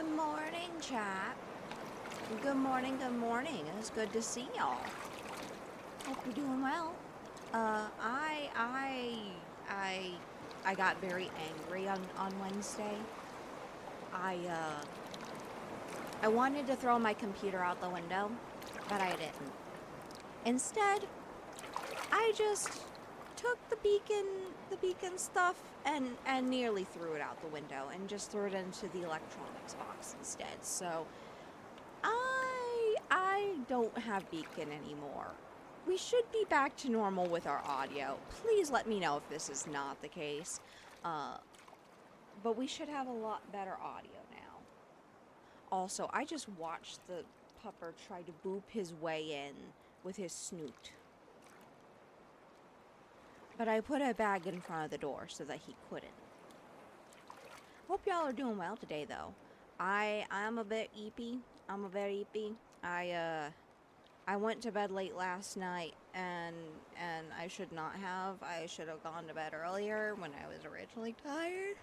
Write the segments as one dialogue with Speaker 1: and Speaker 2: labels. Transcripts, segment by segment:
Speaker 1: Good morning, chat. Good morning, good morning. It's good to see y'all. Hope you're doing well. I got very angry on Wednesday. I wanted to throw my computer out the window, but I didn't. Instead, I just took the beacon stuff and nearly threw it out the window and just threw it into the electronics box instead. So I don't have BEACN anymore. We should be back to normal with our audio. Please let me know if this is not the case. But we should have a lot better audio now. Also, I just watched the pupper try to boop his way in with his snoot. But I put a bag in front of the door so that he couldn't. Hope y'all are doing well today, though. I'm a bit eepy. I'm a bit eepy. I went to bed late last night, and I should not have. I should have gone to bed earlier when I was originally tired.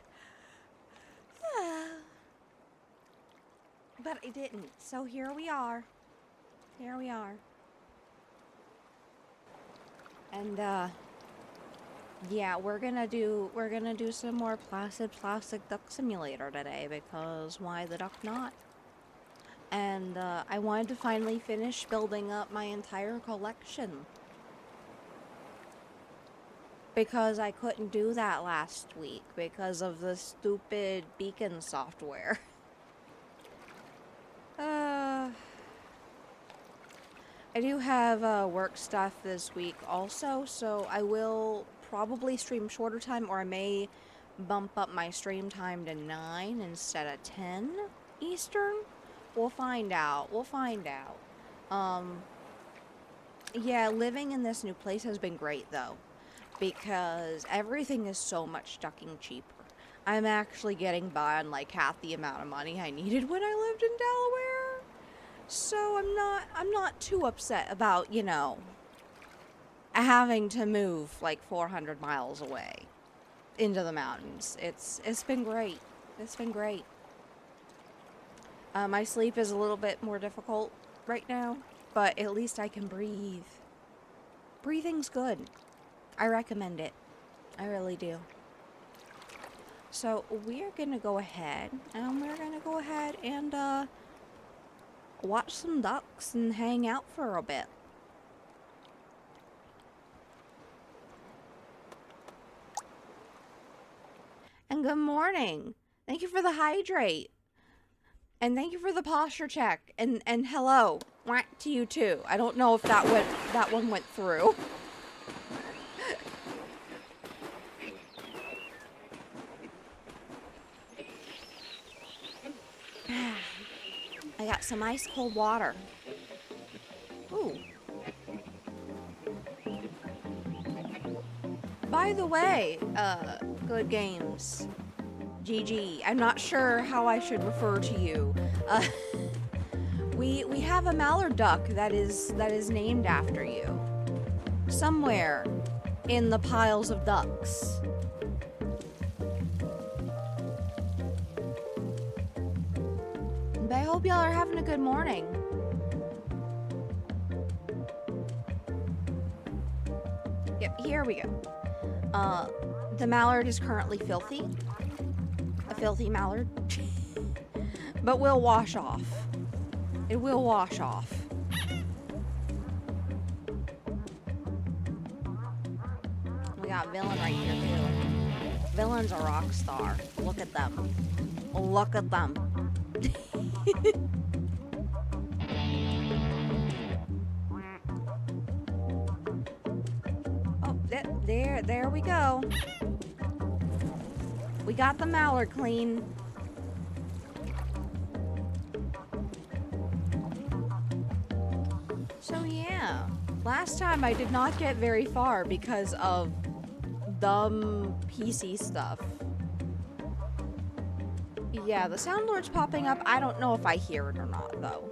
Speaker 1: But I didn't. So here we are. Here we are. And yeah, we're gonna do some more Placid Plastic Duck Simulator today, because why the duck not? And I wanted to finally finish building up my entire collection, because I couldn't do that last week because of the stupid BEACN software. I do have work stuff this week also, so I will probably stream shorter time, or I may bump up my stream time to 9 instead of 10 Eastern. We'll find out. We'll find out. Yeah, living in this new place has been great, though, because everything is so much fucking cheaper. I'm actually getting by on like half the amount of money I needed when I lived in Delaware. So I'm not too upset about, you know, having to move like 400 miles away into the mountains. It's been great. It's been great. My sleep is a little bit more difficult right now, but at least I can breathe. Breathing's good. I recommend it. I really do. So we're gonna go ahead and watch some ducks and hang out for a bit. And good morning. Thank you for the hydrate. And thank you for the posture check. And hello to you too. I don't know if that one went through. I got some ice cold water. Ooh. By the way, good games. GG. I'm not sure how I should refer to you. We have a mallard duck that is named after you. Somewhere in the piles of ducks. But I hope y'all are having a good morning. Yep, here we go. The mallard is currently filthy. A filthy mallard. But will wash off. It will wash off. We got Villain right here too. Villain's a rock star. Look at them. Look at them. Oh, there we go. We got the mallard clean. So yeah, last time I did not get very far because of dumb PC stuff. Yeah, the sound alert's popping up. I don't know if I hear it or not, though.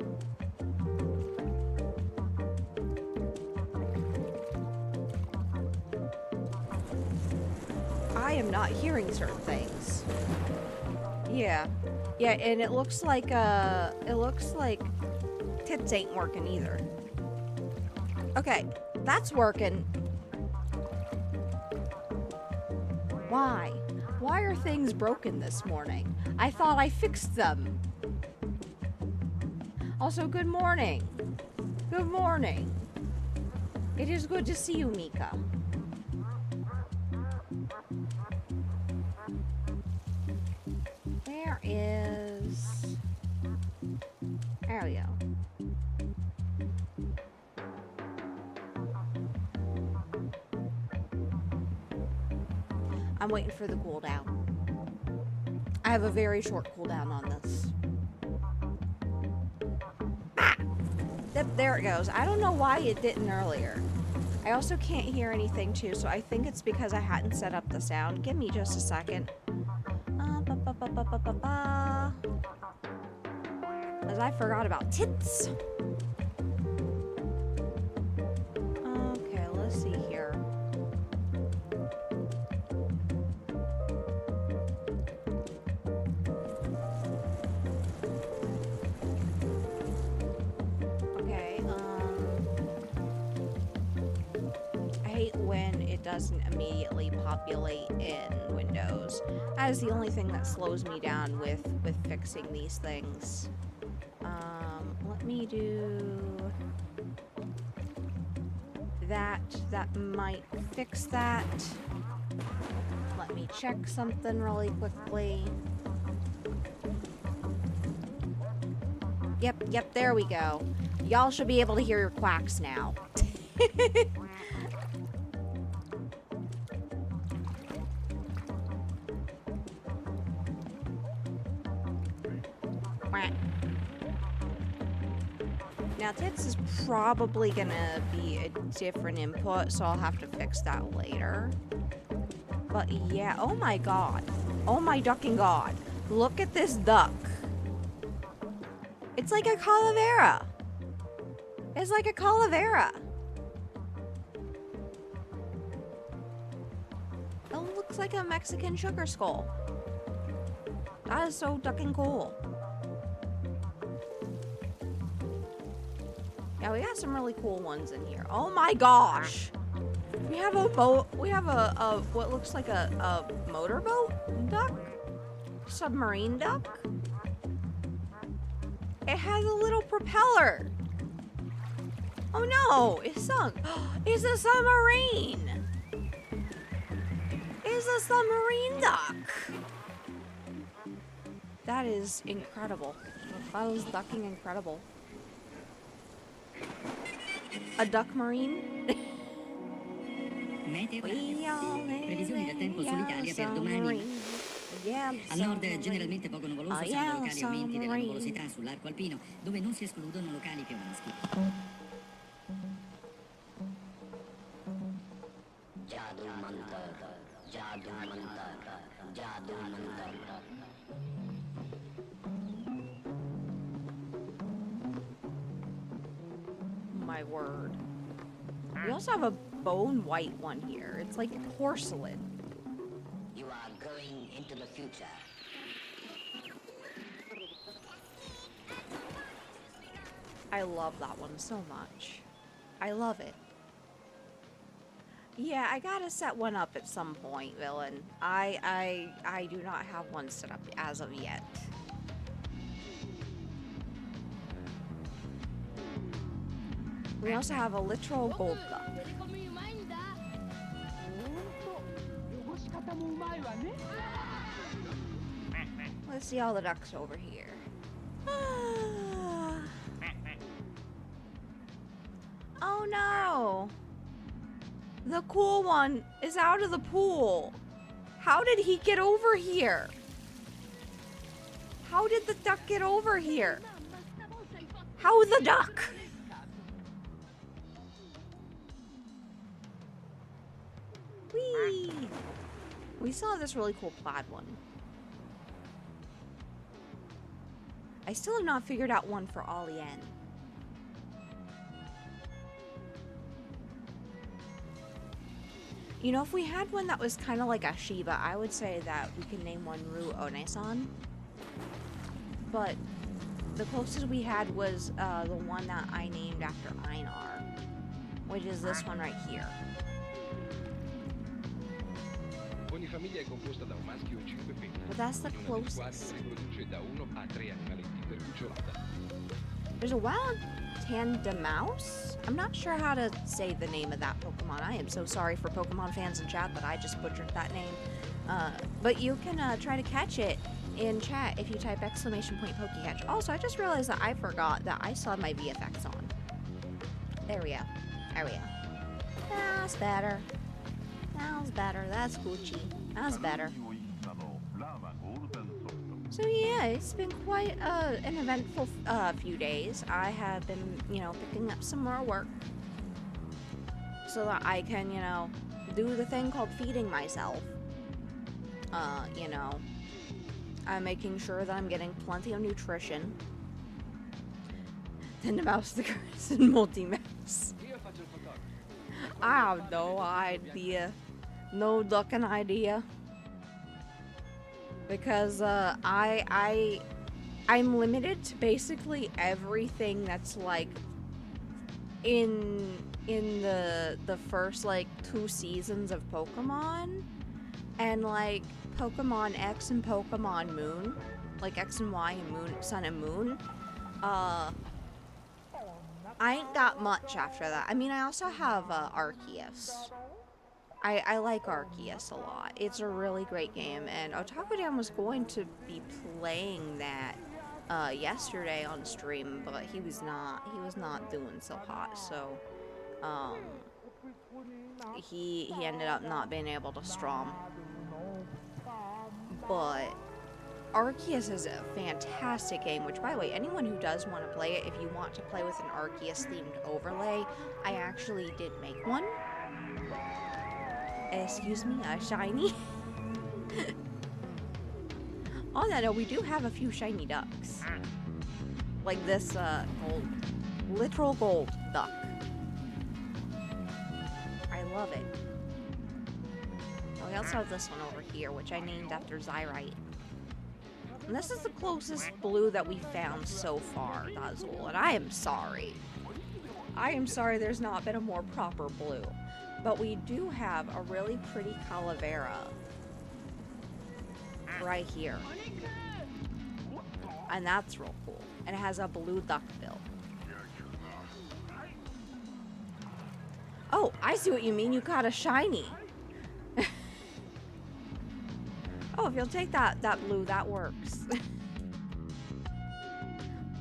Speaker 1: I am not hearing certain things. Yeah. Yeah, and it looks like tits ain't working either. Okay, that's working. Why? Why are things broken this morning? I thought I fixed them. Also, good morning. Good morning. It is good to see you, Mika. There we go. I'm waiting for the cooldown. I have a very short cooldown on this. Ah! There it goes. I don't know why it didn't earlier. I also can't hear anything too, so I think it's because I hadn't set up the sound. Give me just a second. Because I forgot about tits. Okay, let's see here. Okay, I hate when it doesn't immediately populate in Windows. That is the only thing that slows me down with fixing these things. Let me do that. That might fix that. Let me check something really quickly. Yep, there we go. Y'all should be able to hear your quacks now. Now, tits is probably gonna be a different input, so I'll have to fix that later. But yeah, oh my god. Oh my ducking god. Look at this duck. It's like a calavera. It's like a calavera. It looks like a Mexican sugar skull. That is so ducking cool. Yeah, we got some really cool ones in here. Oh my gosh. We have a boat. We have a what looks like a motorboat duck? Submarine duck? It has a little propeller. Oh no, it sunk. It's a submarine. It's a submarine duck. That is incredible. That was ducking incredible. A duck marine?
Speaker 2: Previsioni del tempo sull'Italia per domani. Al nord generalmente poco nuvoloso, salvo locali aumenti della nuvolosità sull'arco alpino, dove non si escludono locali piovaschi.
Speaker 1: My word. We also have a bone white one here. It's like porcelain.
Speaker 3: You are going into the future.
Speaker 1: I love that one so much. I love it. Yeah, I gotta set one up at some point, villain. I do not have one set up as of yet. We also have a literal gold duck. Let's see all the ducks over here. Oh no! The cool one is out of the pool. How did he get over here? How did the duck get over here? How the duck? Whee! We still have this really cool plaid one. I still have not figured out one for Ollie N. You know, if we had one that was kind of like a Shiba, I would say that we can name one Ru One-san. but the closest we had was the one that I named after Einar, which is this one right here.
Speaker 4: Ogni famiglia è composta da un maschio e 5 femmine.
Speaker 1: But that's the
Speaker 4: Ognuna delle quali
Speaker 1: closest.
Speaker 4: riproduce da 1 a 3 animaletti per cucciolata.
Speaker 1: There's a wild Tandemouse? I'm not sure how to say the name of that Pokemon. I am so sorry for Pokemon fans in chat that I just butchered that name. But you can try to catch it in chat if you type !PokeCatch. Also, I just realized that I forgot that I still have my VFX on. There we go. There we go. That's better. That's better. That's Gucci. That's better. So yeah, it's been quite an eventful few days. I have been, picking up some more work so that I can, do the thing called feeding myself. I'm making sure that I'm getting plenty of nutrition. Tindermouse, the Chris, and Multi-Mouse. I have no idea. No ducking idea. Because I'm limited to basically everything that's like in the first like 2 seasons of Pokemon, and like Pokemon X and Pokemon Moon, like X and Y and Moon, Sun and Moon. I ain't got much after that. I mean, I also have Arceus. I like Arceus a lot. It's a really great game, and Otaku was going to be playing that yesterday on stream, but he was not doing so hot, so he ended up not being able to strum. But Arceus is a fantastic game, which, by the way, anyone who does want to play it, if you want to play with an Arceus-themed overlay, I actually did make one. Excuse me, a shiny. On that note, we do have a few shiny ducks. Like this gold, literal gold duck. I love it. We also have this one over here, which I named after Zyrite. And this is the closest blue that we found so far, Dazzle, and I am sorry. I am sorry there's not been a more proper blue. But we do have a really pretty Calavera right here. And that's real cool. And it has a blue duckbill. Oh, I see what you mean. You got a shiny. Oh, if you'll take that blue, that works.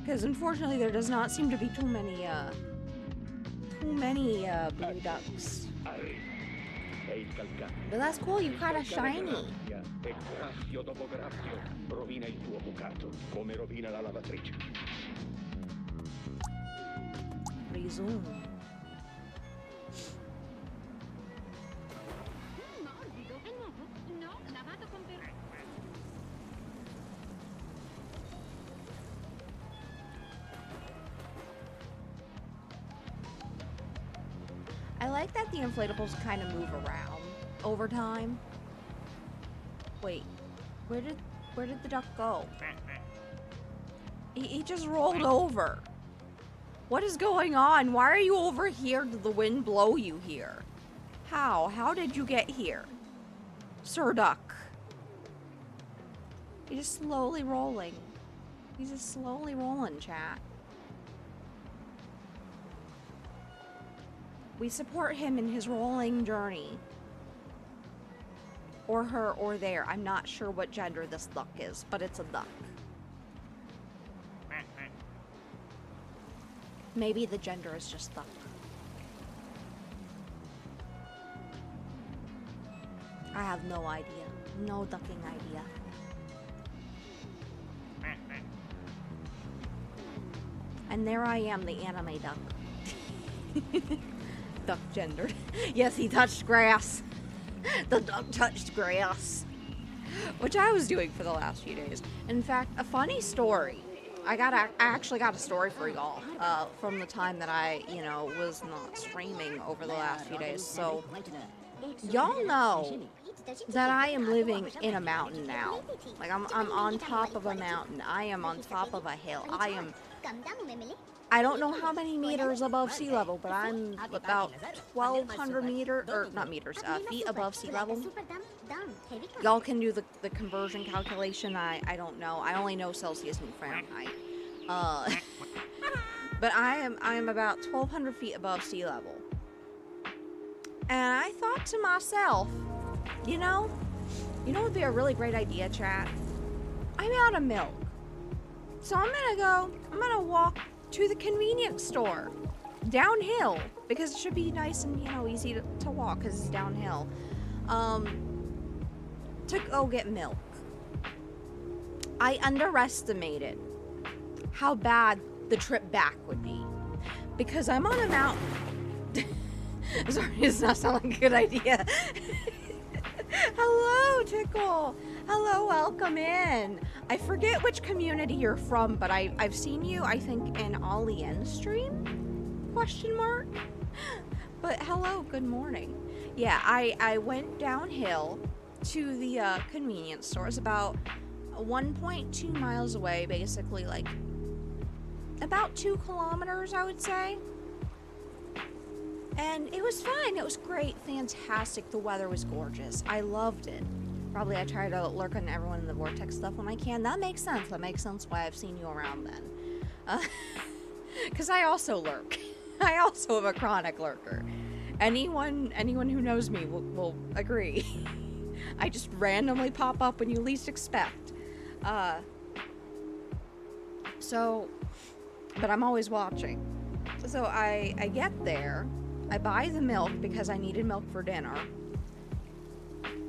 Speaker 1: Because unfortunately there does not seem to be too many blue ducks. But that's cool, you caught a shiny. Resume. I like that the inflatables kind of move around over time. Wait, where did the duck go? He just rolled over. What is going on? Why are you over here? Did the wind blow you here? How? How did you get here? Sir Duck. He's just slowly rolling. He's just slowly rolling, chat. We support him in his rolling journey. Or her, or their. I'm not sure what gender this duck is, but it's a duck. Maybe the gender is just duck. I have no idea. No ducking idea. And there I am, the anime duck. Duck gendered. Yes, he touched grass. The duck touched grass. Which I was doing for the last few days. In fact, a funny story. I actually got a story for y'all from the time that I, was not streaming over the last few days. So, Y'all know that I am living in a mountain now. Like I'm on top of a mountain. I am on top of a hill. I don't know how many meters above sea level, but I'm about 1,200 feet above sea level. Y'all can do the conversion calculation. I don't know. I only know Celsius and Fahrenheit. But I am about 1,200 feet above sea level. And I thought to myself, you know what would be a really great idea, chat? I'm out of milk. So I'm gonna walk to the convenience store downhill because it should be nice and, easy to walk because it's downhill. To go get milk. I underestimated how bad the trip back would be because I'm on a mountain. Sorry, does not sound like a good idea. Hello, Tickle. Hello, welcome in. I forget which community you're from, but I've seen you, I think, in Ollie N stream? Question mark? But hello, good morning. Yeah, I went downhill to the convenience store. It's about 1.2 miles away, basically, like about 2 kilometers, I would say. And it was fine. It was great. Fantastic. The weather was gorgeous. I loved it. Probably I try to lurk on everyone in the Vortex stuff when I can. That makes sense. That makes sense why I've seen you around then. Because I also lurk. I also am a chronic lurker. Anyone who knows me will agree. I just randomly pop up when you least expect. But I'm always watching. So I get there. I buy the milk because I needed milk for dinner.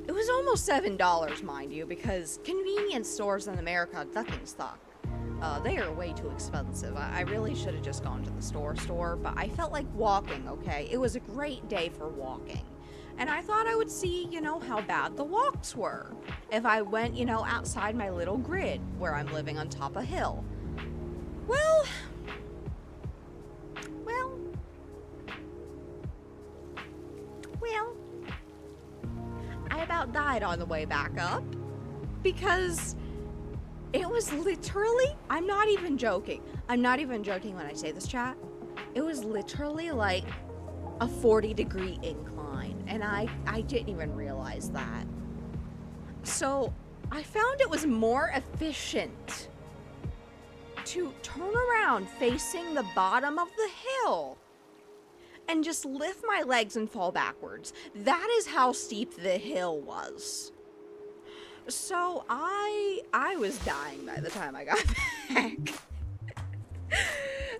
Speaker 1: It was almost $7, mind you, because convenience stores in America, that thing suck. They are way too expensive. I really should have just gone to the store, but I felt like walking, okay? It was a great day for walking. And I thought I would see, how bad the walks were. If I went, outside my little grid where I'm living on top of a hill. Well, I about died on the way back up because it was literally, I'm not even joking when I say this, chat. It was literally like a 40-degree incline, and I didn't even realize that. So I found it was more efficient to turn around facing the bottom of the hill and just lift my legs and fall backwards. That is how steep the hill was. So I was dying by the time I got back.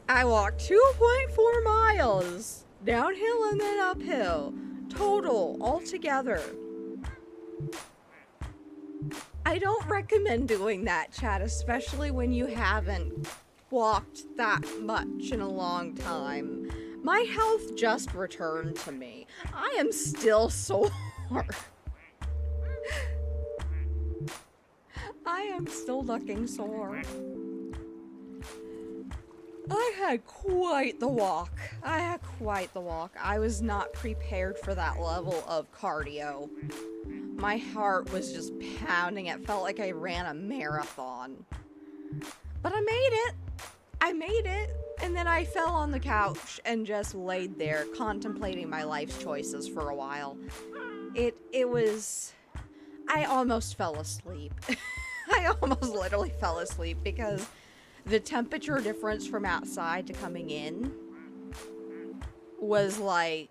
Speaker 1: I walked 2.4 miles downhill and then uphill. Total, altogether. I don't recommend doing that, chat, especially when you haven't walked that much in a long time. My health just returned to me. I am still sore. I am still looking sore. I had quite the walk. I was not prepared for that level of cardio. My heart was just pounding. It felt like I ran a marathon. But I made it. And then I fell on the couch and just laid there contemplating my life's choices for a while. I almost fell asleep. I almost literally fell asleep because the temperature difference from outside to coming in was like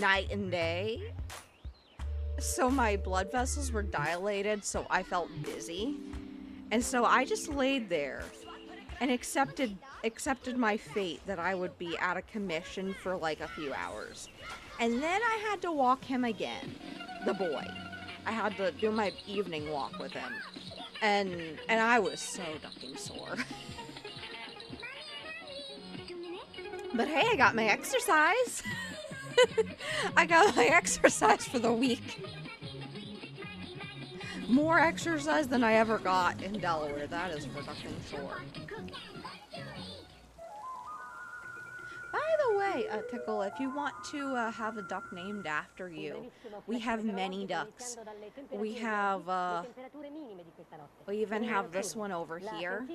Speaker 1: night and day. So my blood vessels were dilated, so I felt dizzy. And so I just laid there and accepted my fate that I would be out of commission for like a few hours. And then I had to walk him again, the boy. I had to do my evening walk with him. And I was so fucking sore. But hey, I got my exercise. I got my exercise for the week. More exercise than I ever got in Delaware. That is for fucking sure. By the way, Tickle, if you want to have a duck named after you, we have many ducks. We have, we even have this one over here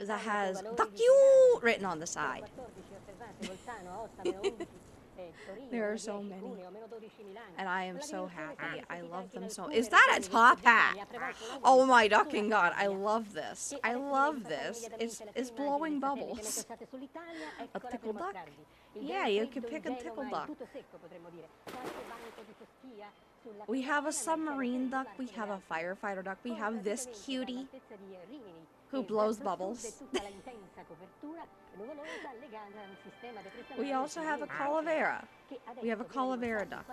Speaker 1: that has "Duck You" written on the side. There are so many, and I am so happy. I love them so. Is that a top hat? Oh my ducking god! I love this. I love this. It's blowing bubbles. A tickle duck? Yeah, you can pick a tickle duck. We have a submarine duck. We have a firefighter duck. We have this cutie who blows bubbles. We also have a calavera. We have a calavera duck.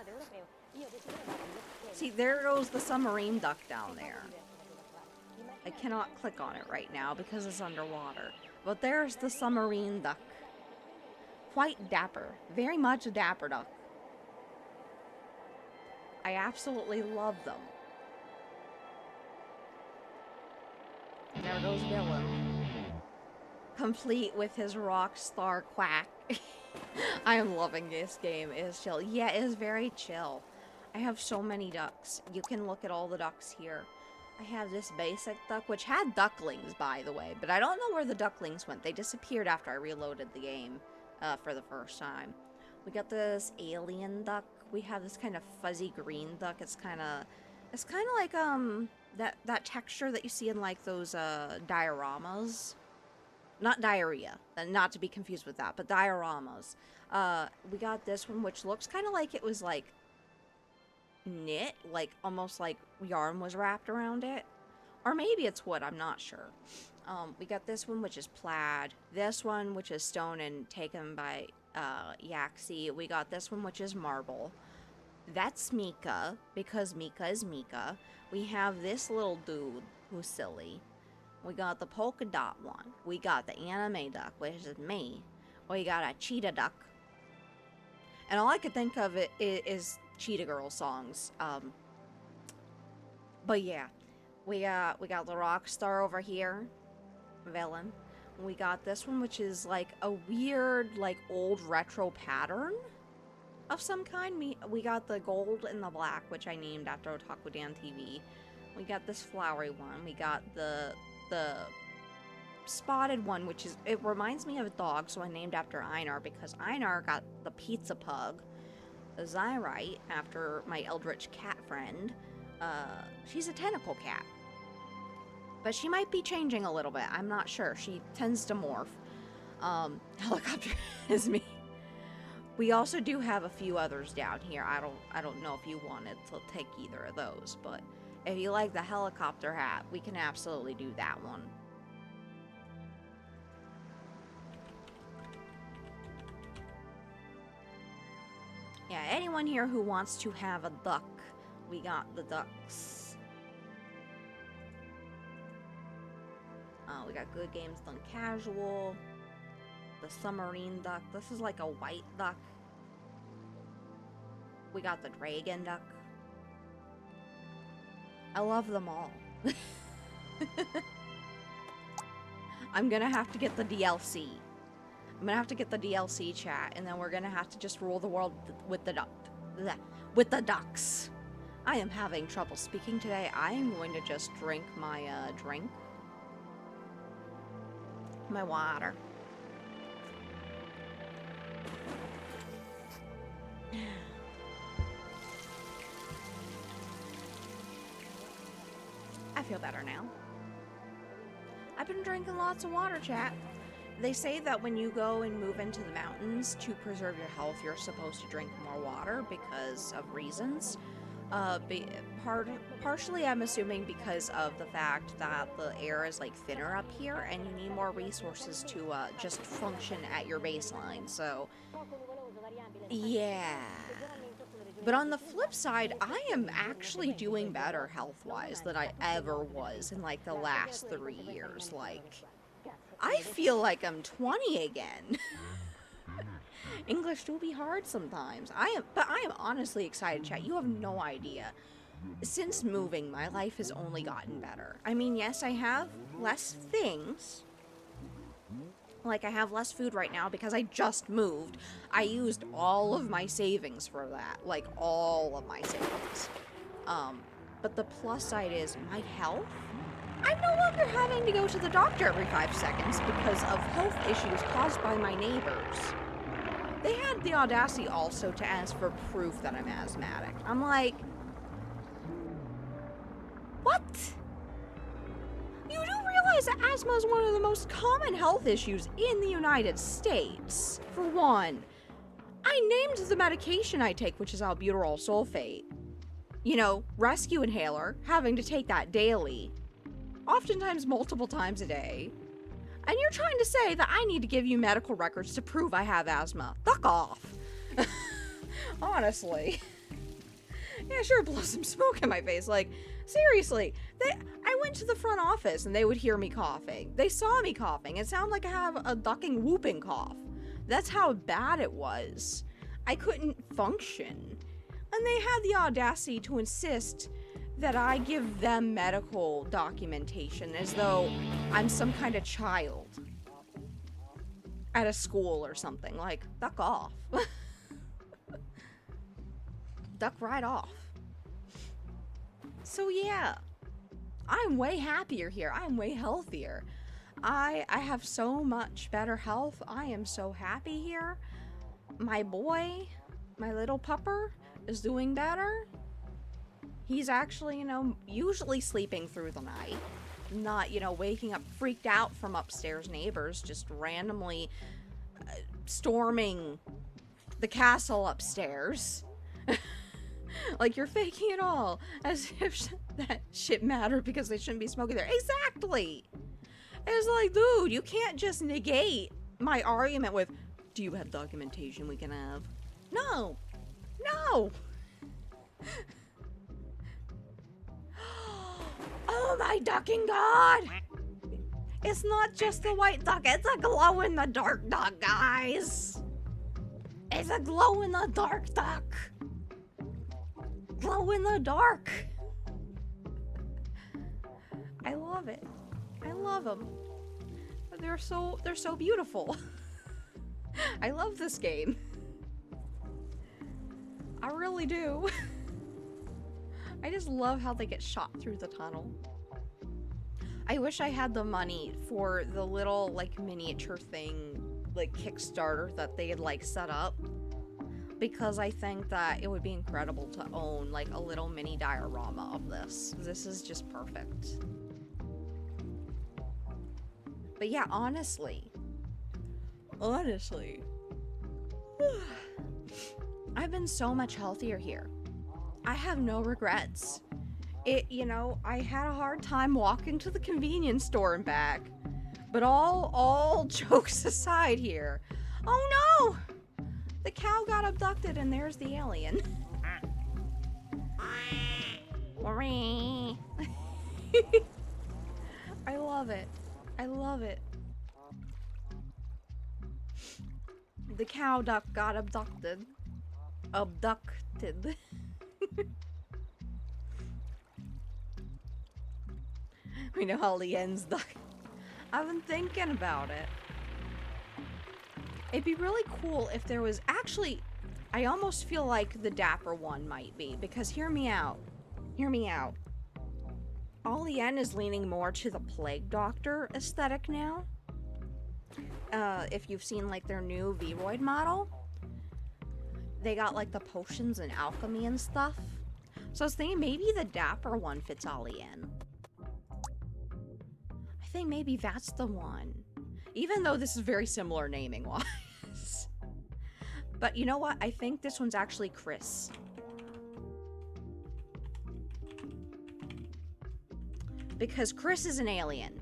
Speaker 1: See, there goes the submarine duck down there. I cannot click on it right now because it's underwater. But there's the submarine duck. Quite dapper. Very much a dapper duck. I absolutely love them. There goes Villain. Complete with his rock star quack. I am loving this game. It is chill. Yeah, it is very chill. I have so many ducks. You can look at all the ducks here. I have this basic duck, which had ducklings, by the way, but I don't know where the ducklings went. They disappeared after I reloaded the game for the first time. We got this alien duck. We have this kind of fuzzy green duck. It's kind of like that texture that you see in like those dioramas. Not diarrhea, not to be confused with that, but dioramas. We got this one, which looks kind of like it was like knit, like almost like yarn was wrapped around it, or maybe it's wood. I'm not sure. We got this one, which is plaid. This one, which is stone and taken by Yaxie. We got this one, which is marble. That's Mika, because Mika is Mika. We have this little dude who's silly. We got the polka dot one. We got the anime duck, which is me. We got a cheetah duck. And all I could think of is Cheetah Girl songs. But yeah, we got the rock star over here, Villain. We got this one, which is like a weird, like old retro pattern of some kind. We got the gold and the black, which I named after Otaku Dan TV. We got this flowery one. We got the spotted one, which is, it reminds me of a dog, so I named after Einar, because Einar got the pizza pug. Zyrite, after my eldritch cat friend. She's a tentacle cat, but she might be changing a little bit. I'm not sure. She tends to morph. Helicopter is me. We also do have a few others down here. I don't know if you wanted to take either of those, but if you like the helicopter hat, we can absolutely do that one. Yeah, anyone here who wants to have a duck, we got the ducks. We got Good Games Done Casual. The submarine duck. This is like a white duck. We got the dragon duck. I love them all. I'm gonna have to get the DLC. I'm gonna have to get the DLC chat, and then we're gonna have to just rule the world with the ducks. I am having trouble speaking today. I am going to just drink my drink. My water. I feel better now. I've been drinking lots of water, chat. They say that when you go and move into the mountains to preserve your health, you're supposed to drink more water because of reasons. Partially, I'm assuming because of the fact that the air is like thinner up here, and you need more resources to just function at your baseline. So, yeah. But on the flip side, I am actually doing better health-wise than I ever was in like the last 3 years. Like, I feel like I'm 20 again. English do be hard sometimes. But I am honestly excited, chat. You have no idea. Since moving, my life has only gotten better. I mean, yes, I have less things, Like, I have less food right now because I just moved. I used all of my savings for that. Like, all of my savings. But the plus side is my health. I'm no longer having to go to the doctor every 5 seconds because of health issues caused by my neighbors. They had the audacity also to ask for proof that I'm asthmatic. I'm like, what? You do realize that asthma is one of the most common health issues in the United States. For one, I named the medication I take, which is albuterol sulfate. You know, rescue inhaler, having to take that daily. Oftentimes multiple times a day. And you're trying to say that I need to give you medical records to prove I have asthma. Fuck off. Honestly. Yeah, sure, blow some smoke in my face. Like, seriously. I went to the front office and they would hear me coughing. They saw me coughing. It sounded like I have a ducking, whooping cough. That's how bad it was. I couldn't function. And they had the audacity to insist that I give them medical documentation as though I'm some kind of child at a school or something. Like, duck off. Duck right off. So yeah, I'm way happier here. I'm way healthier. I have so much better health. I am so happy here. My boy, my little pupper, is doing better. He's actually, you know, usually sleeping through the night. Not, you know, waking up freaked out from upstairs neighbors, just randomly storming the castle upstairs. Like, you're faking it all, as if that shit mattered because they shouldn't be smoking there. Exactly! It's like, dude, you can't just negate my argument with, do you have documentation we can have? No! No! Oh my ducking god! It's not just a white duck, it's a glow-in-the-dark duck, guys! It's a glow-in-the-dark duck! Glow in the dark! I love it. I love them. They're so beautiful. I love this game. I really do. I just love how they get shot through the tunnel. I wish I had the money for the little, like, miniature thing, like, Kickstarter that they had, like, set up. Because I think that it would be incredible to own, like, a little mini diorama of this. This is just perfect. But yeah, honestly, I've been so much healthier here. I have no regrets. You know, I had a hard time walking to the convenience store and back. But all jokes aside here. Oh no! The cow got abducted and there's the alien. I love it. I love it. The cow duck got abducted. Abducted. We know how the ends duck. I've been thinking about it. It'd be really cool if there was actually, I almost feel like the dapper one might be, because hear me out. Hear me out. Ollie N is leaning more to the Plague Doctor aesthetic now. If you've seen like their new Vroid model, they got like the potions and alchemy and stuff. So I was thinking maybe the dapper one fits Ollie N. I think maybe that's the one. Even though this is very similar naming-wise. But you know what? I think this one's actually Chris. Because Chris is an alien.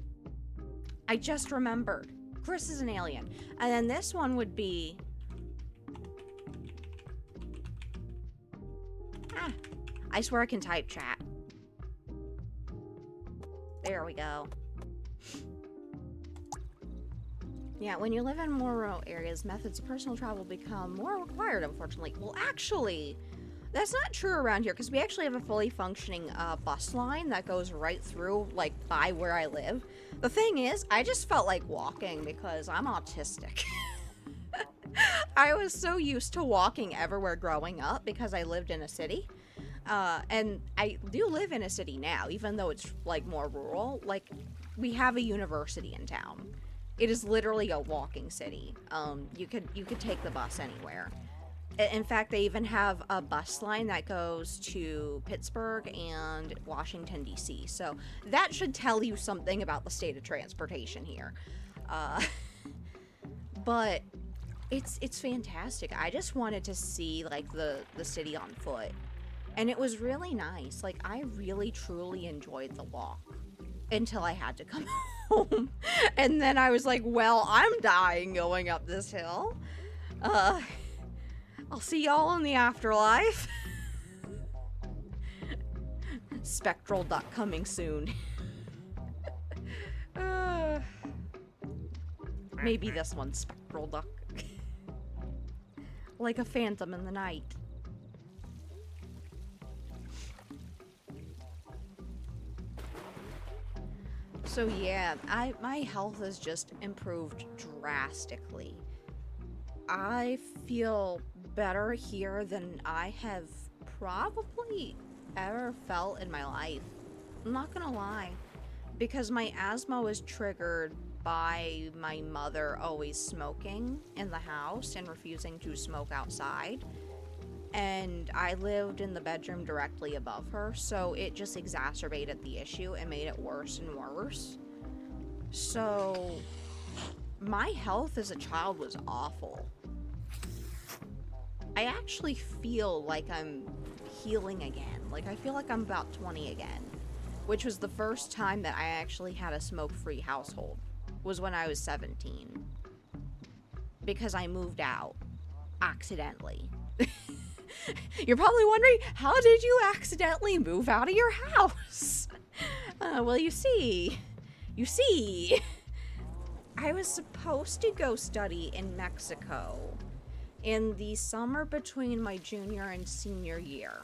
Speaker 1: I just remembered. Chris is an alien. And then this one would be... I swear I can type chat. There we go. Yeah, when you live in more remote areas, methods of personal travel become more required, unfortunately. Well, actually, That's not true around here because we actually have a fully functioning bus line that goes right through, like, by where I live. The thing is, I just felt like walking because I'm autistic. I was so used to walking everywhere growing up because I lived in a city. And I do live in a city now, even though it's, like, more rural. Like, we have a university in town. It is literally a walking city. You could take the bus anywhere. In fact, they even have a bus line that goes to Pittsburgh and Washington, D.C. So that should tell you something about the state of transportation here. But it's fantastic. I just wanted to see, like, the city on foot. And it was really nice. Like, I really, truly enjoyed the walk until I had to come home. And then I was like, well, I'm dying going up this hill. I'll see y'all in the afterlife. Spectral duck coming soon. Maybe this one's spectral duck. Like a phantom in the night. So yeah, my health has just improved drastically. I feel better here than I have probably ever felt in my life. I'm not gonna lie. Because my asthma was triggered by my mother always smoking in the house and refusing to smoke outside. And I lived in the bedroom directly above her, so it just exacerbated the issue and made it worse and worse. So my health as a child was awful. I actually feel like I'm healing again. Like, I feel like I'm about 20 again, which was the first time that I actually had a smoke-free household, was when I was 17. Because I moved out accidentally. You're probably wondering, how did you accidentally move out of your house? Well, you see, I was supposed to go study in Mexico in the summer between my junior and senior year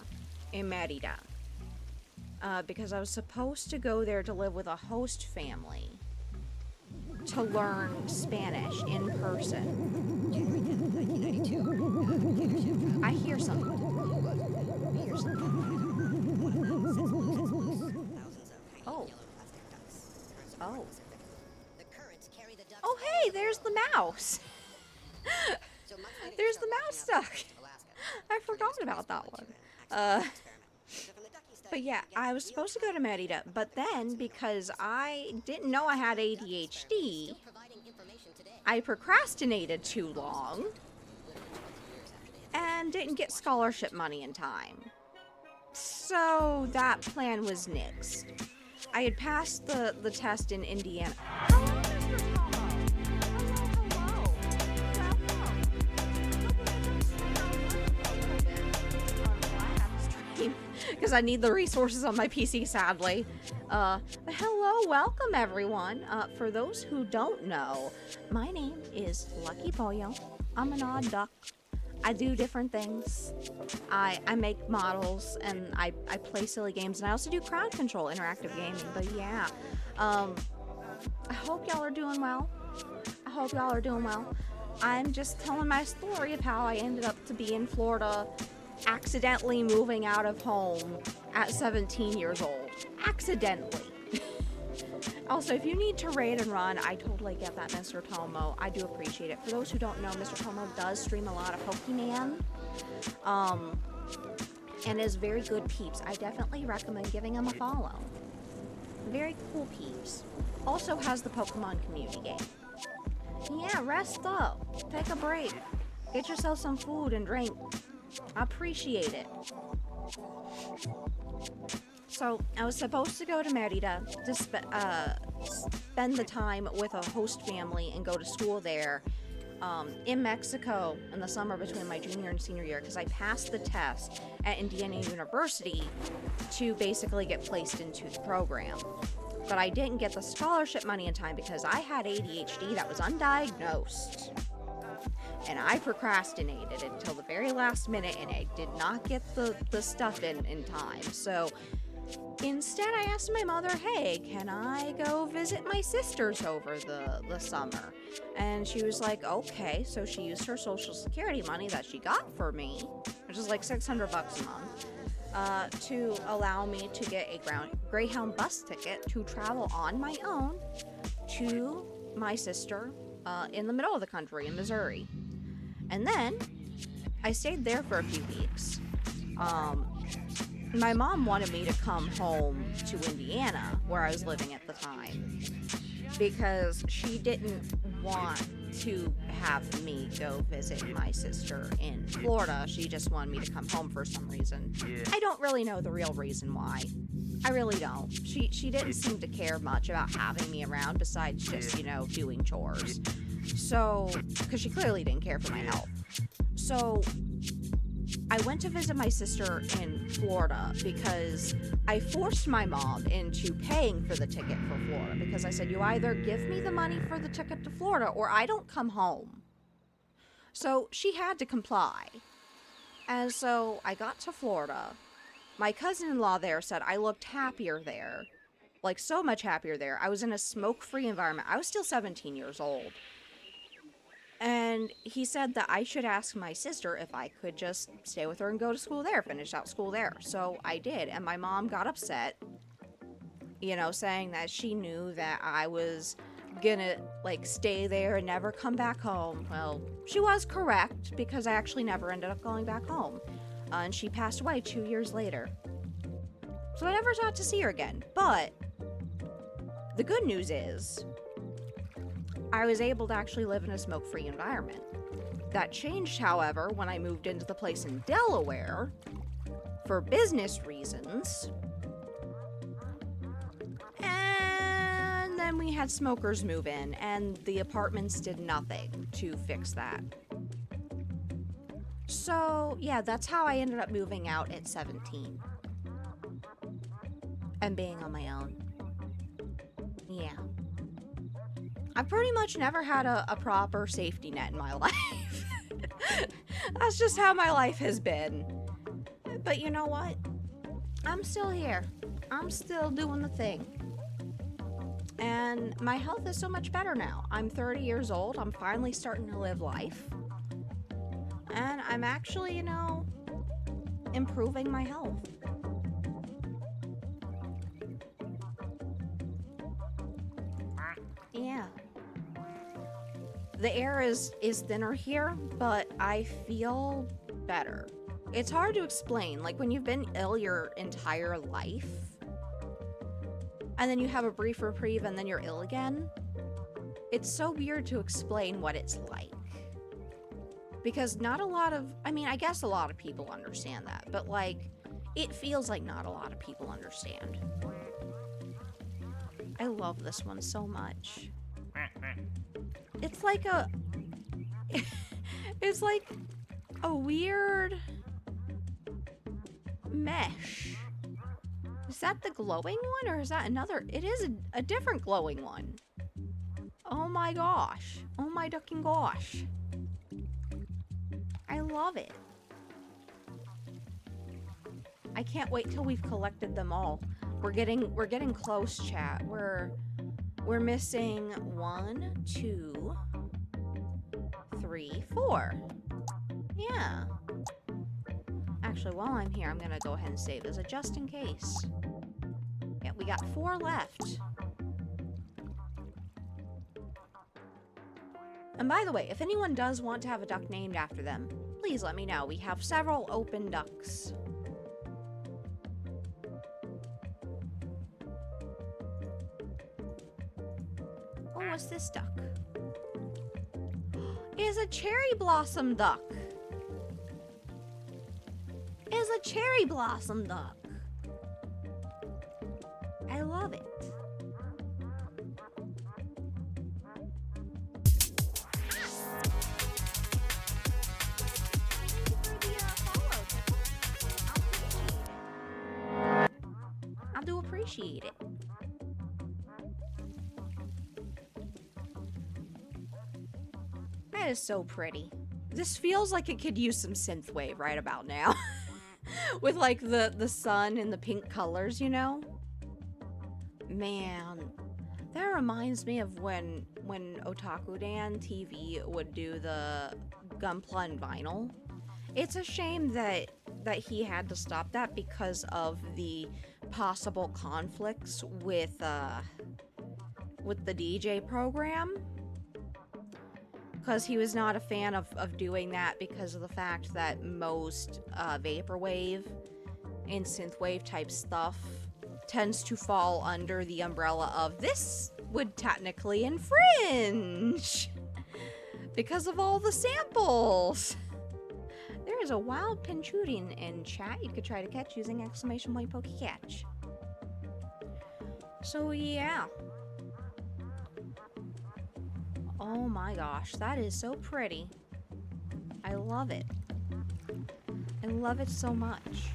Speaker 1: in Merida. Because I was supposed to go there to live with a host family to learn Spanish in person. I hear something. Oh. Oh. Oh, hey, there's the mouse. There's the mouse duck. I forgot about that one. But yeah, I was supposed to go to Merida, but then because I didn't know I had ADHD, I procrastinated too long and didn't get scholarship money in time. So that plan was nixed. I had passed the test in Indiana. Hello, Mr. Tomo. Hello. Because I need the resources on my PC, sadly. But hello, welcome everyone. For those who don't know, my name is Lucky Pollo. I'm an odd duck. I do different things. I make models and I play silly games, and I also do crowd control interactive gaming. But yeah, I hope y'all are doing well. I'm just telling my story of how I ended up to be in Florida, accidentally moving out of home at 17 years old. Accidentally. Also, if you need to raid and run, I totally get that, Mr. Tomo. I do appreciate it. For those who don't know, Mr. Tomo does stream a lot of Pokemon. And is very good peeps. I definitely recommend giving him a follow. Very cool peeps. Also has the Pokemon community game. Yeah, rest up. Take a break. Get yourself some food and drink. I appreciate it. So, I was supposed to go to Merida to spend the time with a host family and go to school there in Mexico in the summer between my junior and senior year, because I passed the test at Indiana University to basically get placed into the program. But I didn't get the scholarship money in time because I had ADHD that was undiagnosed. And I procrastinated until the very last minute, and I did not get the stuff in time. So instead, I asked my mother, hey, can I go visit my sisters over the summer? And she was like, okay. So she used her Social Security money that she got for me, which is like $600 a month, to allow me to get a Greyhound bus ticket to travel on my own to my sister in the middle of the country in Missouri. And then I stayed there for a few weeks. My mom wanted me to come home to Indiana, where I was living at the time, because she didn't want to have me go visit my sister in Florida. She just wanted me to come home for some reason. I don't really know the real reason why. I really don't. She didn't seem to care much about having me around besides just, doing chores. So, because she clearly didn't care for my health. So, I went to visit my sister in Florida because I forced my mom into paying for the ticket for Florida, because I said, you either give me the money for the ticket to Florida or I don't come home. So she had to comply. And so I got to Florida. My cousin-in-law there said I looked happier there. Like, so much happier there. I was in a smoke-free environment. I was still 17 years old. And he said that I should ask my sister if I could just stay with her and go to school there, finish out school there. So I did, and my mom got upset, saying that she knew that I was gonna, stay there and never come back home. Well, she was correct, because I actually never ended up going back home. And she passed away 2 years later. So I never got to see her again. But the good news is, I was able to actually live in a smoke-free environment. That changed, however, when I moved into the place in Delaware for business reasons. And then we had smokers move in, and the apartments did nothing to fix that. So, yeah, that's how I ended up moving out at 17. And being on my own. Yeah. I've pretty much never had a proper safety net in my life. That's just how my life has been. But you know what? I'm still here. I'm still doing the thing. And my health is so much better now. I'm 30 years old. I'm finally starting to live life. And I'm actually, improving my health. Yeah. The air is thinner here, but I feel better. It's hard to explain. Like, when you've been ill your entire life, and then you have a brief reprieve and then you're ill again, it's so weird to explain what it's like. Because I guess a lot of people understand that, but, it feels like not a lot of people understand. I love this one so much. It's like it's like a weird mesh. Is that the glowing one, or is that another? It is a different glowing one. Oh my gosh. Oh my ducking gosh. I love it. I can't wait till we've collected them all. We're getting close, chat. We're missing 1, 2, 3, 4. Yeah. Actually, while I'm here, I'm gonna go ahead and save as a just in case. Yeah, we got 4 left. And by the way, if anyone does want to have a duck named after them, please let me know. We have several open ducks. Oh, what's this duck? It's a cherry blossom duck. It's a cherry blossom duck. I love it. I do appreciate it. That is so pretty. This feels like it could use some synthwave right about now. With like the sun and the pink colors, you know? Man, that reminds me of when Otaku Dan TV would do the Gunpla and vinyl. It's a shame that he had to stop that because of the possible conflicts with the DJ program. Because he was not a fan of doing that because of the fact that most vaporwave and synthwave type stuff tends to fall under the umbrella of this would technically infringe because of all the samples. There is a wild pinchooting in chat you could try to catch using !pokecatch. So yeah. Oh my gosh, that is so pretty. I love it. I love it so much.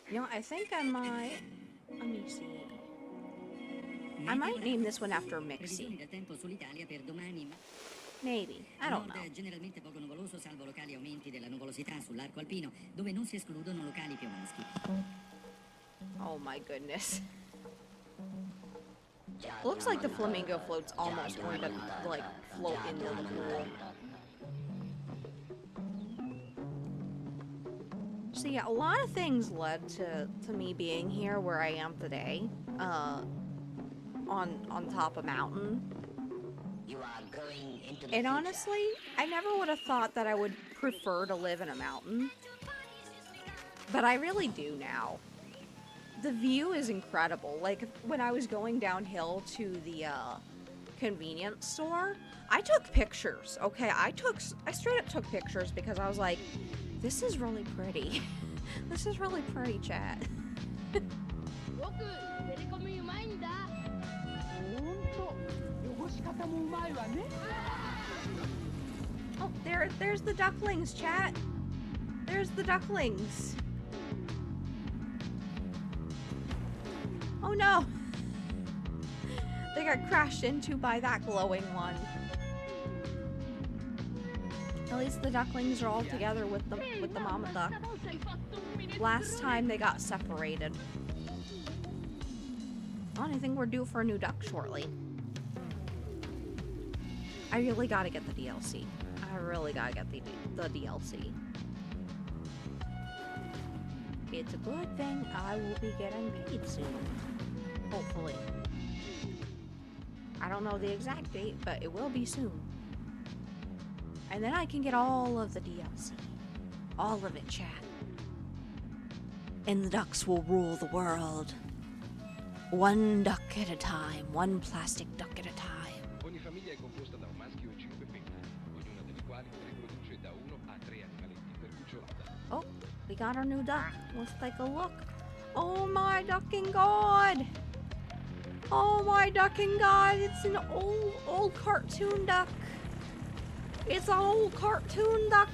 Speaker 1: You know, I think I might... Let me see. I might name this one after Mixie. Maybe. I don't know.
Speaker 2: Generalmente poco nuvoloso, salvo locali aumenti della nuvolosità sull'arco alpino, dove non si escludono locali piomaschi.
Speaker 1: Oh my goodness. Looks like the flamingo float's almost going to, like, float into the pool. So yeah, a lot of things led to me being here where I am today, on top of a mountain. And honestly, I never would have thought that I would prefer to live in a mountain. But I really do now. The view is incredible. Like, when I was going downhill to the convenience store, I took pictures, okay? I straight up took pictures because I was like, this is really pretty. This is really pretty, chat. Oh, there's the ducklings, chat. There's the ducklings. Oh no. They got crashed into by that glowing one. At least the ducklings are all together with the mama duck. Last time they got separated. I think we're due for a new duck shortly. I really gotta get the DLC. I really gotta get the DLC. It's a good thing I will be getting paid soon. Hopefully. I don't know the exact date, but it will be soon. And then I can get all of the DLC. All of it, chat. And the ducks will rule the world. One duck at a time. One plastic duck at a time.
Speaker 4: Ogni famiglia è composta da un maschio e 5 femmine, ognuna delle quali riproduce da 1 a 3 animaletti per cucciolata.
Speaker 1: Oh, we got our new duck. Let's take a look. Oh my ducking god! Oh my ducking god! It's an old cartoon duck. It's an old cartoon duck.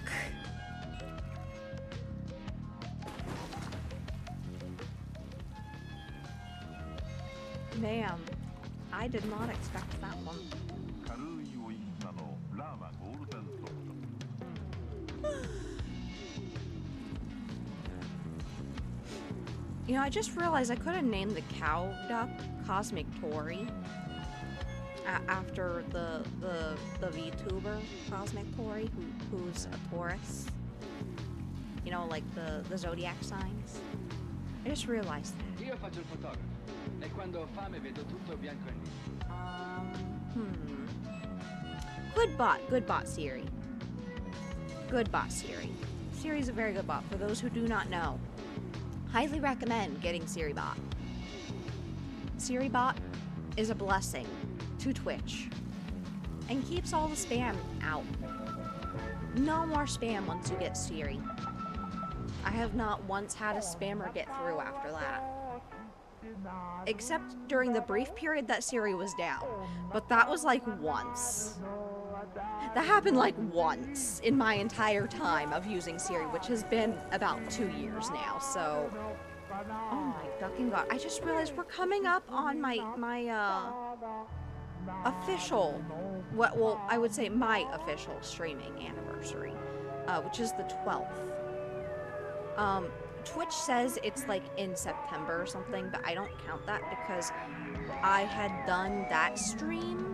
Speaker 1: Man, I did not expect that one. You know, I just realized I could have named the cow duck Cosmic Tori after the VTuber Cosmic Tori, who's a Taurus. You know, like the zodiac signs. I just realized that.
Speaker 4: Io faccio il fotografo e quando ho fame vedo tutto bianco e nero.
Speaker 1: Good bot Siri. Good bot Siri. Siri's a very good bot. For those who do not know, highly recommend getting Siri bot. Siri bot is a blessing to Twitch and keeps all the spam out. No more spam once you get Siri. I have not once had a spammer get through after that. Except during the brief period that Siri was down. But that was like once. That happened like once in my entire time of using Siri, which has been about 2 years now. So, oh my fucking god! I just realized we're coming up on my official, well, I would say my official streaming anniversary, which is the 12th. Twitch says it's like in September or something, but I don't count that because I had done that stream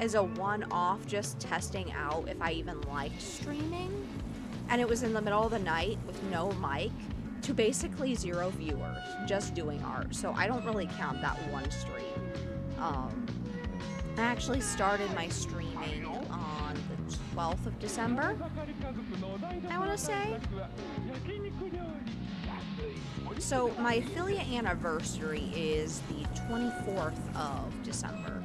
Speaker 1: as a one-off, just testing out if I even liked streaming. And it was in the middle of the night with no mic to basically 0 viewers, just doing art. So I don't really count that one stream. I actually started my streaming on the 12th of December, I want to say. So my affiliate anniversary is the 24th of December.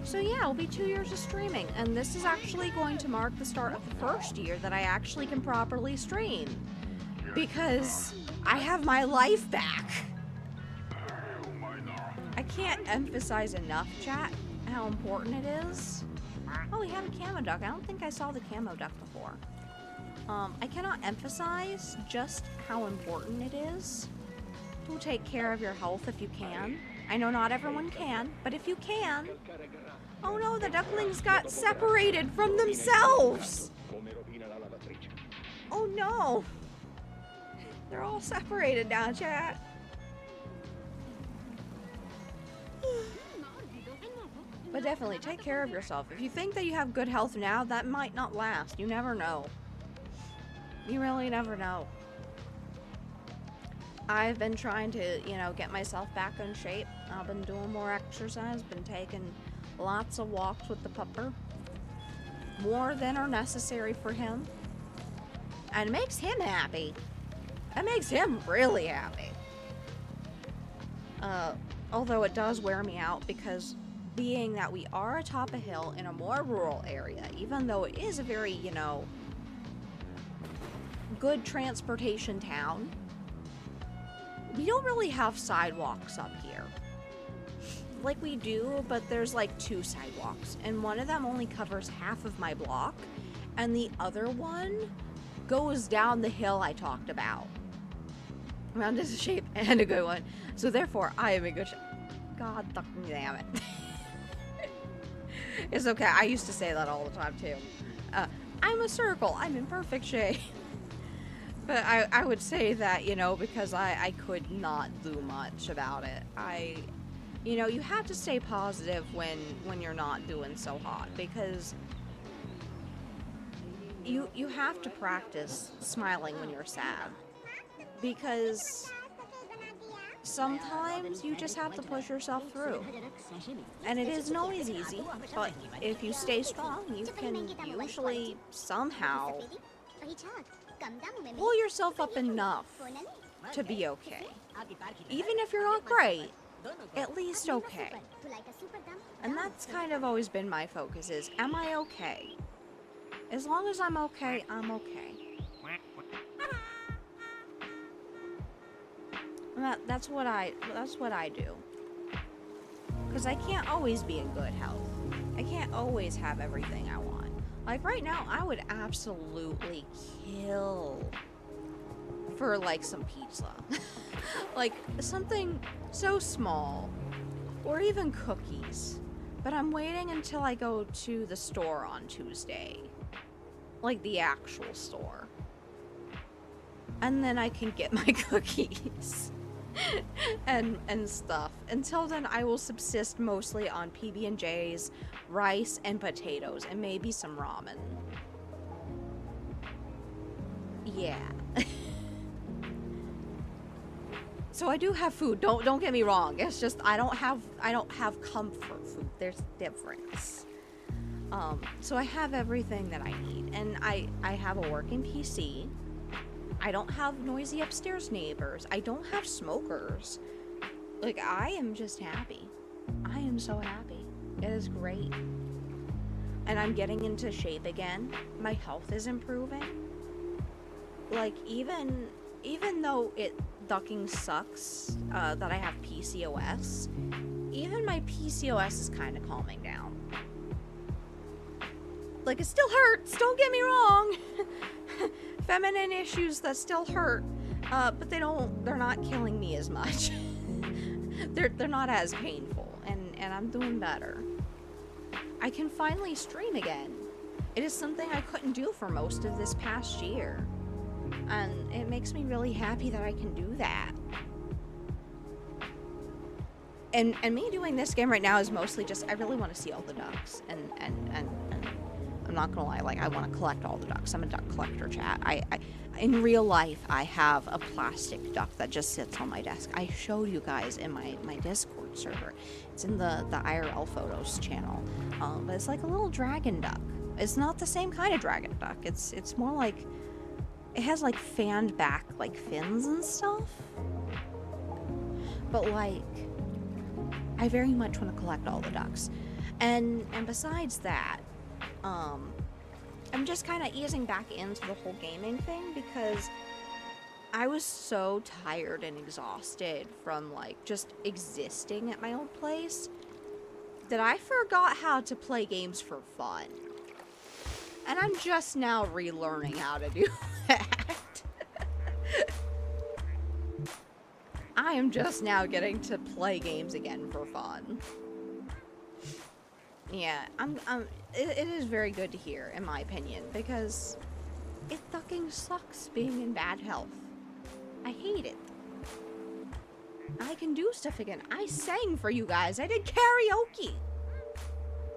Speaker 1: So yeah, it'll be 2 years of streaming, and this is actually going to mark the start of the first year that I actually can properly stream, because I have my life back. I can't emphasize enough, chat, how important it is. Oh, we have a camo duck. I don't think I saw the camo duck before. I cannot emphasize just how important it is to take care of your health if you can. I know not everyone can, but if you can... Oh no, the ducklings got separated from themselves! Oh no! They're all separated now, chat. But definitely, take care of yourself. If you think that you have good health now, that might not last. You never know. You really never know. I've been trying to, you know, get myself back in shape. I've been doing more exercise, been taking lots of walks with the pupper. More than are necessary for him. And it makes him happy. It makes him really happy. Although it does wear me out because being that we are atop a hill in a more rural area, even though it is a very, you know, good transportation town, we don't really have sidewalks up here. Like we do, but there's like 2 sidewalks, and one of them only covers half of my block, and the other one goes down the hill I talked about. Round is a shape and a good one, so therefore I am in good shape. God fucking damn it. It's okay, I used to say that all the time too. I'm a circle, I'm in perfect shape. But I would say that, you know, because I could not do much about it. You know, you have to stay positive when you're not doing so hot, because you have to practice smiling when you're sad. Because sometimes you just have to push yourself through. And it isn't always easy, but if you stay strong, you can usually somehow pull yourself up enough to be okay. Even if you're not great, at least okay. And that's kind of always been my focus is, am I okay? As long as I'm okay, I'm okay. And that's what I do. Because I can't always be in good health. I can't always have everything I want. Like right now, I would absolutely kill for like some pizza. Like something so small, or even cookies. But I'm waiting until I go to the store on Tuesday. Like the actual store. And then I can get my cookies. and stuff. Until then, I will subsist mostly on PB&J's, rice, and potatoes, and maybe some ramen. Yeah. So I do have food. Don't get me wrong. It's just I don't have comfort food. There's difference. So I have everything that I need, and I have a working PC. I don't have noisy upstairs neighbors. I don't have smokers. Like, I am just happy. I am so happy. It is great. And I'm getting into shape again. My health is improving. Like, even though it ducking sucks, that I have PCOS, even my PCOS is kind of calming down. Like, it still hurts, don't get me wrong. Feminine issues that still hurt. But they're not killing me as much. they're not as painful, and I'm doing better. I can finally stream again. It is something I couldn't do for most of this past year. And it makes me really happy that I can do that. And me doing this game right now is mostly just, I really want to see all the ducks. And I'm not gonna lie, like, I want to collect all the ducks. I'm a duck collector, chat. In real life, I have a plastic duck that just sits on my desk. I showed you guys in my Discord server. It's in the IRL Photos channel. But it's like a little dragon duck. It's not the same kind of dragon duck. It's more like, it has like fanned back like fins and stuff. But like, I very much want to collect all the ducks. And besides that, I'm just kind of easing back into the whole gaming thing because I was so tired and exhausted from like just existing at my old place that I forgot how to play games for fun. And I'm just now relearning how to do that. I am just now getting to play games again for fun. Yeah, it is very good to hear, in my opinion, because it fucking sucks being in bad health. I hate it. I can do stuff again. I sang for you guys. I did karaoke.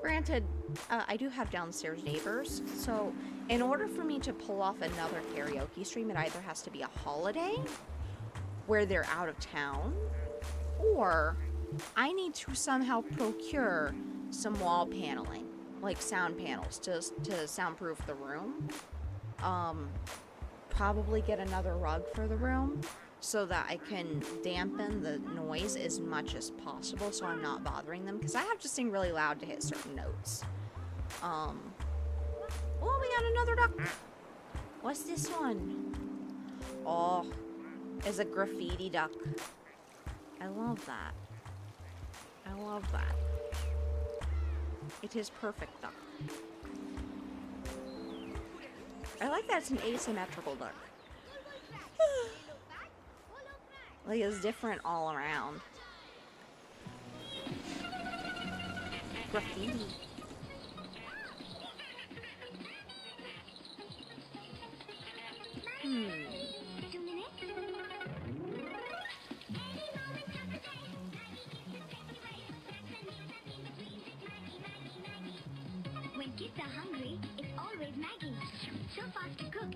Speaker 1: Granted, I do have downstairs neighbors, so in order for me to pull off another karaoke stream, it either has to be a holiday, where they're out of town, or I need to somehow procure some wall paneling, like sound panels, to soundproof the room. Probably get another rug for the room so that I can dampen the noise as much as possible so I'm not bothering them, because I have to sing really loud to hit certain notes. Oh, we got another duck. What's this one? Oh, it's a graffiti duck. I love that. I love that. It is perfect duck. I like that it's an asymmetrical duck. Like, it's different all around. Graffiti.
Speaker 5: When kids are hungry, it's always Maggie. So fast to cook.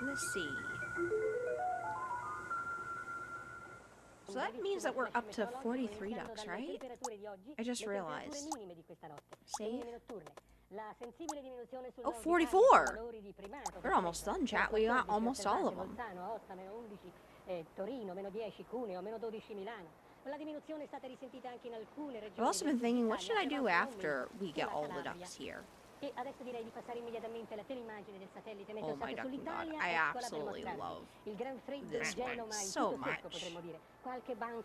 Speaker 1: Let's see. So that means that we're up to 43 ducks, right? I just realized. Save. Oh, 44! We're almost done, chat. We got almost all of them. I've also been thinking, what should I do after we get all the ducks here? Oh my ducking god, I absolutely love this one so much.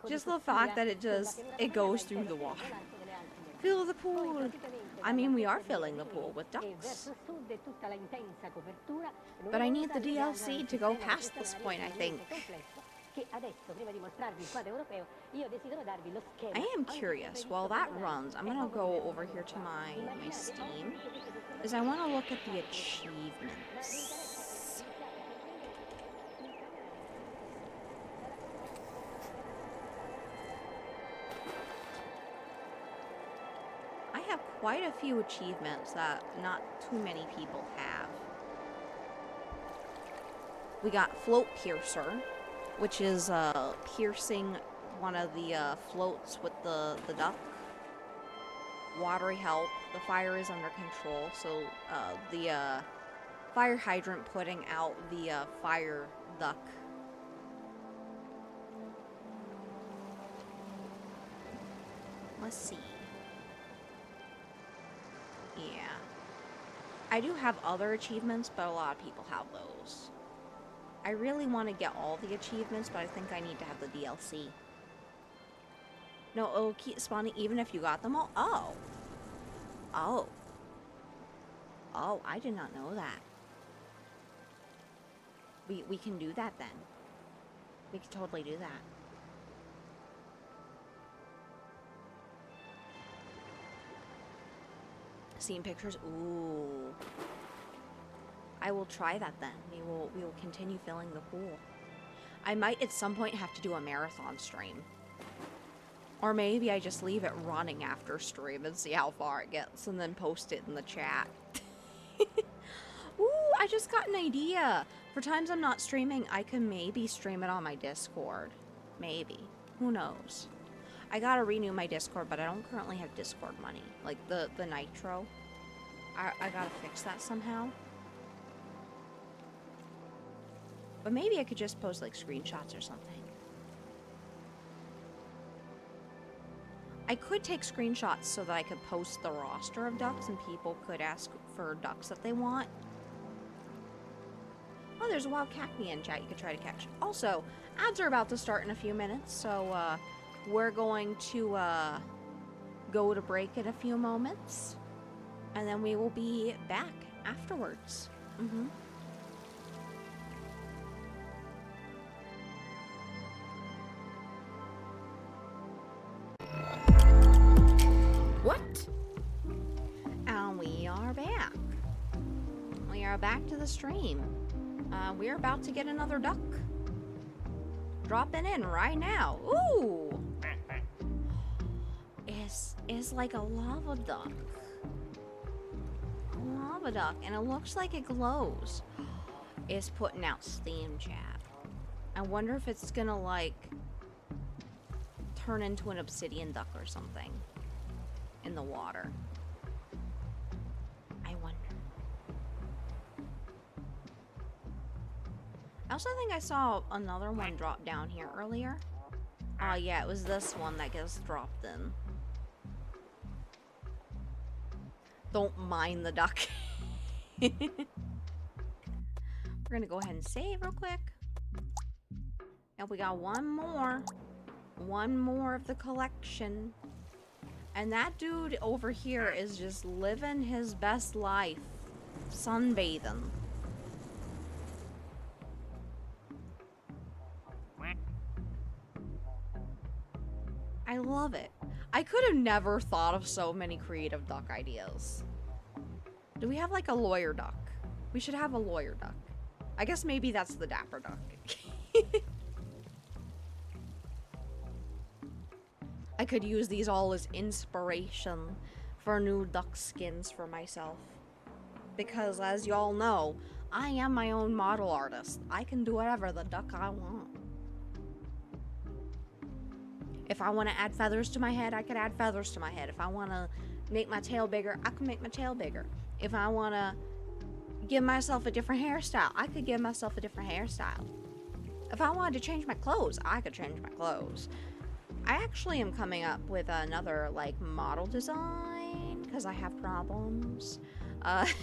Speaker 1: Just the fact that it goes through the water. Fill the pool. I mean, we are filling the pool with ducks. But I need the DLC to go past this point, I think. I am curious, while that runs, I'm gonna go over here to my Steam, because I want to look at the achievements. I have quite a few achievements that not too many people have. We got Float Piercer, which is piercing one of the floats with the duck. Watery help. The fire is under control, so the fire hydrant putting out the fire duck. Let's see. Yeah. I do have other achievements, but a lot of people have those. I really want to get all the achievements, but I think I need to have the DLC. No, it'll keep spawning even if you got them all. Oh. Oh. Oh, I did not know that. We can do that then. We can totally do that. Seeing pictures? Ooh. I will try that then. We will continue filling the pool. I might at some point have to do a marathon stream. Or maybe I just leave it running after stream and see how far it gets and then post it in the chat. Ooh, I just got an idea. For times I'm not streaming, I can maybe stream it on my Discord. Maybe. Who knows? I gotta renew my Discord, but I don't currently have Discord money. Like the Nitro. I gotta fix that somehow. But maybe I could just post like screenshots or something. I could take screenshots so that I could post the roster of ducks and people could ask for ducks that they want. Oh, there's a wild cacti in chat you could try to catch. Also, ads are about to start in a few minutes, so we're going to go to break in a few moments. And then we will be back afterwards.
Speaker 2: What?
Speaker 1: And we are back. We are back to the stream. We're about to get another duck. Dropping in right now. Ooh! It's like a lava duck. A lava duck, and it looks like it glows. It's putting out steam, chat. I wonder if it's gonna, like, turn into an obsidian duck or something in the water. I wonder. I also think I saw another one drop down here earlier. Oh yeah, it was this one that gets dropped in. Don't mind the duck. We're gonna go ahead and save real quick. And we got one more. One more of the collection. And that dude over here is just living his best life. Sunbathing. I love it. I could have never thought of so many creative duck ideas. Do we have like a lawyer duck? We should have a lawyer duck. I guess maybe that's the dapper duck. I could use these all as inspiration for new duck skins for myself. Because as y'all know, I am my own model artist. I can do whatever the duck I want. If I want to add feathers to my head, I could add feathers to my head. If I want to make my tail bigger, I can make my tail bigger. If I want to give myself a different hairstyle, I could give myself a different hairstyle. If I wanted to change my clothes, I could change my clothes. I actually am coming up with another, like, model design, because I have problems, that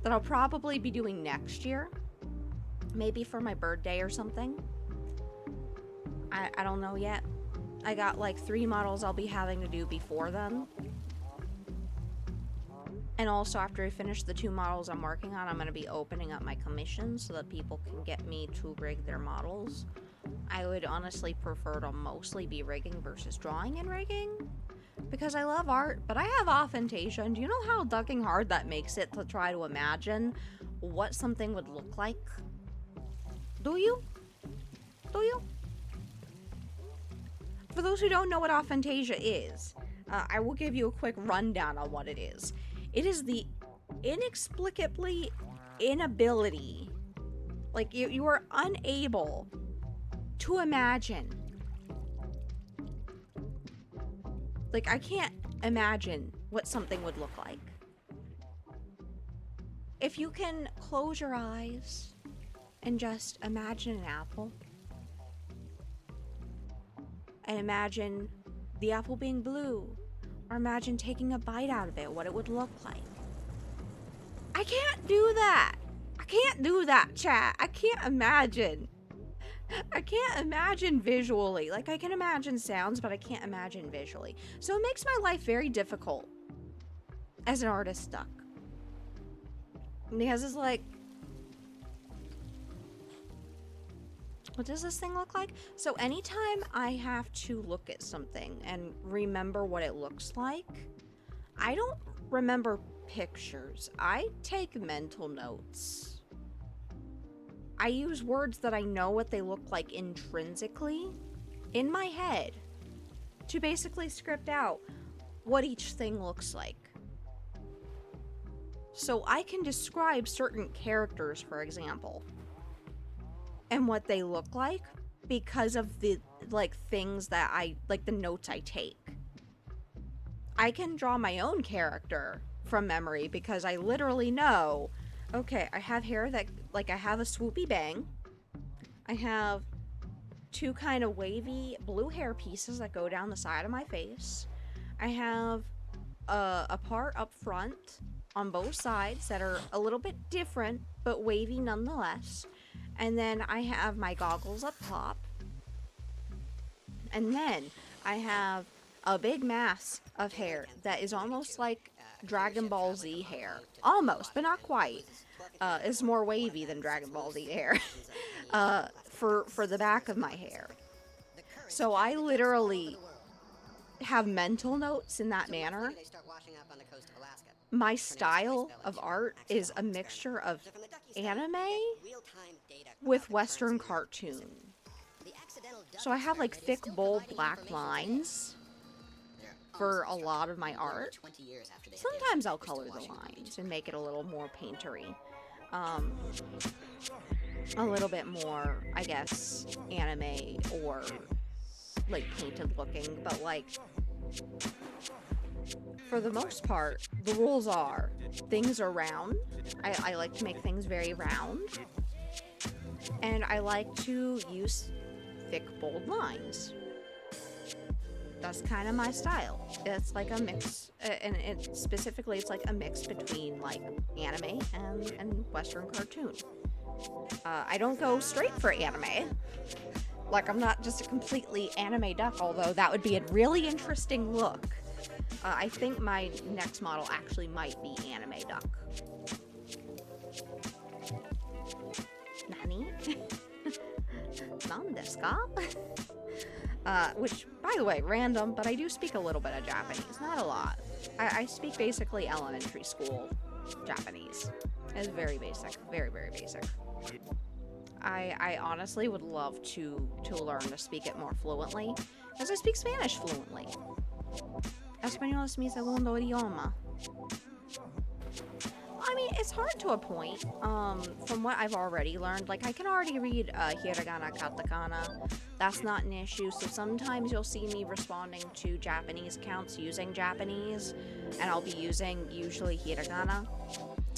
Speaker 1: I'll probably be doing next year. Maybe for my birthday or something. I don't know yet. I got like 3 models I'll be having to do before then. And also after I finish the 2 models I'm working on, I'm going to be opening up my commissions so that people can get me to rig their models. I would honestly prefer to mostly be rigging versus drawing and rigging. Because I love art, but I have aphantasia. And do you know how ducking hard that makes it to try to imagine what something would look like? Do you? Do you? For those who don't know what aphantasia is, I will give you a quick rundown on what it is. It is the inexplicably inability, like you are unable to imagine. Like, I can't imagine what something would look like. If you can close your eyes and just imagine an apple, and imagine the apple being blue, or imagine taking a bite out of it, what it would look like. I can't do that. I can't do that, chat. I can't imagine. I can't imagine visually. Like, I can imagine sounds, but I can't imagine visually. So it makes my life very difficult. as an artist duck. Because it's like, what does this thing look like? So anytime I have to look at something and remember what it looks like, I don't remember pictures. I take mental notes. I use words that I know what they look like intrinsically in my head to basically script out what each thing looks like. So I can describe certain characters, for example, and what they look like because of the like things that I like, the notes I take. I can draw my own character from memory because I literally know, okay, I have hair that, like, I have a swoopy bang. I have two kind of wavy blue hair pieces that go down the side of my face. I have a part up front on both sides that are a little bit different but wavy nonetheless. And then I have my goggles up top. And then I have a big mass of hair that is almost like Dragon Ball Z hair. Almost, but not quite. It's more wavy than Dragon Ball Z hair. For the back of my hair. So I literally have mental notes in that manner. My style of art is a mixture of anime with Western cartoon. So I have like thick, bold black lines for a lot of my art. Sometimes I'll color the lines and make it a little more paintery. A little bit more, I guess, anime or like painted looking, but like for the most part, the rules are things are round. I like to make things very round. And I like to use thick, bold lines. That's kind of my style. It's like a mix, and specifically it's like a mix between like anime and Western cartoon. I don't go straight for anime. Like, I'm not just a completely anime duck, although that would be a really interesting look. I think my next model actually might be anime duck. Nani? Nan desu ka? Which, by the way, random, but I do speak a little bit of Japanese. Not a lot. I speak basically elementary school Japanese. It's very basic. Very, very basic. I honestly would love to learn to speak it more fluently, as I speak Spanish fluently. Español es mi segundo idioma. I mean, it's hard to a point, from what I've already learned. Like, I can already read hiragana, katakana. That's not an issue, so sometimes you'll see me responding to Japanese accounts using Japanese, and I'll be using usually hiragana.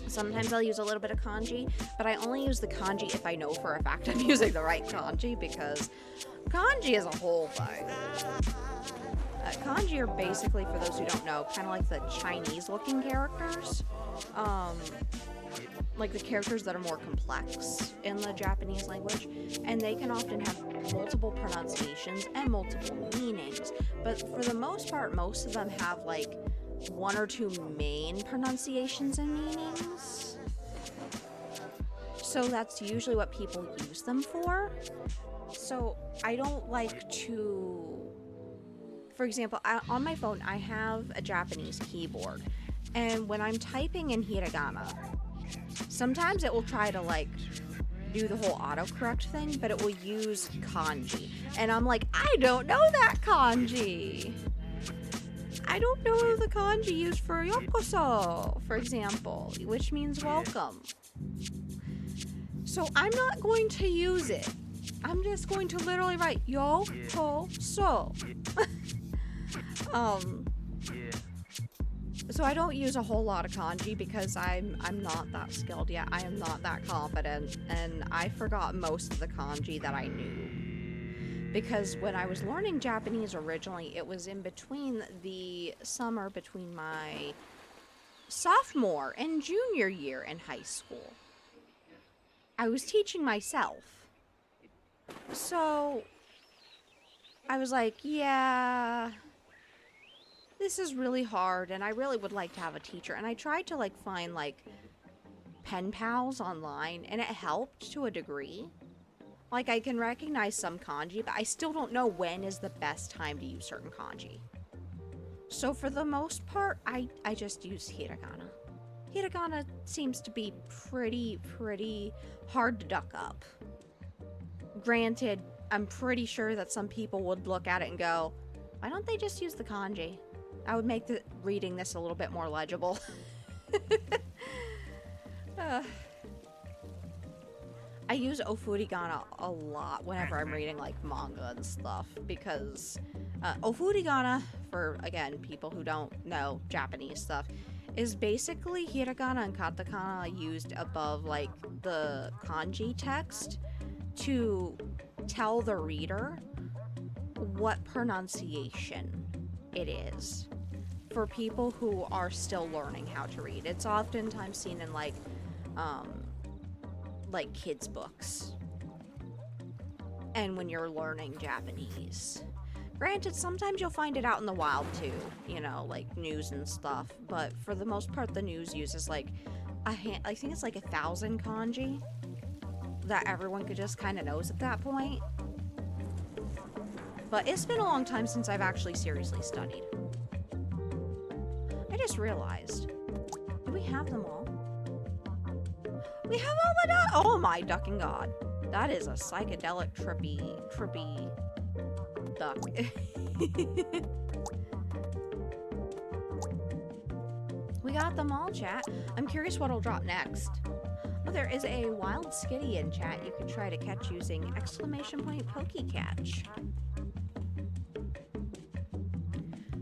Speaker 1: Sometimes I'll use a little bit of kanji, but I only use the kanji if I know for a fact I'm using the right kanji, because kanji is a whole thing. Kanji are basically, for those who don't know, kind of like the Chinese-looking characters. Like the characters that are more complex in the Japanese language, and they can often have multiple pronunciations and multiple meanings, but for the most part, most of them have like one or two main pronunciations and meanings. So that's usually what people use them for. So I don't like to, for example, on my phone I have a Japanese keyboard, and when I'm typing in hiragana, sometimes it will try to like do the whole autocorrect thing, but it will use kanji, and I'm like, I don't know that kanji. I don't know the kanji used for yokoso, for example, which means welcome. So I'm not going to use it. I'm just going to literally write yokoso. So I don't use a whole lot of kanji because I'm not that skilled yet. I am not that confident, and I forgot most of the kanji that I knew. Because when I was learning Japanese originally, it was in between the summer between my sophomore and junior year in high school. I was teaching myself. So I was like, yeah, this is really hard and I really would like to have a teacher. And I tried to like find like pen pals online and it helped to a degree. Like I can recognize some kanji, but I still don't know when is the best time to use certain kanji. So for the most part, I just use hiragana. Hiragana seems to be pretty hard to duck up. Granted, I'm pretty sure that some people would look at it and go, why don't they just use the kanji? I would make the reading this a little bit more legible. I use ofurigana a lot whenever I'm reading like manga and stuff because ofurigana, for again people who don't know Japanese stuff, is basically hiragana and katakana used above like the kanji text to tell the reader what pronunciation it is for people who are still learning how to read. It's oftentimes seen in like kids' books and when you're learning Japanese. Granted, sometimes you'll find it out in the wild too, you know, like news and stuff, but for the most part the news uses like I think it's like 1,000 kanji that everyone could just kind of knows at that point. But it's been a long time since I've actually seriously studied. I just realized, do we have them all? We have all the oh my ducking god. That is a psychedelic trippy duck. We got them all, chat. I'm curious what'll drop next. Oh, there is a wild skitty in chat you can try to catch using !Pokecatch.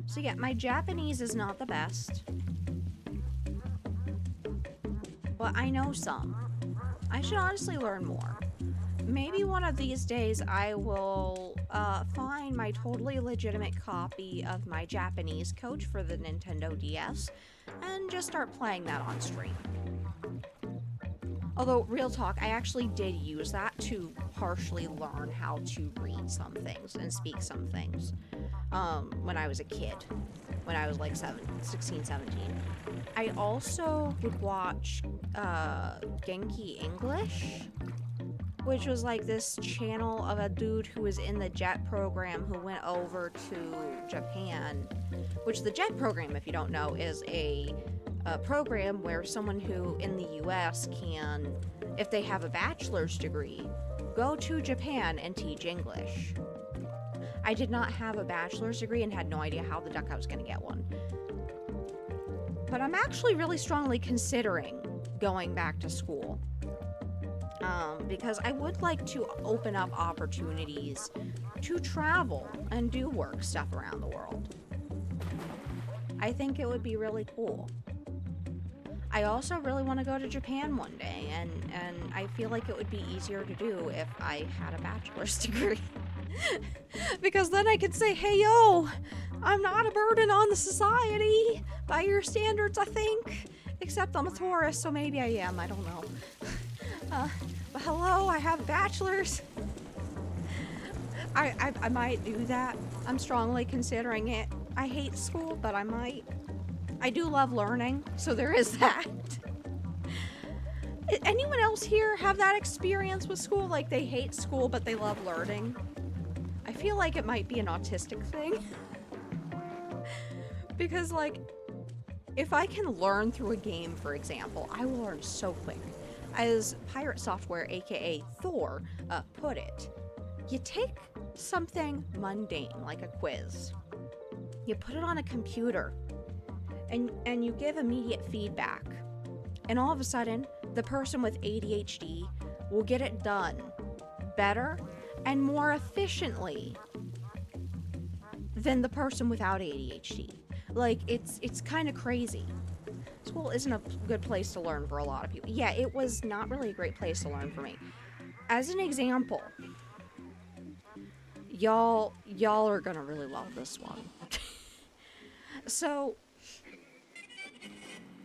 Speaker 1: So yeah, my Japanese is not the best, but I know some. I should honestly learn more. Maybe one of these days I will find my totally legitimate copy of my Japanese coach for the Nintendo DS and just start playing that on stream. Although, real talk, I actually did use that to partially learn how to read some things and speak some things when I was a kid, when I was like 16, 17. I also would watch Genki English, which was like this channel of a dude who was in the JET program who went over to Japan, which the JET program, if you don't know, is a program where someone who in the US can, if they have a bachelor's degree, go to Japan and teach English. I did not have a bachelor's degree and had no idea how the duck I was going to get one. But I'm actually really strongly considering going back to school. Because I would like to open up opportunities to travel and do work stuff around the world. I think it would be really cool. I also really want to go to Japan one day, and I feel like it would be easier to do if I had a bachelor's degree. Because then I could say, hey yo, I'm not a burden on the society by your standards, I think. Except I'm a tourist, so maybe I am, I don't know. But hello, I have a bachelor's. I might do that. I'm strongly considering it. I hate school, but I might. I do love learning, so there is that. Anyone else here have that experience with school? Like they hate school, but they love learning? I feel like it might be an autistic thing. Because like, if I can learn through a game, for example, I will learn so quick. As Pirate Software, aka Thor, put it, you take something mundane, like a quiz, you put it on a computer, and you give immediate feedback, and all of a sudden, the person with ADHD will get it done better and more efficiently than the person without ADHD. Like, it's kind of crazy. School isn't a good place to learn for a lot of people. Yeah, it was not really a great place to learn for me. As an example, y'all are gonna really love this one. So,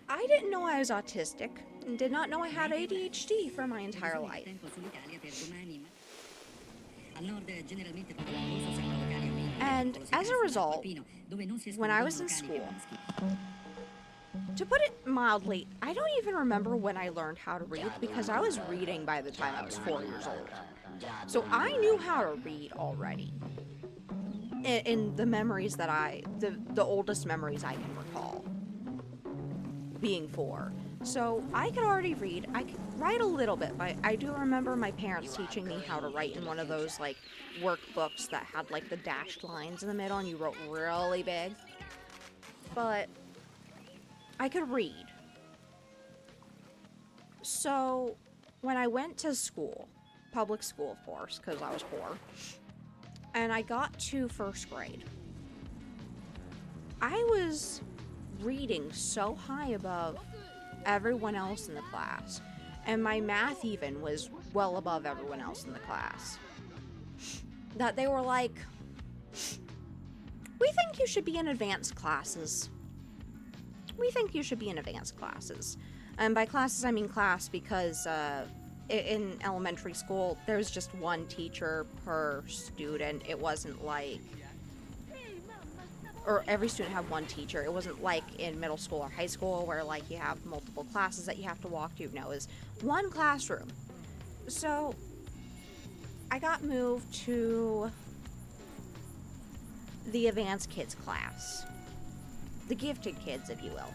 Speaker 1: I didn't know I was autistic and did not know I had ADHD for my entire life. And as a result, when I was in school, to put it mildly, I don't even remember when I learned how to read because I was reading by the time I was 4 years old. So I knew how to read already. In the memories that the oldest memories I can recall, being 4. So I could already read. I could write a little bit, but I do remember my parents teaching me how to write in one of those like workbooks that had like the dashed lines in the middle and you wrote really big. But I could read. So when I went to school, public school of course, because I was poor, and I got to first grade, I was reading so high above everyone else in the class, and my math even was well above everyone else in the class, that they were like, we think you should be in advanced classes. We think you should be in advanced classes. And by classes, I mean class because in elementary school, there's just one teacher per student. It wasn't like, or every student had one teacher. It wasn't like in middle school or high school where like you have multiple classes that you have to walk to. No, it was one classroom. So I got moved to the advanced kids class. The gifted kids, if you will.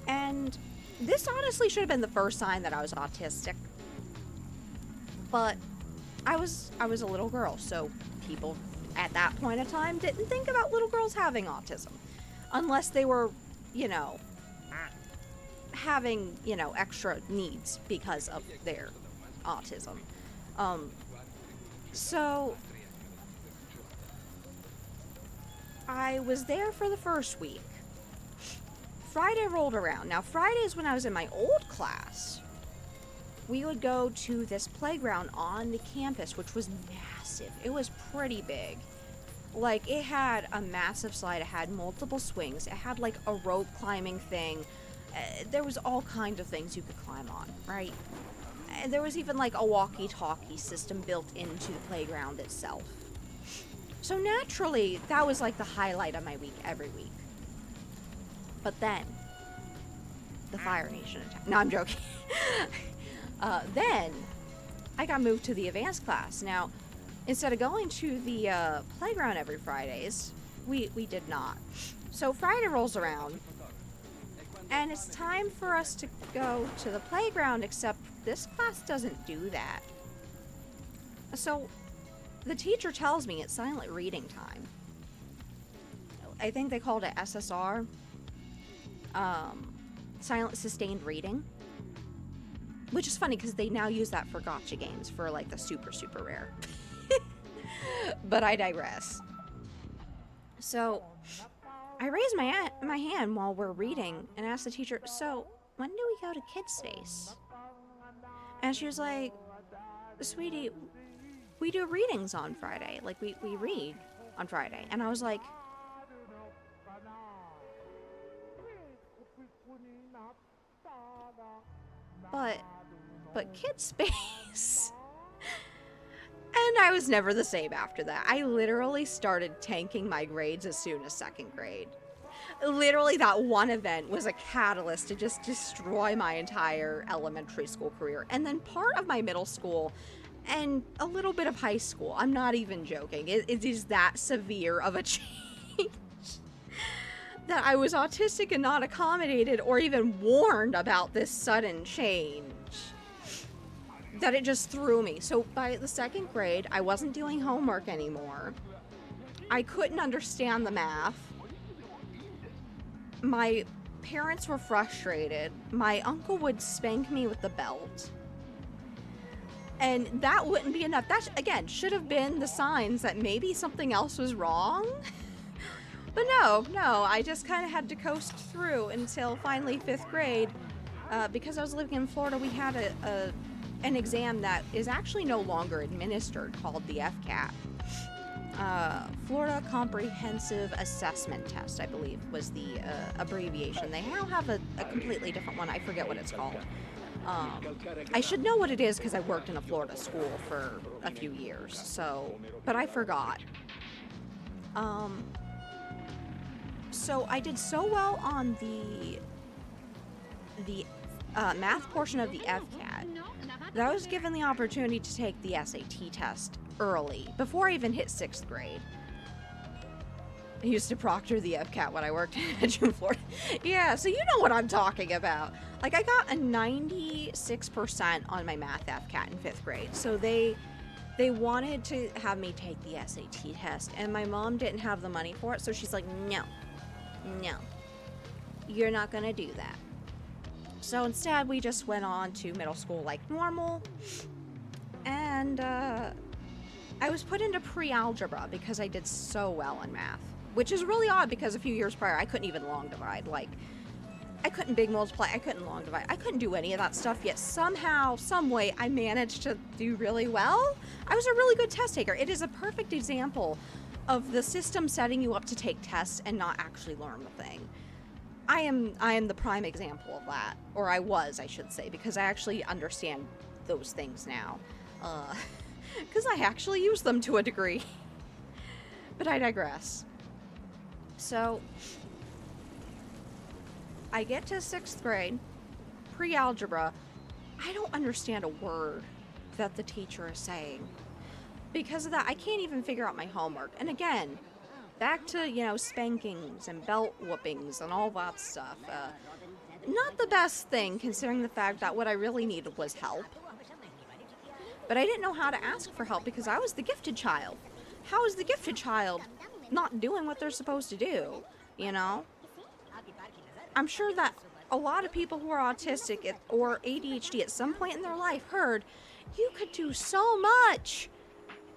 Speaker 1: And this honestly should have been the first sign that I was autistic. But I was a little girl, so people at that point in time didn't think about little girls having autism. Unless they were, having, extra needs because of their autism. So I was there for the first week. Friday rolled around. Now, Fridays when I was in my old class, we would go to this playground on the campus, which was massive. It was pretty big. Like, it had a massive slide. It had multiple swings. It had, like, a rope climbing thing. There was all kinds of things you could climb on, right? And there was even, like, a walkie-talkie system built into the playground itself. So naturally, that was, like, the highlight of my week every week. But then, the Fire Nation attacked. No, I'm joking. Then, I got moved to the advanced class. Now, instead of going to the playground every Fridays, we did not. So Friday rolls around, and it's time for us to go to the playground, except this class doesn't do that. So, the teacher tells me it's silent reading time. I think they called it SSR. Silent sustained reading, which is funny because they now use that for gotcha games for like the super rare. But I digress. So I raise my hand while we're reading and ask the teacher, so when do we go to kids space? And she was like, sweetie, we do readings on Friday. Like we read on Friday. And I was like, but kids space. And I was never the same after that. I literally started tanking my grades as soon as second grade. Literally, that one event was a catalyst to just destroy my entire elementary school career. And then part of my middle school and a little bit of high school. I'm not even joking. It is that severe of a change. That I was autistic and not accommodated or even warned about this sudden change. That it just threw me. So by the second grade, I wasn't doing homework anymore. I couldn't understand the math. My parents were frustrated. My uncle would spank me with the belt. And that wouldn't be enough. That, again, should have been the signs that maybe something else was wrong. But no, I just kind of had to coast through until finally 5th grade. Because I was living in Florida, we had an exam that is actually no longer administered called the FCAT. Florida Comprehensive Assessment Test, I believe, was the abbreviation. They now have a completely different one. I forget what it's called. I should know what it is because I worked in a Florida school for a few years, but I forgot. So I did so well on the math portion of the FCAT that I was given the opportunity to take the SAT test early, before I even hit 6th grade. I used to proctor the FCAT when I worked in June, Florida. Yeah, so you know what I'm talking about. Like, I got a 96% on my math FCAT in 5th grade. So they wanted to have me take the SAT test, and my mom didn't have the money for it, so she's like, no, you're not gonna do that. So instead, we just went on to middle school like normal, and I was put into pre-algebra because I did so well in math, which is really odd because a few years prior, I couldn't even long divide. Like, I couldn't big multiply, I couldn't long divide, I couldn't do any of that stuff, yet somehow, some way, I managed to do really well. I was a really good test taker. It is a perfect example of the system setting you up to take tests and not actually learn the thing. I am the prime example of that, or I was, I should say, because I actually understand those things now, because I actually use them to a degree. But I digress. So I get to 6th grade, pre-algebra. I don't understand a word that the teacher is saying. Because of that, I can't even figure out my homework. And again, back to, spankings and belt whoopings and all that stuff. Not the best thing, considering the fact that what I really needed was help. But I didn't know how to ask for help because I was the gifted child. How is the gifted child not doing what they're supposed to do, I'm sure that a lot of people who are autistic or ADHD at some point in their life heard, you could do so much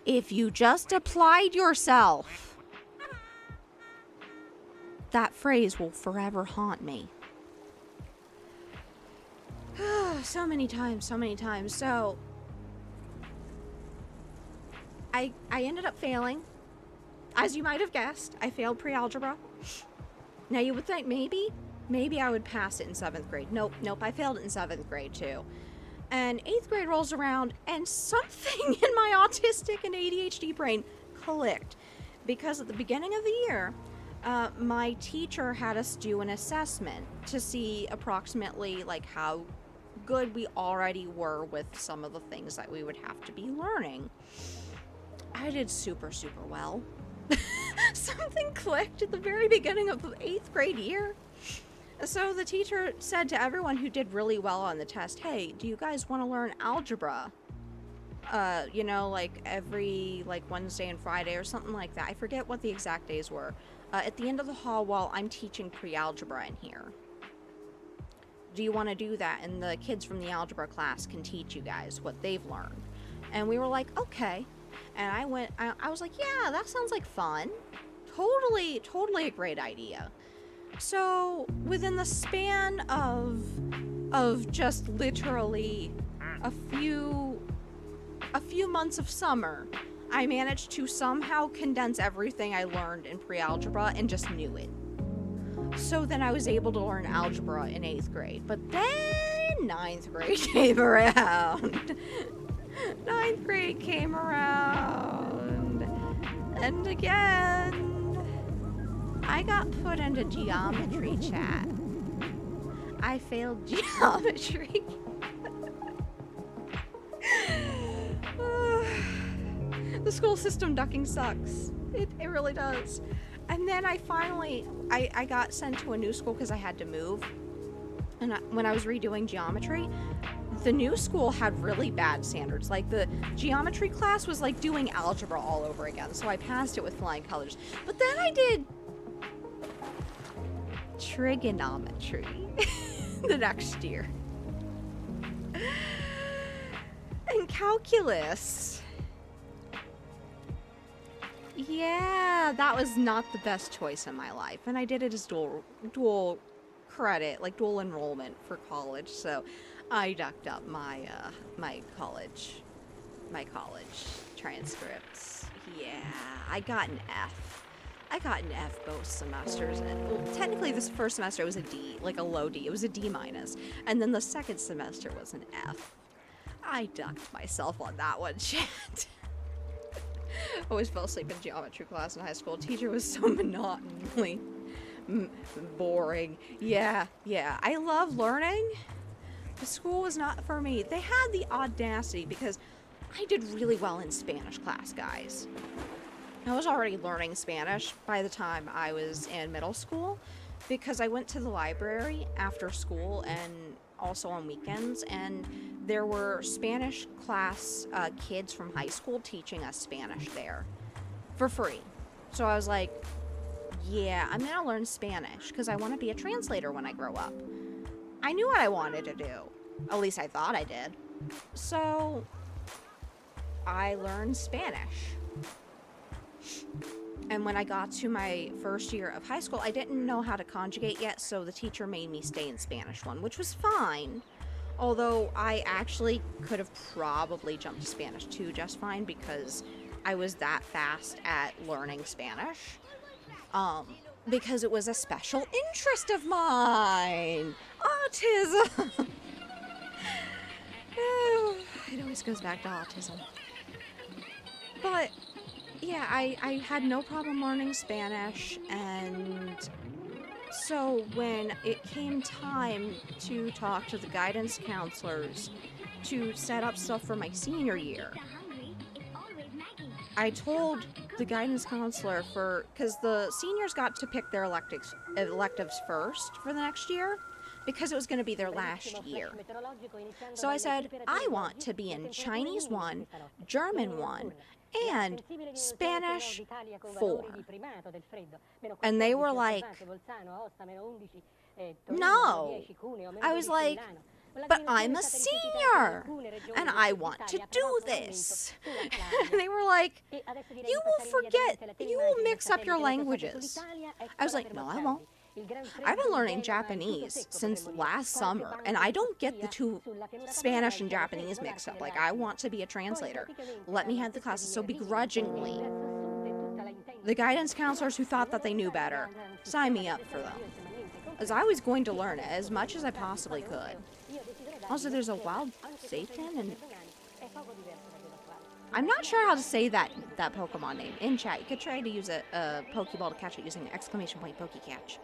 Speaker 1: if you just applied yourself. That phrase will forever haunt me. So many times. So I ended up failing. As you might have guessed, I failed pre-algebra. Now you would think maybe I would pass it in 7th grade. Nope, I failed it in 7th grade too. And 8th grade rolls around and something in my autistic and ADHD brain clicked. Because at the beginning of the year, my teacher had us do an assessment to see approximately like how good we already were with some of the things that we would have to be learning. I did super well. Something clicked at the very beginning of the 8th grade year. So the teacher said to everyone who did really well on the test, hey, do you guys want to learn algebra? Like every Wednesday and Friday or something like that. I forget what the exact days were. At the end of the hall while I'm teaching pre-algebra in here. Do you want to do that? And the kids from the algebra class can teach you guys what they've learned. And we were like, okay. And I was like, yeah, that sounds like fun. Totally a great idea. So within the span of just literally a few months of summer, I managed to somehow condense everything I learned in pre-algebra and just knew it. So then I was able to learn algebra in 8th grade. But then 9th grade came around. 9th grade came around. And again, I got put into geometry chat. I failed geometry. The school system ducking sucks. It really does. And then I got sent to a new school because I had to move. And when I was redoing geometry, the new school had really bad standards. Like, the geometry class was like doing algebra all over again. So I passed it with flying colors. But then I did trigonometry the next year. And calculus. Yeah, that was not the best choice in my life. And I did it as dual credit, like dual enrollment for college. So I ducked up my college transcripts. Yeah, I got an F. I got an F both semesters. And, well, technically this first semester was a D, like a low D. It was a D minus. And then the second semester was an F. I ducked myself on that one, chat. Always fell asleep in geometry class in high school. Teacher was so monotonally boring. Yeah. I love learning. The school was not for me. They had the audacity because I did really well in Spanish class, guys. I was already learning Spanish by the time I was in middle school because I went to the library after school and also on weekends, and there were Spanish class kids from high school teaching us Spanish there for free. So I was like, yeah, I'm gonna learn Spanish because I want to be a translator when I grow up. I knew what I wanted to do. At least I thought I did. So I learned Spanish. And when I got to my first year of high school, I didn't know how to conjugate yet, so the teacher made me stay in Spanish 1, which was fine. Although I actually could have probably jumped to Spanish 2 just fine because I was that fast at learning Spanish. Because it was a special interest of mine. Autism. It always goes back to autism. But yeah, I had no problem learning Spanish, and so when it came time to talk to the guidance counselors to set up stuff for my senior year, I told the guidance counselor because the seniors got to pick their electives first for the next year because it was going to be their last year. So I said, I want to be in Chinese 1, German 1, and Spanish 4. And they were like, no. I was like, but I'm a senior, and I want to do this. And they were like, you will mix up your languages. I was like, no, I won't. I've been learning Japanese since last summer, and I don't get the two Spanish and Japanese mixed up. Like, I want to be a translator. Let me have the classes. So begrudgingly, the guidance counselors who thought that they knew better, sign me up for them. As I was going to learn as much as I possibly could. Also, there's a wild Satan, and I'm not sure how to say that Pokemon name. In chat, you could try to use a Pokeball to catch it using the exclamation point Pokecatch.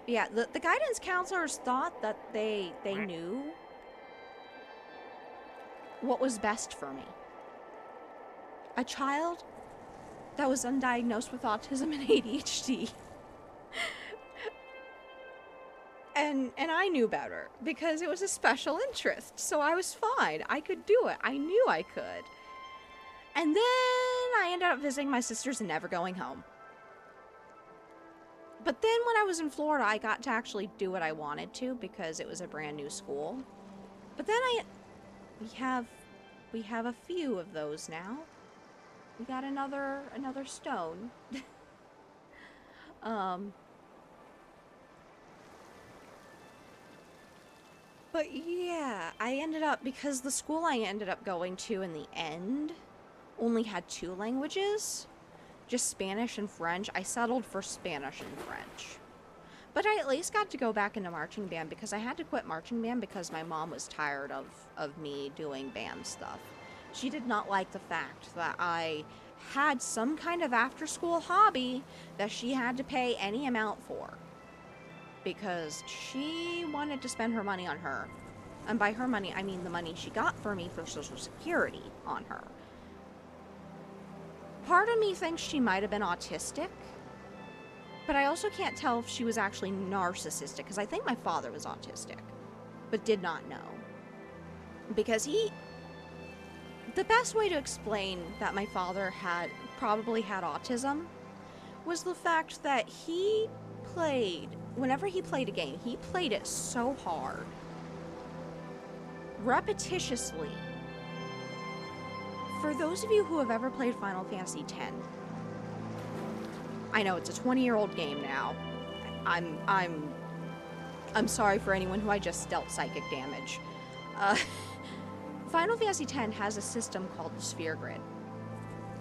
Speaker 1: Yeah, the guidance counselors thought that they knew what was best for me. A child that was undiagnosed with autism and ADHD. And I knew better because it was a special interest, so I was fine. I could do it. I knew I could. And then I ended up visiting my sisters and never going home. But then when I was in Florida, I got to actually do what I wanted to because it was a brand new school. But then we have a few of those now. We got another stone. But yeah, I ended up, because the school I ended up going to in the end only had 2 languages, just Spanish and French. I settled for Spanish and French. But I at least got to go back into marching band because I had to quit marching band because my mom was tired of me doing band stuff. She did not like the fact that I had some kind of after-school hobby that she had to pay any amount for. Because she wanted to spend her money on her. And by her money, I mean the money she got for me for Social Security on her. Part of me thinks she might have been autistic, but I also can't tell if she was actually narcissistic, because I think my father was autistic, but did not know. Because the best way to explain that my father probably had autism was the fact that whenever he played a game, he played it so hard, repetitiously. For those of you who have ever played Final Fantasy X, I know it's a 20-year-old game now. I'm sorry for anyone who I just dealt psychic damage. Final Fantasy X has a system called the Sphere Grid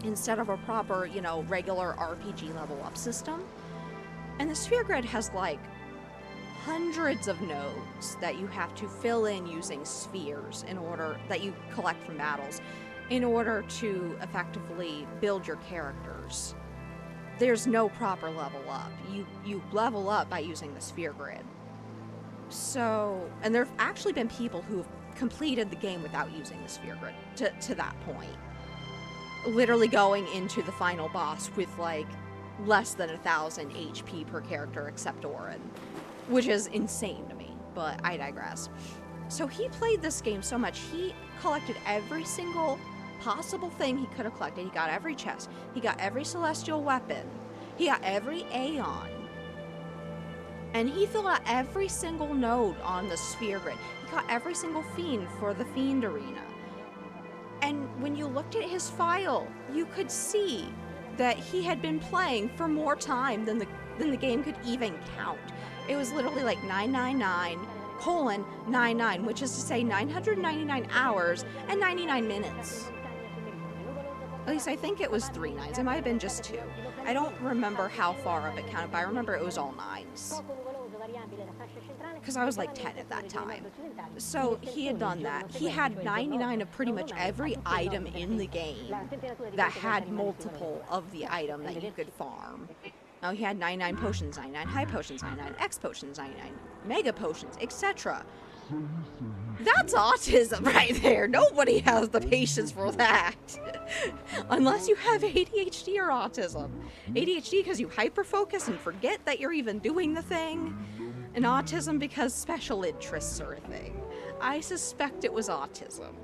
Speaker 1: instead of a proper, regular RPG level up system. And the Sphere Grid has like hundreds of nodes that you have to fill in using spheres in order that you collect from battles in order to effectively build your characters. There's no proper level up. You level up by using the sphere grid. So, and there have actually been people who've completed the game without using the sphere grid to that point. Literally going into the final boss with like less than 1,000 HP per character except Orin, which is insane to me, but I digress. So he played this game so much, he collected every single possible thing he could have collected. He got every chest, he got every celestial weapon, he got every Aeon, and he filled out every single node on the sphere grid. He got every single fiend for the fiend arena. And when you looked at his file, you could see that he had been playing for more time than the game could even count. It was literally like 999:99, which is to say 999 hours and 99 minutes. At least I think it was 3 nines. It might have been just 2. I don't remember how far up it counted, but I remember it was all 9s. Because I was like 10 at that time. So he had done that. He had 99 of pretty much every item in the game that had multiple of the item that you could farm. Now he had 99 potions, 99 high potions, 99 X potions, 99 mega potions, etc. That's autism right there. Nobody has the patience for that. Unless you have ADHD or autism. ADHD because you hyperfocus and forget that you're even doing the thing. And autism because special interests are a thing. I suspect it was autism.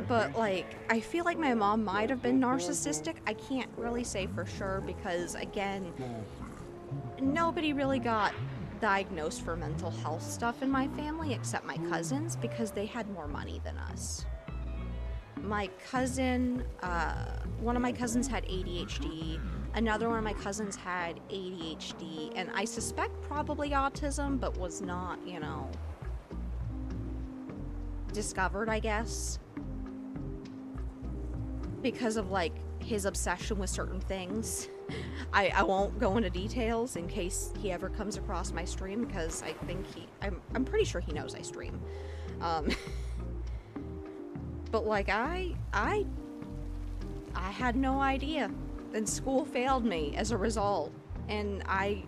Speaker 1: But, like, I feel like my mom might have been narcissistic. I can't really say for sure because, again, nobody really got diagnosed for mental health stuff in my family except my cousins because they had more money than us. My cousin, one of my cousins had ADHD, another one of my cousins had ADHD, and I suspect probably autism, but was not, you know, discovered, I guess, because of, like, his obsession with certain things. I won't go into details in case he ever comes across my stream, because I think I'm pretty sure he knows I stream. But, like, I had no idea, and school failed me as a result, and I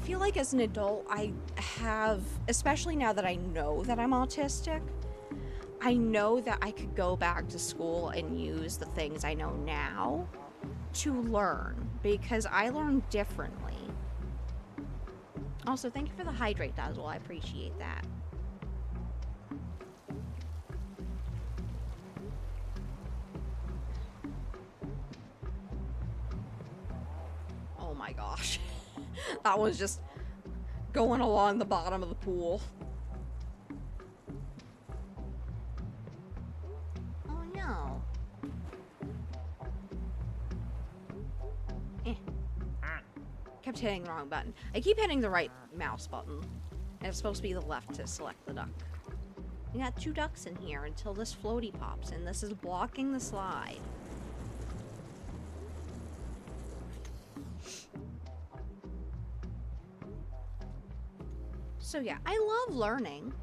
Speaker 1: feel like as an adult, I have, especially now that I know that I'm autistic, I know that I could go back to school and use the things I know now to learn, because I learn differently. Also, thank you for the hydrate, Dazzle. I appreciate that. Oh my gosh. That was just going along the bottom of the pool. Oh no. Kept hitting the wrong button. I keep hitting the right mouse button. And it's supposed to be the left to select the duck. We got 2 ducks in here until this floaty pops, and this is blocking the slide. So yeah, I love learning.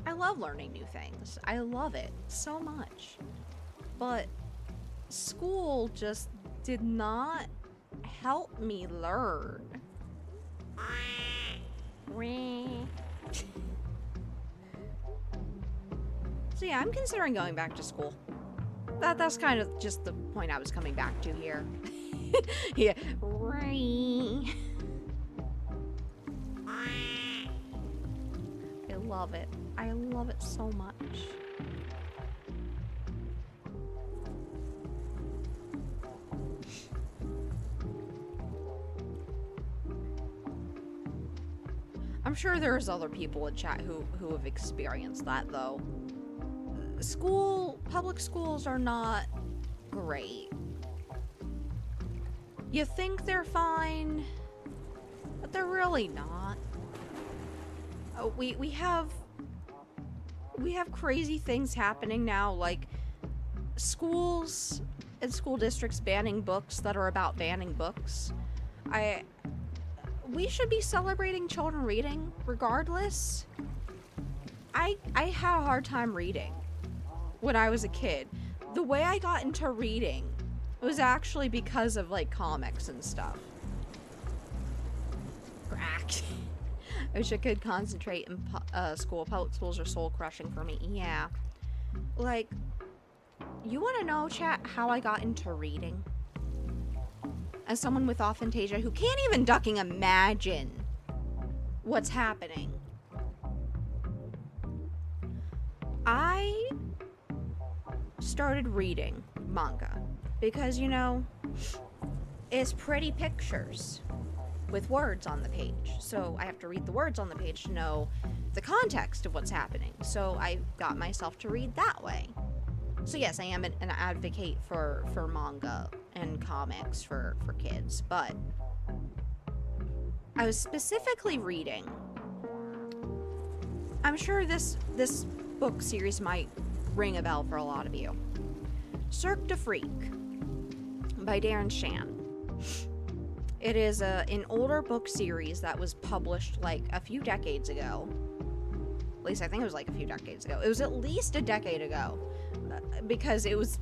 Speaker 1: I love learning new things. I love it so much. But school just did not help me learn. So yeah, I'm considering going back to school. That's kind of just the point I was coming back to here. Yeah. I love it. I love it so much. I'm sure there's other people in chat who have experienced that, though. Public schools are not great. You think they're fine, but they're really not. We have crazy things happening now, like schools and school districts banning books that are about banning books. We should be celebrating children reading regardless. I had a hard time reading. when I was a kid. The way I got into reading was actually because of like comics and stuff. Crack. I wish I could concentrate in school. Public schools are soul crushing for me. Yeah. Like, you want to know, chat, how I got into reading? As someone with aphantasia who can't even ducking imagine what's happening. I started reading manga because, you know, it's pretty pictures with words on the page. So I have to read the words on the page to know the context of what's happening. So I got myself to read that way. So yes, I am an advocate for manga and comics for kids, but I was specifically reading. I'm sure this book series might ring a bell for a lot of you. Cirque du Freak by Darren Shan. It is an older book series that was published like a few decades ago. At least I think it was like a few decades ago. It was at least a decade ago, because it was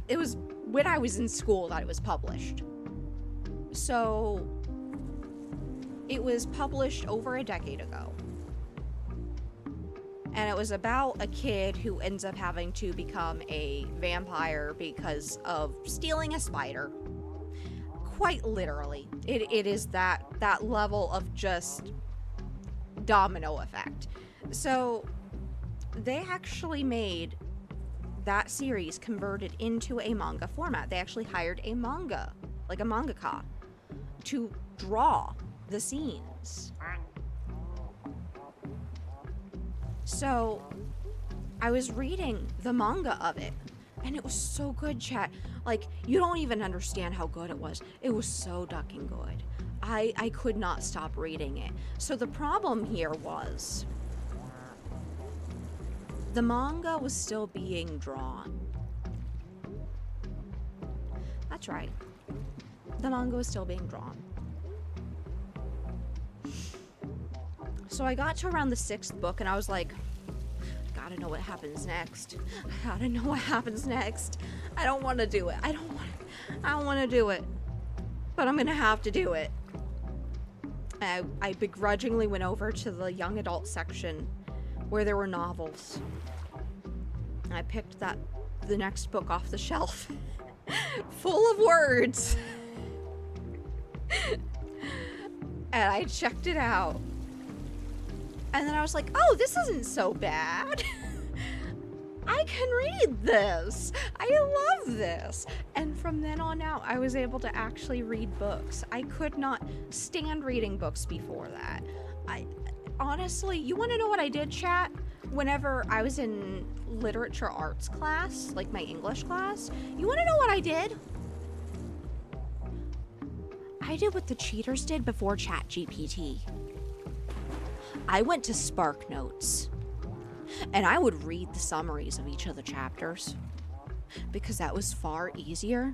Speaker 1: when I was in school that it was published. So it was published over a decade ago. And it was about a kid who ends up having to become a vampire because of stealing a spider. Quite literally. It is that level of just domino effect. So they actually made that series converted into a manga format. They actually hired a manga, like a mangaka, to draw the scenes. So I was reading the manga of it, and it was so good, chat. Like, you don't even understand how good it was. It was so ducking good. I could not stop reading it. So the problem here was the manga was still being drawn. That's right. The manga was still being drawn. So I got to around the 6th book and I was like, I gotta know what happens next. I gotta know what happens next. I don't want to do it. I don't want to do it. But I'm gonna have to do it. I begrudgingly went over to the young adult section where there were novels. And I picked the next book off the shelf. Full of words. And I checked it out. And then I was like, oh, this isn't so bad. I can read this. I love this. And from then on out, I was able to actually read books. I could not stand reading books before that. Honestly, you want to know what I did, chat? Whenever I was in literature arts class, like my English class, you want to know what I did? I did what the cheaters did before ChatGPT. I went to Spark Notes, and I would read the summaries of each of the chapters, because that was far easier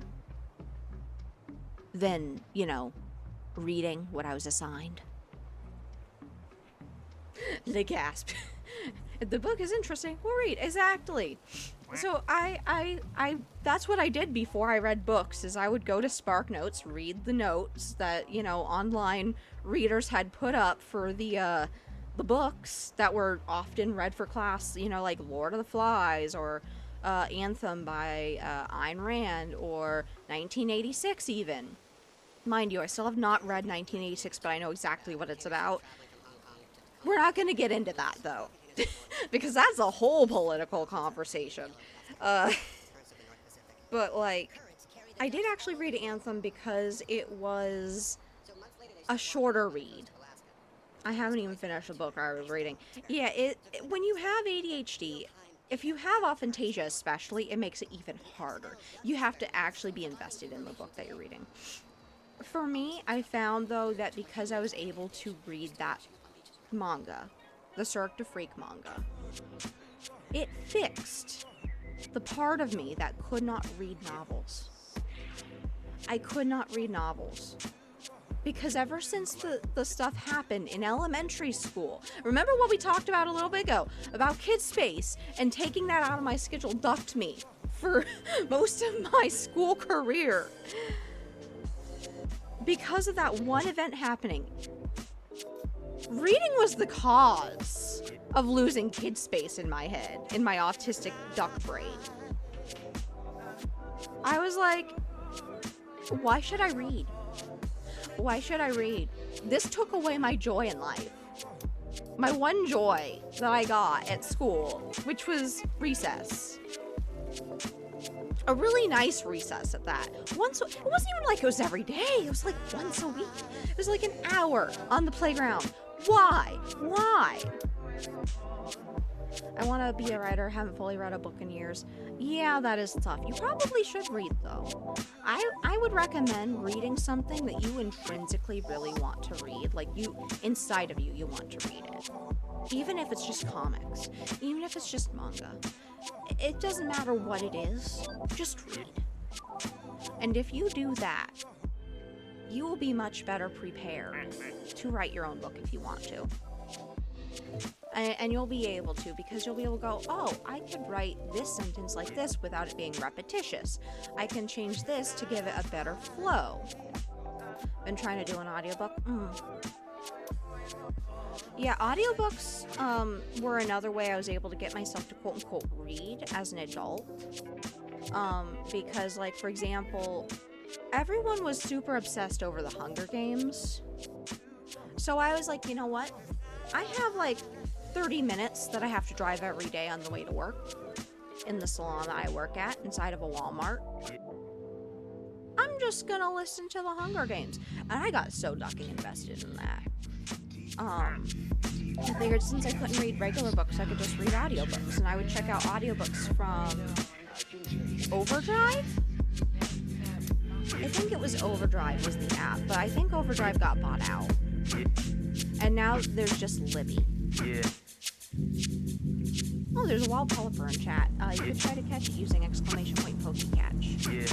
Speaker 1: than, you know, reading what I was assigned. The gasp. The book is interesting. We'll read. Exactly. So I that's what I did before I read books, is I would go to Spark Notes, read the notes that, you know, online readers had put up for the books that were often read for class, you know, like Lord of the Flies or Anthem by Ayn Rand, or 1986 even. Mind you, I still have not read 1986, but I know exactly what it's about. We're not going to get into that, though, because that's a whole political conversation. But, like, I did actually read Anthem because it was a shorter read. I haven't even finished the book I was reading. Yeah, when you have ADHD, if you have aphantasia especially, it makes it even harder. You have to actually be invested in the book that you're reading. For me, I found, though, that because I was able to read that manga, the Cirque du Freak manga, it fixed the part of me that could not read novels. I could not read novels. Because ever since the stuff happened in elementary school, remember what we talked about a little bit ago, about Kid Space, and taking that out of my schedule ducked me for most of my school career. Because of that one event happening. Reading was the cause of losing kid space in my head, in my autistic duck brain. I was like, why should I read? Why should I read? This took away my joy in life. My one joy that I got at school, which was recess. A really nice recess at that. It wasn't even like it was every day. It was like once a week. It was like an hour on the playground. Why? I want to be a writer. Haven't fully read a book in years. Yeah, that is tough. You probably should read, though. I would recommend reading something that you intrinsically really want to read. Like, inside of you want to read it. Even if it's just comics. Even if it's just manga. It doesn't matter what it is. Just read. And if you do that, you will be much better prepared to write your own book if you want to. And you'll be able to, because you'll be able to go, oh, I could write this sentence like this without it being repetitious. I can change this to give it a better flow. Been trying to do an audiobook. Yeah, audiobooks were another way I was able to get myself to quote-unquote read as an adult. Because, like, for example, everyone was super obsessed over the Hunger Games. So I was like, you know what? I have, like, 30 minutes that I have to drive every day on the way to work in the salon that I work at inside of a Walmart. I'm just gonna listen to the Hunger Games. And I got so ducking invested in that. I figured since I couldn't read regular books, I could just read audiobooks. And I would check out audiobooks from Overdrive? I think it was Overdrive was the app, but I think Overdrive got bought out. And now there's just Libby.
Speaker 6: Yeah.
Speaker 1: Oh, there's a wild polyper in chat. You could try to catch it using exclamation point PokeCatch.
Speaker 6: Yeah.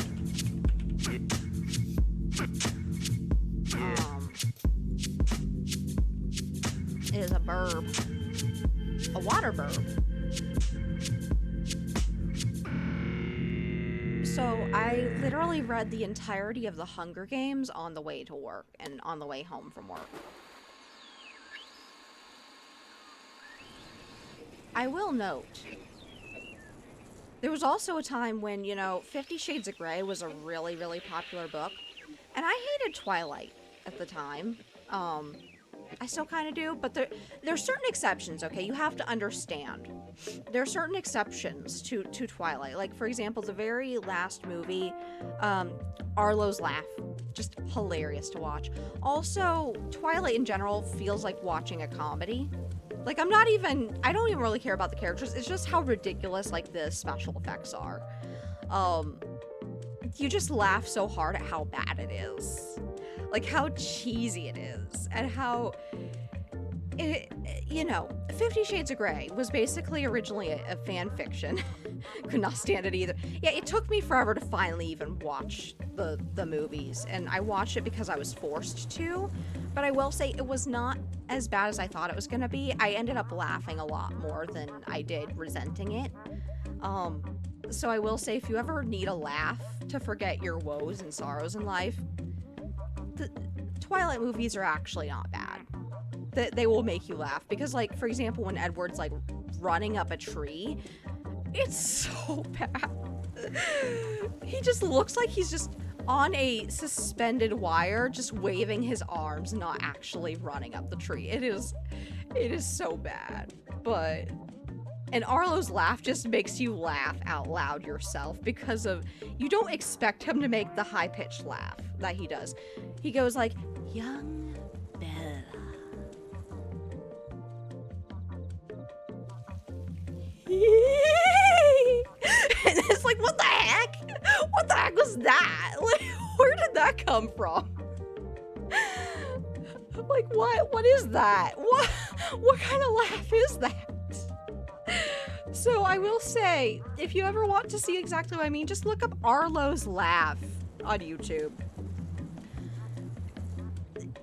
Speaker 1: It is a burb. A water burb. So I literally read the entirety of the Hunger Games on the way to work and on the way home from work. I will note, there was also a time when, 50 Shades of Grey was a really, really popular book, and I hated Twilight at the time. I still kind of do, but there's certain exceptions, okay? You have to understand. There are certain exceptions to Twilight. Like, for example, the very last movie, Arlo's Laugh. Just hilarious to watch. Also, Twilight in general feels like watching a comedy. Like, I don't even really care about the characters. It's just how ridiculous, like, the special effects are. You just laugh so hard at how bad it is. Like, how cheesy it is. And how, 50 Shades of Grey was basically originally a fan fiction. Could not stand it either. Yeah, it took me forever to finally even watch the movies. And I watched it because I was forced to. But I will say it was not as bad as I thought it was going to be. I ended up laughing a lot more than I did resenting it. So I will say, if you ever need a laugh to forget your woes and sorrows in life, the Twilight movies are actually not bad. They will make you laugh. Because, like, for example, when Edward's, like, running up a tree, it's so bad. He just looks like he's just on a suspended wire, just waving his arms, not actually running up the tree. It is so bad. And Arlo's laugh just makes you laugh out loud yourself because you don't expect him to make the high-pitched laugh that he does. He goes like, young Bella. And it's like, what the heck? What the heck was that? Like, where did that come from? Like, what is that? What kind of laugh is that? So I will say, if you ever want to see exactly what I mean, just look up Arlo's laugh on YouTube.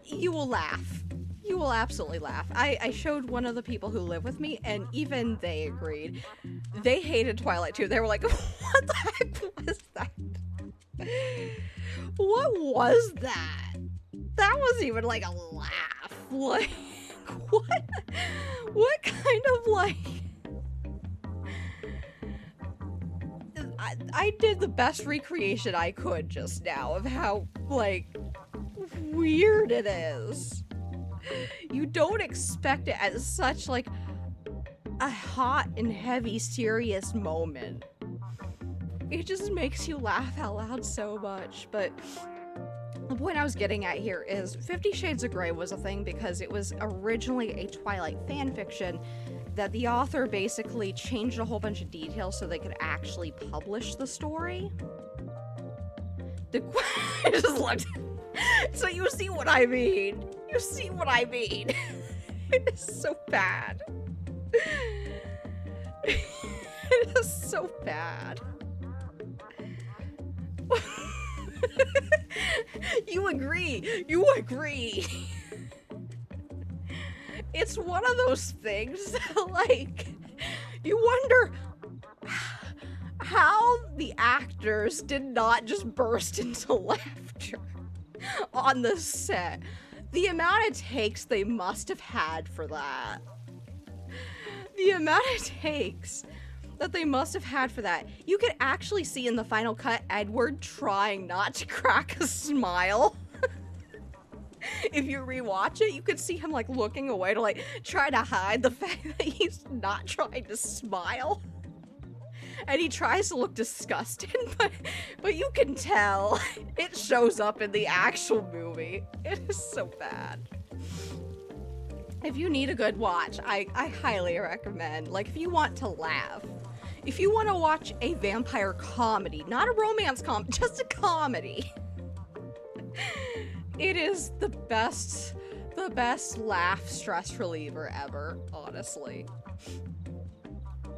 Speaker 1: You will laugh. You will absolutely laugh. I showed one of the people who live with me, and even they agreed. They hated Twilight too. They were like, what the heck was that? What was that? That wasn't even like a laugh. Like, what? What kind of like... I did the best recreation I could just now of how, like, weird it is. You don't expect it at such, like, a hot and heavy, serious moment. It just makes you laugh out loud so much. But the point I was getting at here is 50 Shades of Grey was a thing because it was originally a Twilight fanfiction that the author basically changed a whole bunch of details so they could actually publish the story. I just looked. So you see what I mean. You see what I mean. It is so bad. It is so bad. You agree. You agree. It's one of those things that, like, you wonder how the actors did not just burst into laughter on the set. The amount of takes they must have had for that. The amount of takes that they must have had for that. You could actually see in the final cut Edward trying not to crack a smile. If you rewatch it, you could see him like looking away to like try to hide the fact that he's not trying to smile. And he tries to look disgusted, but you can tell it shows up in the actual movie. It is so bad. If you need a good watch, I highly recommend. Like, if you want to laugh, if you want to watch a vampire comedy, not a romance comedy, just a comedy, it is the best laugh stress reliever ever, honestly.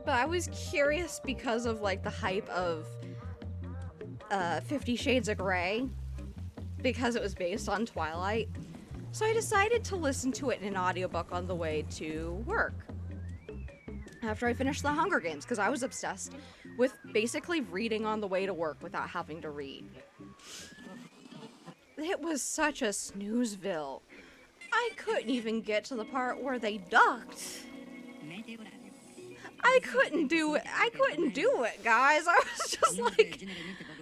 Speaker 1: But I was curious because of like the hype of 50 Shades of Grey, because it was based on Twilight. So I decided to listen to it in an audiobook on the way to work. After I finished The Hunger Games, because I was obsessed with basically reading on the way to work without having to read. It was such a snoozeville. I couldn't even get to the part where they ducked. I couldn't do it. I couldn't do it, guys. I was just like,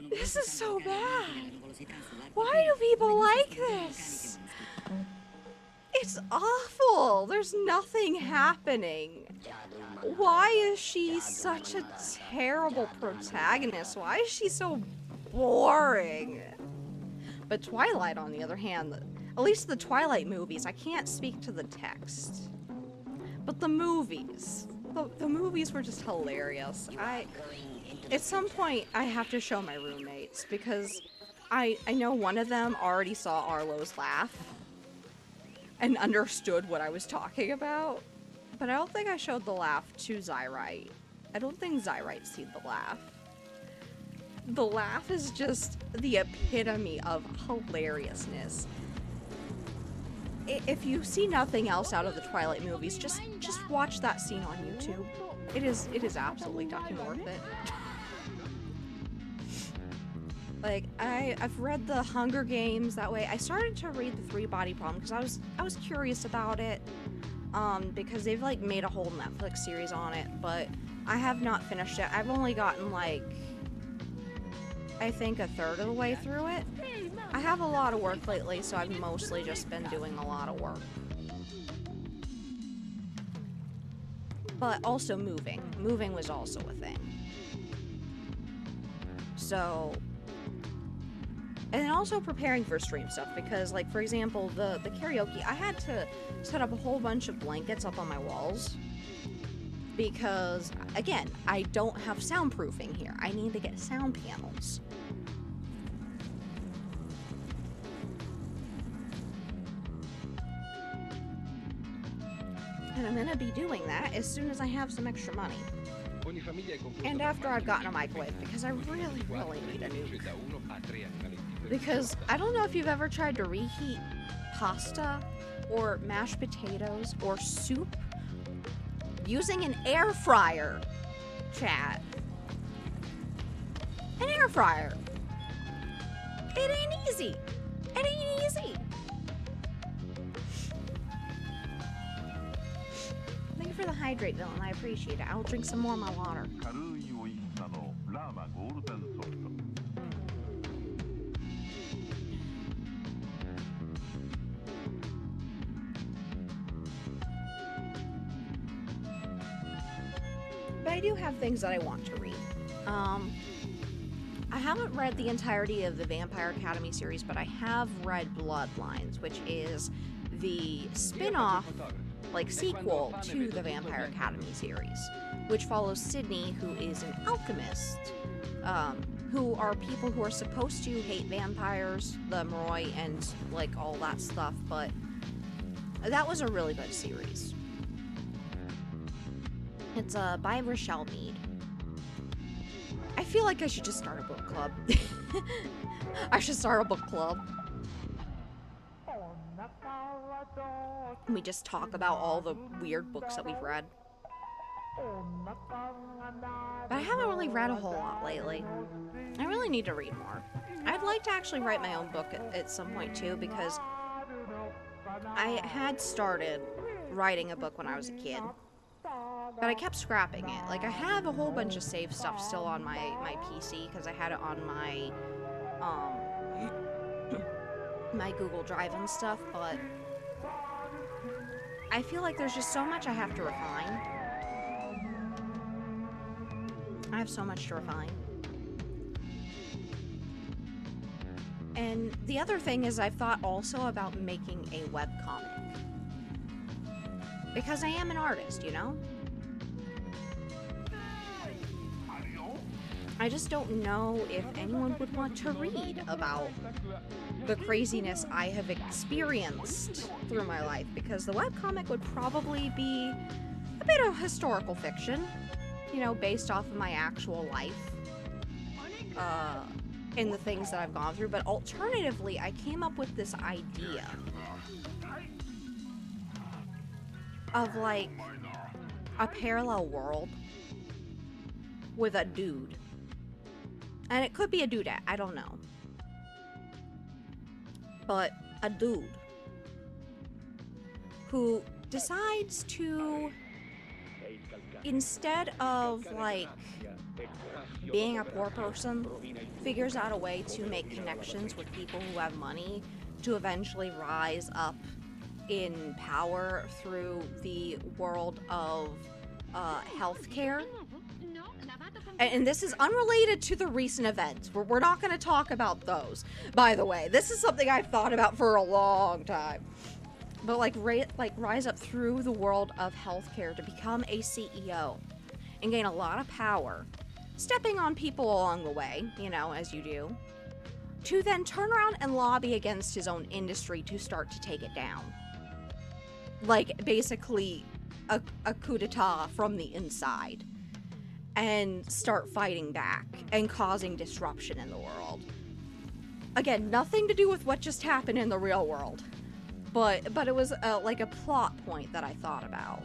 Speaker 1: this is so bad. Why do people like this? It's awful. There's nothing happening. Why is she such a terrible protagonist? Why is she so boring? But Twilight, on the other hand, at least the Twilight movies, I can't speak to the text. But the movies, the movies were just hilarious. At some point, I have to show my roommates, because I know one of them already saw Arlo's laugh and understood what I was talking about. But I don't think I showed the laugh to Zyrite. I don't think Zyrite's seen the laugh. The laugh is just the epitome of hilariousness. If you see nothing else out of the Twilight movies, just watch that scene on YouTube. It is absolutely fucking worth it. Like, I've read the Hunger Games that way. I started to read the Three Body Problem because I was curious about it. Because they've like made a whole Netflix series on it, but I have not finished it. I've only gotten like, I think a third of the way through it. I have a lot of work lately, so I've mostly just been doing a lot of work. But also moving. Moving was also a thing. So, and then also preparing for stream stuff, because like, for example, the karaoke, I had to set up a whole bunch of blankets up on my walls. Because, again, I don't have soundproofing here. I need to get sound panels. And I'm gonna be doing that as soon as I have some extra money. And after I've gotten a microwave, because I really, really need a nuke. Because I don't know if you've ever tried to reheat pasta or mashed potatoes or soup using an air fryer. chat. An air fryer. It ain't easy. It ain't easy. Thank you for the hydrate, Dylan. I appreciate it. I'll drink some more of my water. But I do have things that I want to read. I haven't read the entirety of the Vampire Academy series, but I have read Bloodlines, which is the spin-off, like, sequel to the Vampire Academy series, which follows Sydney, who is an alchemist, who are people who are supposed to hate vampires, the Moroi, and, like, all that stuff, but that was a really good series. It's by Rochelle Mead. I feel like I should just start a book club. I should start a book club. We just talk about all the weird books that we've read. But I haven't really read a whole lot lately. I really need to read more. I'd like to actually write my own book at some point too, because I had started writing a book when I was a kid. But I kept scrapping it. Like, I have a whole bunch of save stuff still on my PC, because I had it on my, my Google Drive and stuff, but I feel like there's just so much I have to refine. I have so much to refine. And the other thing is I've thought also about making a webcomic. Because I am an artist, you know? I just don't know if anyone would want to read about the craziness I have experienced through my life, because the webcomic would probably be a bit of historical fiction, you know, based off of my actual life, and the things that I've gone through. But alternatively, I came up with this idea of, like, a parallel world with a dude. And it could be a dudette, I don't know. But a dude who decides to, instead of, like, being a poor person, figures out a way to make connections with people who have money to eventually rise up in power through the world of healthcare. And this is unrelated to the recent events. We're not going to talk about those, by the way. This is something I've thought about for a long time. But, like, rise up through the world of healthcare to become a CEO and gain a lot of power, stepping on people along the way, you know, as you do, to then turn around and lobby against his own industry to start to take it down. Like, basically a coup d'etat from the inside, and start fighting back and causing disruption in the world. Again, nothing to do with what just happened in the real world, but it was like a plot point that I thought about.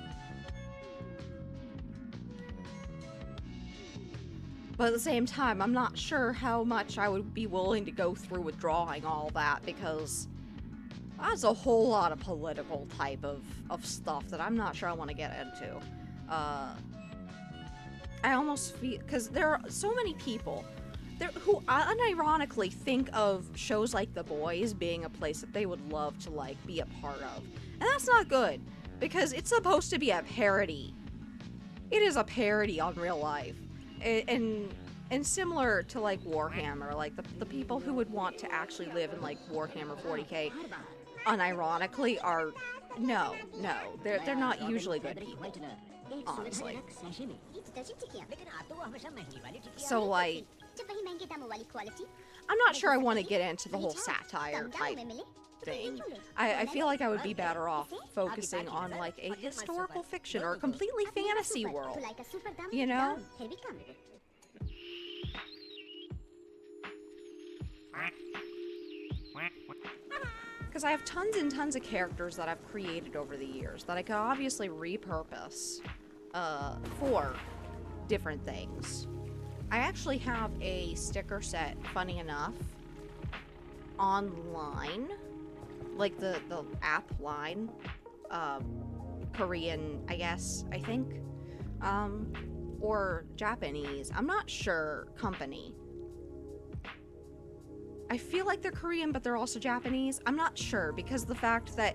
Speaker 1: But at the same time, I'm not sure how much I would be willing to go through with drawing all that, because that's a whole lot of political type of stuff that I'm not sure I want to get into. I almost feel, because there are so many people there who unironically think of shows like The Boys being a place that they would love to, like, be a part of. And that's not good, because it's supposed to be a parody. It is a parody on real life. And similar to, like, Warhammer, like, the people who would want to actually live in, like, Warhammer 40k unironically are, no, they're not usually good people, honestly. So, like, I'm not sure I want to get into the whole satire type thing. I feel like I would be better off focusing on, like, a historical fiction or a completely fantasy world, you know? Because I have tons and tons of characters that I've created over the years that I could obviously repurpose for different things. I actually have a sticker set, funny enough, online, like the app line, Korean, I guess, I think, or Japanese, I'm not sure, company. I feel like they're Korean, but they're also Japanese. I'm not sure, because the fact that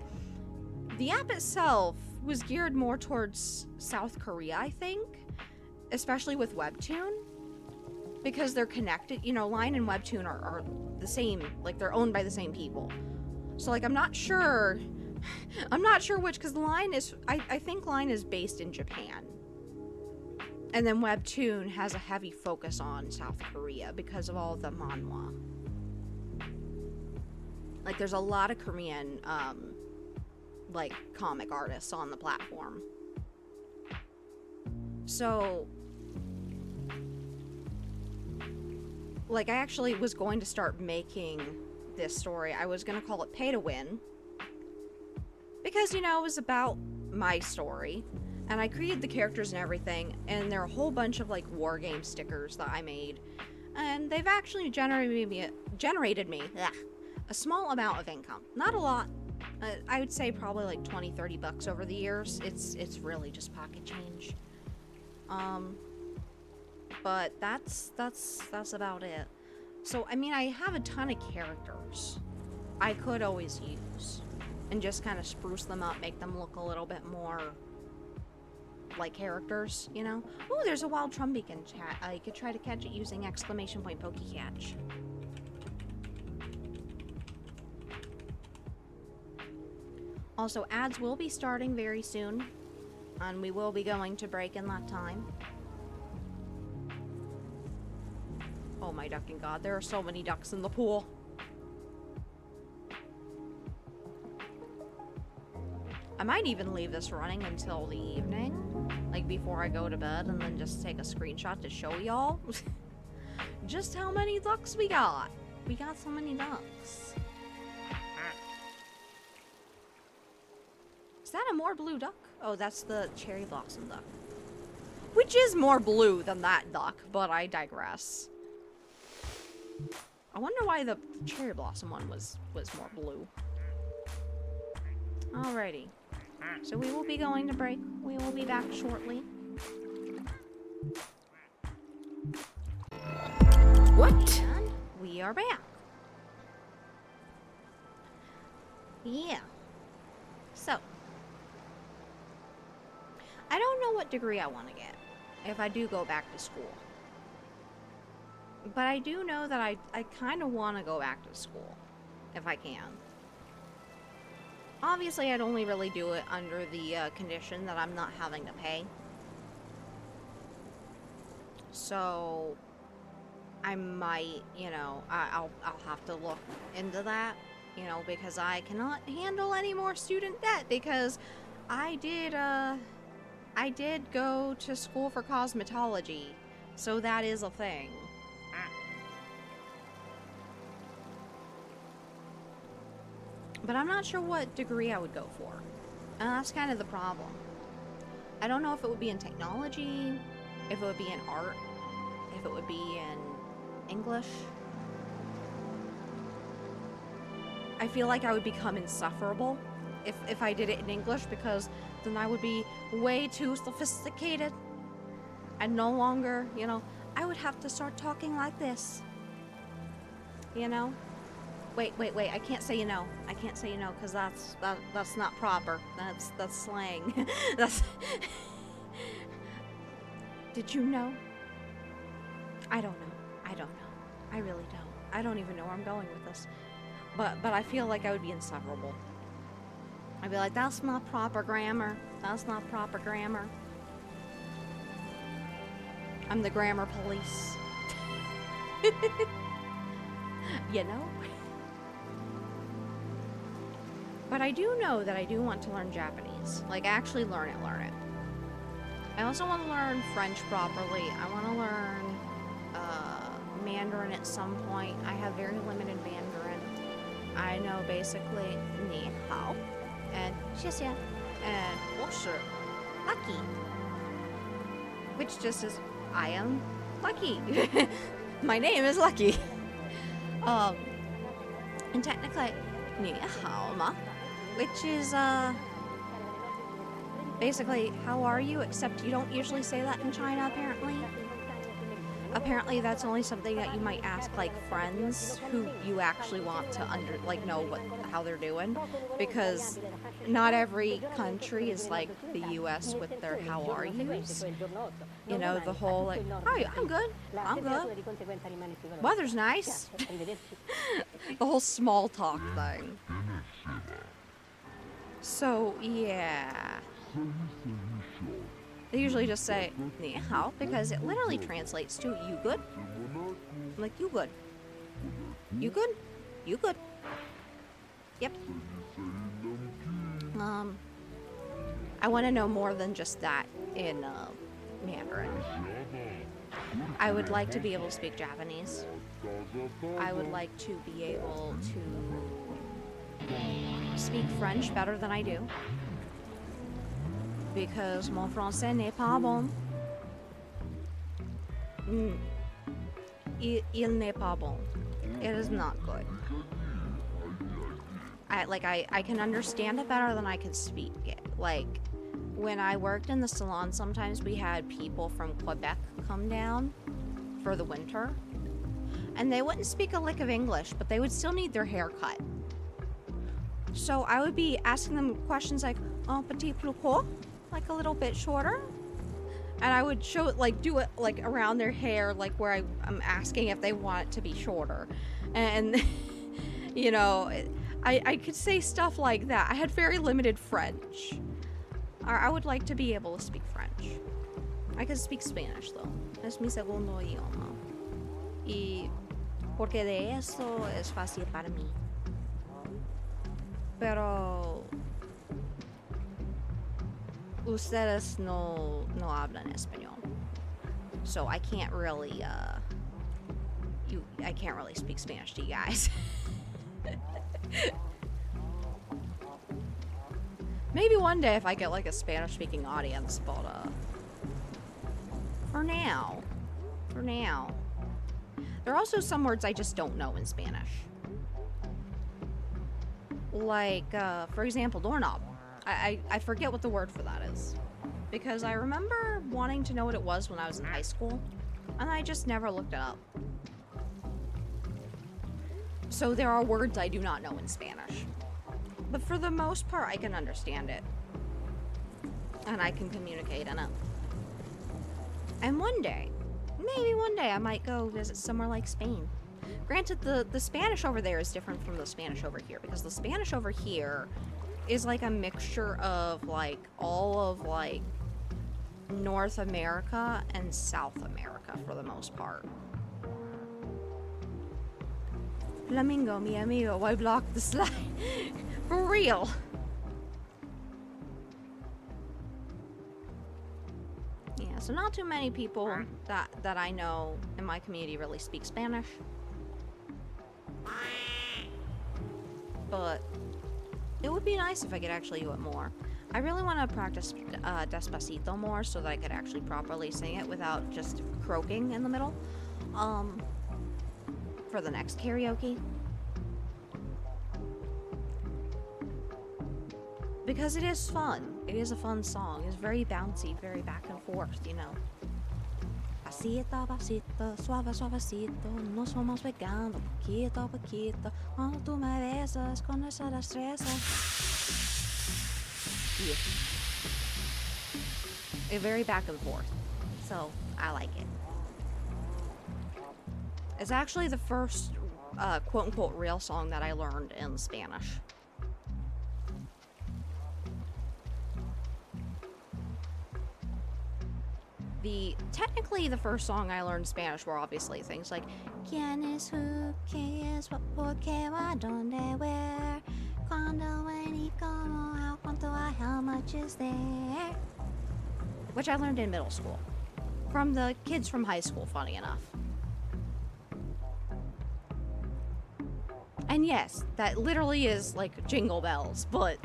Speaker 1: the app itself was geared more towards South Korea, I think, especially with Webtoon, because they're connected. You know, Line and Webtoon are the same, like they're owned by the same people. So like I'm not sure which, because Line is, I think Line is based in Japan. And then Webtoon has a heavy focus on South Korea because of all the manhwa. Like there's a lot of Korean like comic artists on the platform. So like I actually was going to start making this story. I was going to call it Pay to Win, because you know it was about my story, and I created the characters and everything, and there are a whole bunch of like war game stickers that I made, and they've actually generated me a small amount of income. Not a lot. I would say probably like 20-30 bucks over the years. It's really just pocket change. But that's about it. So I mean, I have a ton of characters I could always use and just kind of spruce them up, make them look a little bit more like characters, you know? Oh, there's a wild Trumbeacon chat. You could try to catch it using ! Pokecatch. Also, ads will be starting very soon, and we will be going to break in that time. Oh my ducking god, there are so many ducks in the pool. I might even leave this running until the evening, like before I go to bed, and then just take a screenshot to show y'all just how many ducks we got. We got so many ducks. Is that a more blue duck? Oh, that's the cherry blossom duck. Which is more blue than that duck, but I digress. I wonder why the cherry blossom one was more blue. Alrighty. So we will be going to break. We will be back shortly.
Speaker 6: What?
Speaker 1: And we are back. Yeah. So. I don't know what degree I want to get if I do go back to school. But I do know that I kind of want to go back to school, if I can. Obviously, I'd only really do it under the condition that I'm not having to pay. So, I might, you know, I'll have to look into that, you know, because I cannot handle any more student debt, because I did go to school for cosmetology, so that is a thing. But I'm not sure what degree I would go for. And that's kind of the problem. I don't know if it would be in technology, if it would be in art, if it would be in English. I feel like I would become insufferable if I did it in English, because then I would be way too sophisticated. And no longer, you know, I would have to start talking like this. You know? Wait, I can't say you know. I can't say you know, because that's not proper. That's slang. That's... Did you know? I don't know. I really don't. I don't even know where I'm going with this. But I feel like I would be insufferable. I'd be like, that's not proper grammar. That's not proper grammar. I'm the grammar police. You know? But I do know that I do want to learn Japanese. Like, actually learn it. I also want to learn French properly. I want to learn Mandarin at some point. I have very limited Mandarin. I know basically ni hao and 谢谢 and 我是 lucky, which just is I am Lucky. My name is Lucky. And technically, 你好吗? Which is, basically, how are you? Except you don't usually say that in China, apparently. Apparently, that's only something that you might ask, like, friends who you actually want to know how they're doing. Because not every country is like the US with their how are yous. You know, the whole, like, oh, I'm good. I'm good. Weather's nice. The whole small talk thing. So, yeah. They usually just say, 你好, because it literally translates to, you good? I'm like, you good? You good? You good? Yep. I want to know more than just that in, Mandarin. I would like to be able to speak Japanese. I would like to be able to speak French better than I do. Because mon français n'est pas bon. Il n'est pas bon. It is not good. I can understand it better than I can speak it. Like, when I worked in the salon, sometimes we had people from Quebec come down for the winter. And they wouldn't speak a lick of English, but they would still need their hair cut. So I would be asking them questions like, un petit plus court? Like a little bit shorter, and I would show it, like, do it like around their hair, like where I'm asking if they want it to be shorter, and you know, I could say stuff like that. I had very limited French. I would like to be able to speak French. I can speak Spanish though. Es mi segundo idioma, y porque de eso es fácil para mí. Pero ustedes no hablan español, so I can't really speak Spanish to you guys. Maybe one day if I get like a Spanish speaking audience, but for now, there are also some words I just don't know in Spanish. Like, for example, doorknob. I forget what the word for that is, because I remember wanting to know what it was when I was in high school, and I just never looked it up. So there are words I do not know in Spanish, but for the most part I can understand it, and I can communicate in it. And one day, maybe one day, I might go visit somewhere like Spain. Granted, the Spanish over there is different from the Spanish over here, because the Spanish over here is like a mixture of like all of like North America and South America for the most part. Flamingo, mi amigo, why block the slide? For real. Yeah, so not too many people that I know in my community really speak Spanish. But it would be nice if I could actually do it more. I really want to practice Despacito more so that I could actually properly sing it without just croaking in the middle. For the next karaoke. Because it is fun. It is a fun song. It's very bouncy, very back and forth, you know. Pasito, pasito, suave, suavecito, nos vamos pegando poquito a poquito, cuando tú me besas con esa destreza. Yeah. It's very back and forth, so I like it. It's actually the first quote-unquote real song that I learned in Spanish. Technically the first song I learned Spanish were obviously things like ¿Quién es who? ¿Qué es what? ¿Por qué? ¿Why? ¿Dónde? ¿Where? ¿Cuándo? ¿When? ¿Y cómo? ¿How? ¿Cuánto? ¿How much is there? Which I learned in middle school. From the kids from high school, funny enough. And yes, that literally is like jingle bells, but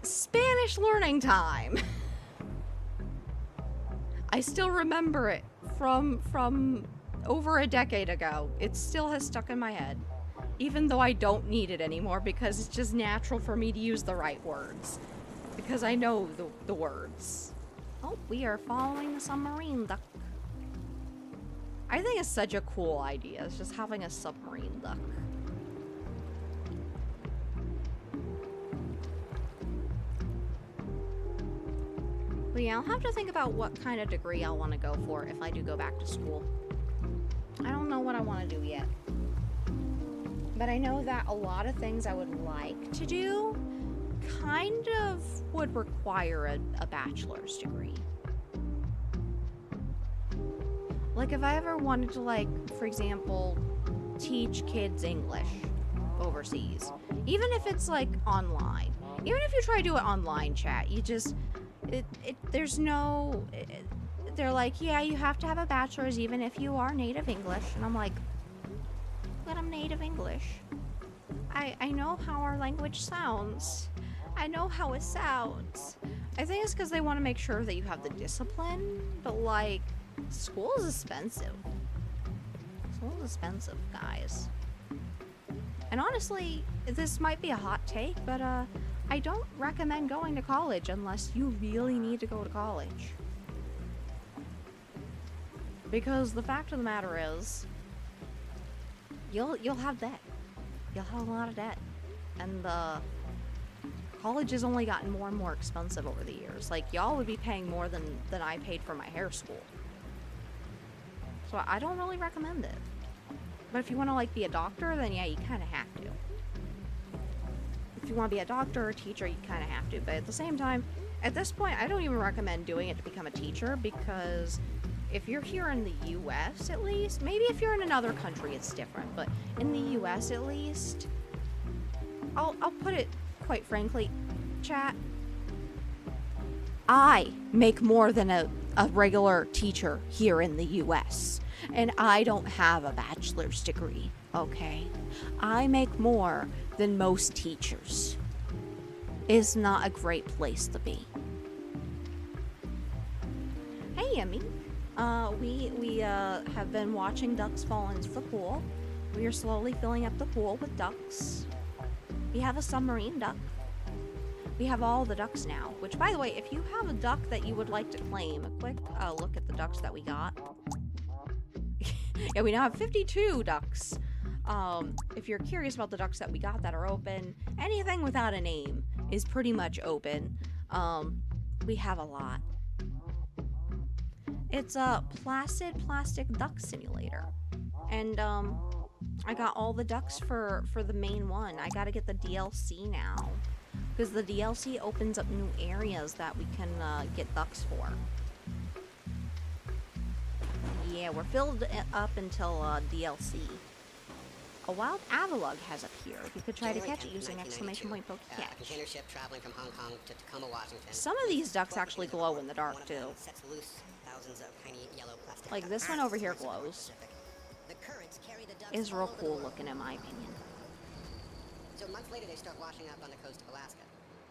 Speaker 1: Spanish learning time. I still remember it from over a decade ago. It still has stuck in my head. Even though I don't need it anymore because it's just natural for me to use the right words. Because I know the words. Oh, we are following the submarine duck. I think it's such a cool idea. It's just having a submarine duck. But yeah, I'll have to think about what kind of degree I'll want to go for if I do go back to school. I don't know what I want to do yet. But I know that a lot of things I would like to do kind of would require a bachelor's degree. Like if I ever wanted to, like, for example, teach kids English overseas, even if it's like online, even if you try to do it online chat, you just, there's no, they're like, yeah, you have to have a bachelor's even if you are native English. And I'm like, but I'm native English. I know how our language sounds. I know how it sounds. I think it's because they want to make sure that you have the discipline, but like, school is expensive. School is expensive, guys. And honestly, this might be a hot take, but I don't recommend going to college unless you really need to go to college. Because the fact of the matter is, you'll have debt. You'll have a lot of debt. And college has only gotten more and more expensive over the years. Like, y'all would be paying more than I paid for my hair school. So I don't really recommend it. But if you want to, like, be a doctor, then yeah, you kind of have to. If you want to be a doctor or a teacher, you kind of have to. But at the same time, at this point, I don't even recommend doing it to become a teacher, because if you're here in the US at least, maybe if you're in another country it's different, but in the US at least, I'll put it quite frankly, chat, I make more than a regular teacher here in the US, and I don't have a bachelor's degree, okay? I make more than most teachers. It's not a great place to be. Hey, Yummy. We have been watching ducks fall into the pool. We are slowly filling up the pool with ducks. We have a submarine duck. We have all the ducks now, which, by the way, if you have a duck that you would like to claim, a quick look at the ducks that we got. Yeah, we now have 52 ducks. If you're curious about the ducks that we got that are open, anything without a name is pretty much open. We have a lot. It's a Placid Plastic Duck Simulator. And, I got all the ducks for the main one. I gotta get the DLC now, because the DLC opens up new areas that we can get ducks for. Yeah, we're filled up until DLC. A wild avalug has appeared. You could try to catch it using exclamation point poke catch.
Speaker 3: Container ship traveling from Hong Kong to Tacoma, Washington.
Speaker 1: Some of these ducks actually glow in the dark too.
Speaker 3: Sets loose thousands of tiny yellow plastic
Speaker 1: Like this one over here glows.
Speaker 3: The currents carry the ducks
Speaker 1: Is
Speaker 3: all
Speaker 1: real
Speaker 3: over the
Speaker 1: cool
Speaker 3: world.
Speaker 1: looking in my opinion.
Speaker 3: So months later, they start washing up on the coast of Alaska,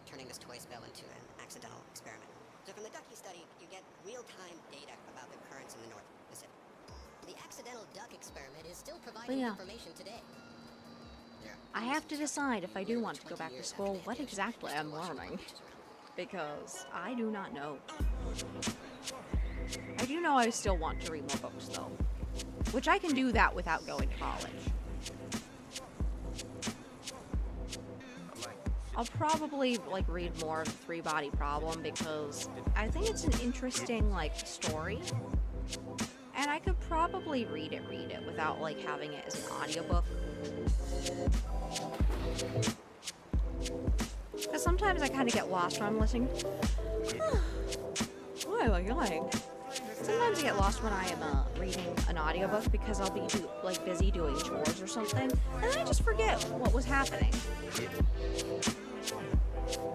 Speaker 3: turning this toy spell into an accidental experiment. So from the ducky study, you get real-time data about the currents in the North Pacific. The accidental duck experiment is still providing
Speaker 1: Yeah.
Speaker 3: information today.
Speaker 1: I have to decide if I do want to go back to school what exactly I'm learning, because I do not know. I do know I still want to read more books though, which I can do that without going to college. I'll probably like read more of the Three-Body Problem because I think it's an interesting like story, and I could probably read it without like having it as an audiobook. Because sometimes I kind of get lost when I'm listening. Why am I yawning? Sometimes I get lost when I am reading an audiobook because I'll be busy doing chores or something, and then I just forget what was happening.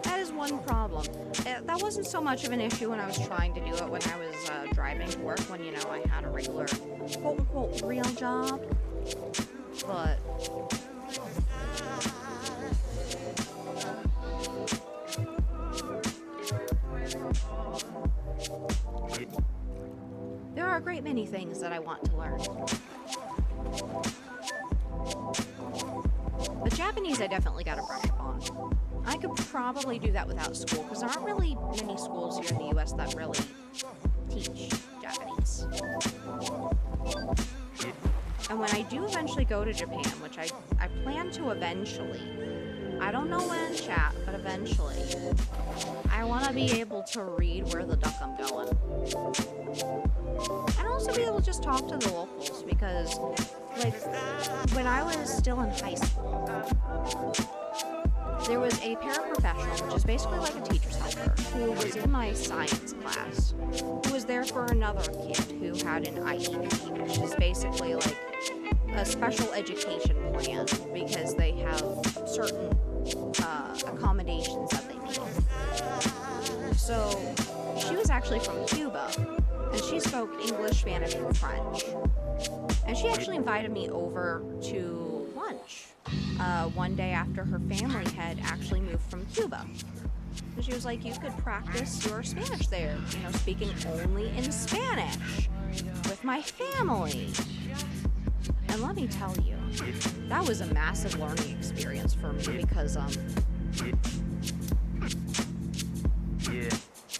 Speaker 1: That is one problem. That wasn't so much of an issue when I was trying to do it when I was driving to work, when, you know, I had a regular quote-unquote real job. But many things that I want to learn. But Japanese I definitely gotta brush up on. I could probably do that without school, because there aren't really many schools here in the US that really teach Japanese. And when I do eventually go to Japan, which I plan to eventually, I don't know when, chat, but eventually, I want to be able to read where the duck I'm going. And also be able to just talk to the locals, because, like, when I was still in high school, there was a paraprofessional, which is basically like a teacher's helper, who was in my science class, who was there for another kid who had an IEP, which is basically like a special education plan, because they have certain accommodations that they need. So she was actually from Cuba, and she spoke English, Spanish, and French. And she actually invited me over to lunch one day after her family had actually moved from Cuba. And she was like, you could practice your Spanish there, you know, speaking only in Spanish with my family. And let me tell you, that was a massive learning experience for me, because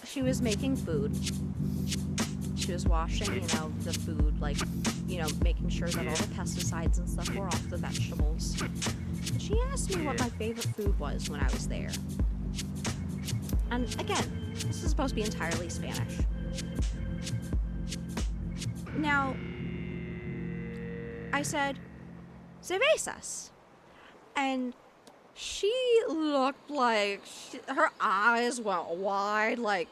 Speaker 1: she was making food. She was washing, you know, the food, like, you know, making sure that all the pesticides and stuff were off the vegetables. And she asked me what my favorite food was when I was there. And again, this is supposed to be entirely Spanish. Now, I said, cervezas. And she looked like, her eyes went wide, like,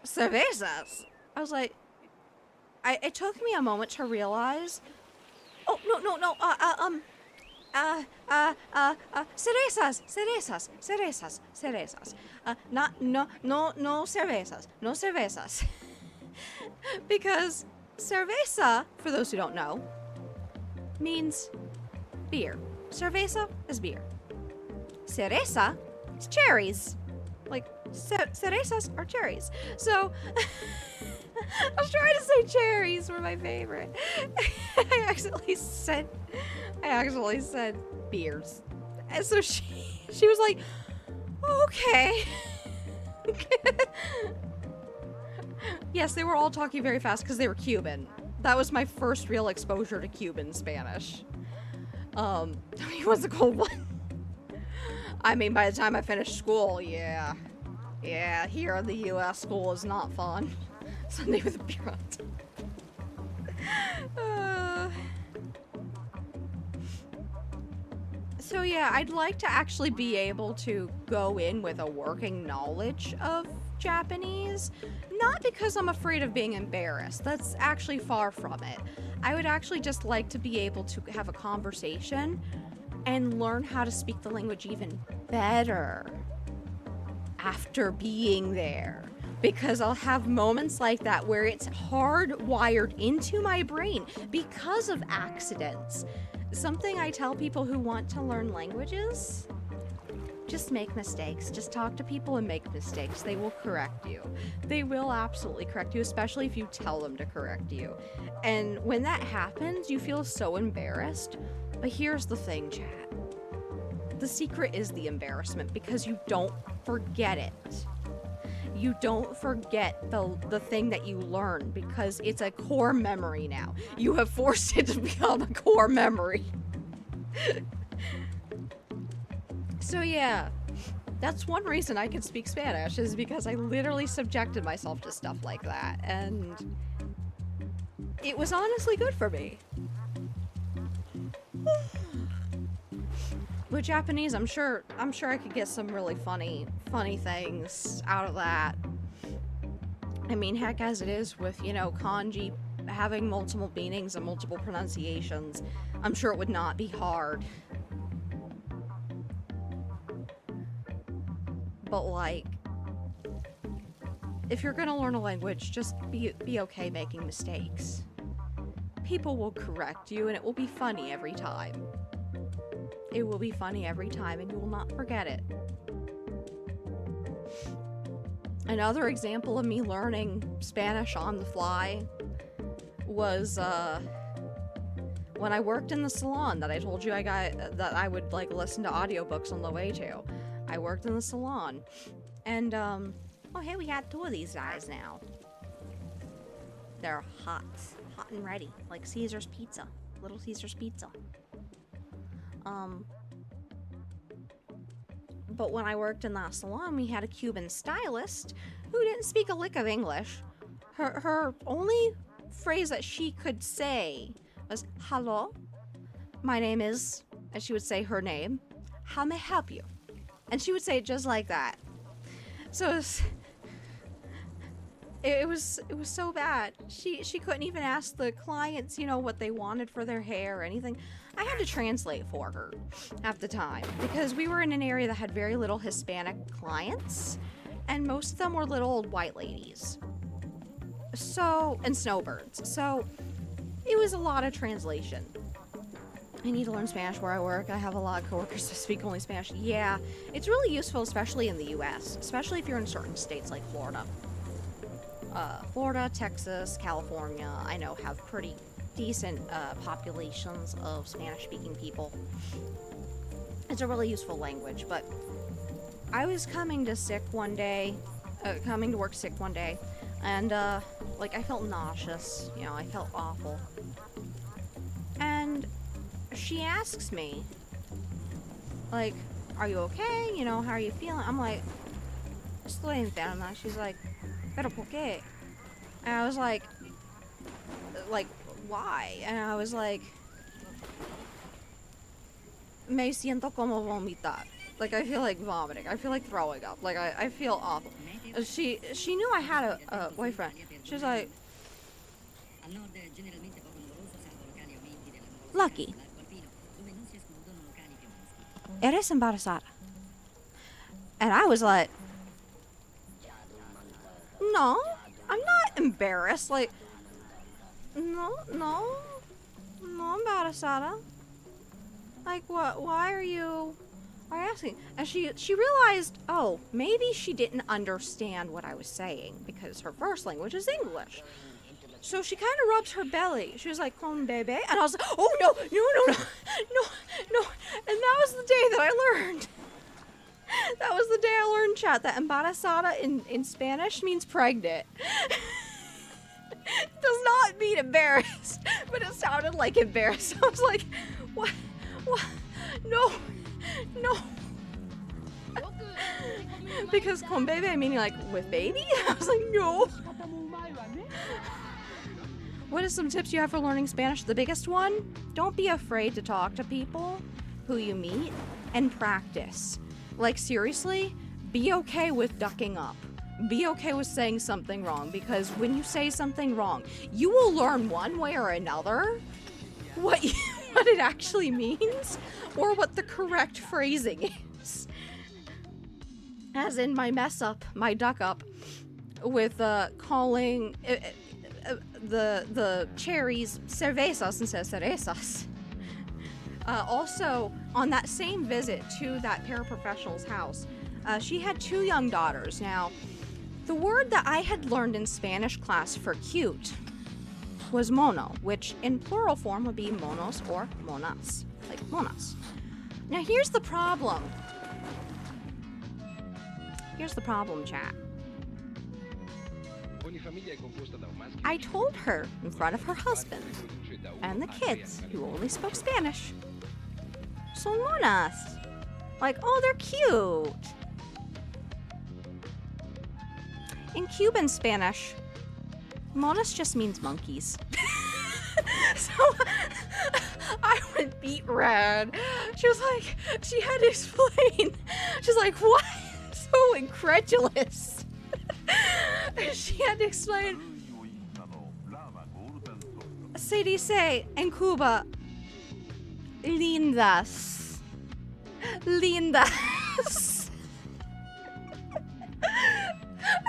Speaker 1: cervezas. I was like, it took me a moment to realize, oh, no, cervezas. No cervezas. Because cerveza, for those who don't know, means beer. Cerveza is beer. Cereza is cherries. Like, cerezas are cherries. So, I was trying to say cherries were my favorite. I accidentally said beers. And so she was like, okay. Yes, they were all talking very fast because they were Cuban. That was my first real exposure to Cuban Spanish. It was a cold one. I mean, by the time I finished school, yeah, here in the U.S., school is not fun. Sunday with a beer on. So yeah, I'd like to actually be able to go in with a working knowledge of Japanese, not because I'm afraid of being embarrassed. That's actually far from it. I would actually just like to be able to have a conversation and learn how to speak the language even better after being there. Because I'll have moments like that where it's hardwired into my brain because of accidents. Something I tell people who want to learn languages: just make mistakes. Just talk to people and make mistakes. They will correct you. They will absolutely correct you, especially if you tell them to correct you. And when that happens, you feel so embarrassed. But here's the thing, chat. The secret is the embarrassment, because you don't forget it. You don't forget the thing that you learn, because it's a core memory now. You have forced it to become a core memory. So yeah, that's one reason I can speak Spanish, is because I literally subjected myself to stuff like that, and it was honestly good for me. With Japanese, I'm sure I could get some really funny things out of that. I mean, heck, as it is with, you know, kanji having multiple meanings and multiple pronunciations, I'm sure it would not be hard. But like, if you're gonna learn a language, just be okay making mistakes. People will correct you, and it will be funny every time. It will be funny every time, and you will not forget it. Another example of me learning Spanish on the fly, was when I worked in the salon that I told you that I would like listen to audiobooks on the way to. I worked in the salon. And oh hey, we got 2 of these guys now. They're hot and ready, like Caesar's pizza, Little Caesar's pizza. But when I worked in that salon, we had a Cuban stylist who didn't speak a lick of English. Her only phrase that she could say was, "Hello, my name is," and she would say her name. "How may I help you?" And she would say it just like that. So it was so bad. She couldn't even ask the clients, what they wanted for their hair or anything. I had to translate for her at the time because we were in an area that had very little Hispanic clients, and most of them were little old white ladies. And snowbirds. So it was a lot of translation. I need to learn Spanish where I work. I have a lot of coworkers that speak only Spanish. Yeah, it's really useful, especially in the US, especially if you're in certain states like Florida. Florida, Texas, California, I know have pretty decent populations of Spanish-speaking people. It's a really useful language, but I was coming to work sick one day, and I felt nauseous. I felt awful. And she asks me, like, "Are you okay? How are you feeling?" I'm like, "Estoy enferma." She's like, "Pero por qué?" And I was like, why? And I was like, "Me siento como vomitar." Like, I feel like vomiting. I feel like throwing up. Like, I feel awful. She knew I had a boyfriend. She was like, "Lucky, eres embarazada." And I was like, "No, I'm not embarrassed. Like, no, embarazada. Like, what? Why are you asking?" And she realized, oh, maybe she didn't understand what I was saying because her first language is English. So she kind of rubs her belly. She was like, "Con bebe," and I was like, "Oh no!" And that was the day that I learned. That was the day I learned, chat, that embarazada in Spanish means pregnant. It does not mean embarrassed, but it sounded like embarrassed. I was like, what? No. Because con bebe meaning like with baby? I was like, no. What are some tips you have for learning Spanish? The biggest one, don't be afraid to talk to people who you meet and practice. Like, seriously, be okay with ducking up. Be okay with saying something wrong, because when you say something wrong, you will learn one way or another what it actually means or what the correct phrasing is. As in my duck up with calling the cherries cervezas instead of cerezas. Also, on that same visit to that paraprofessional's house, she had 2 young daughters. Now, the word that I had learned in Spanish class for cute was mono, which in plural form would be monos or monas, like monas. Now, here's the problem. Chat. I told her in front of her husband and the kids, who only spoke Spanish, "Son monas." Like, oh, they're cute. In Cuban Spanish, monas just means monkeys. So I went beet red. She had to explain. She's like, what? So incredulous. She had to explain. Se dice en Cuba, lindas.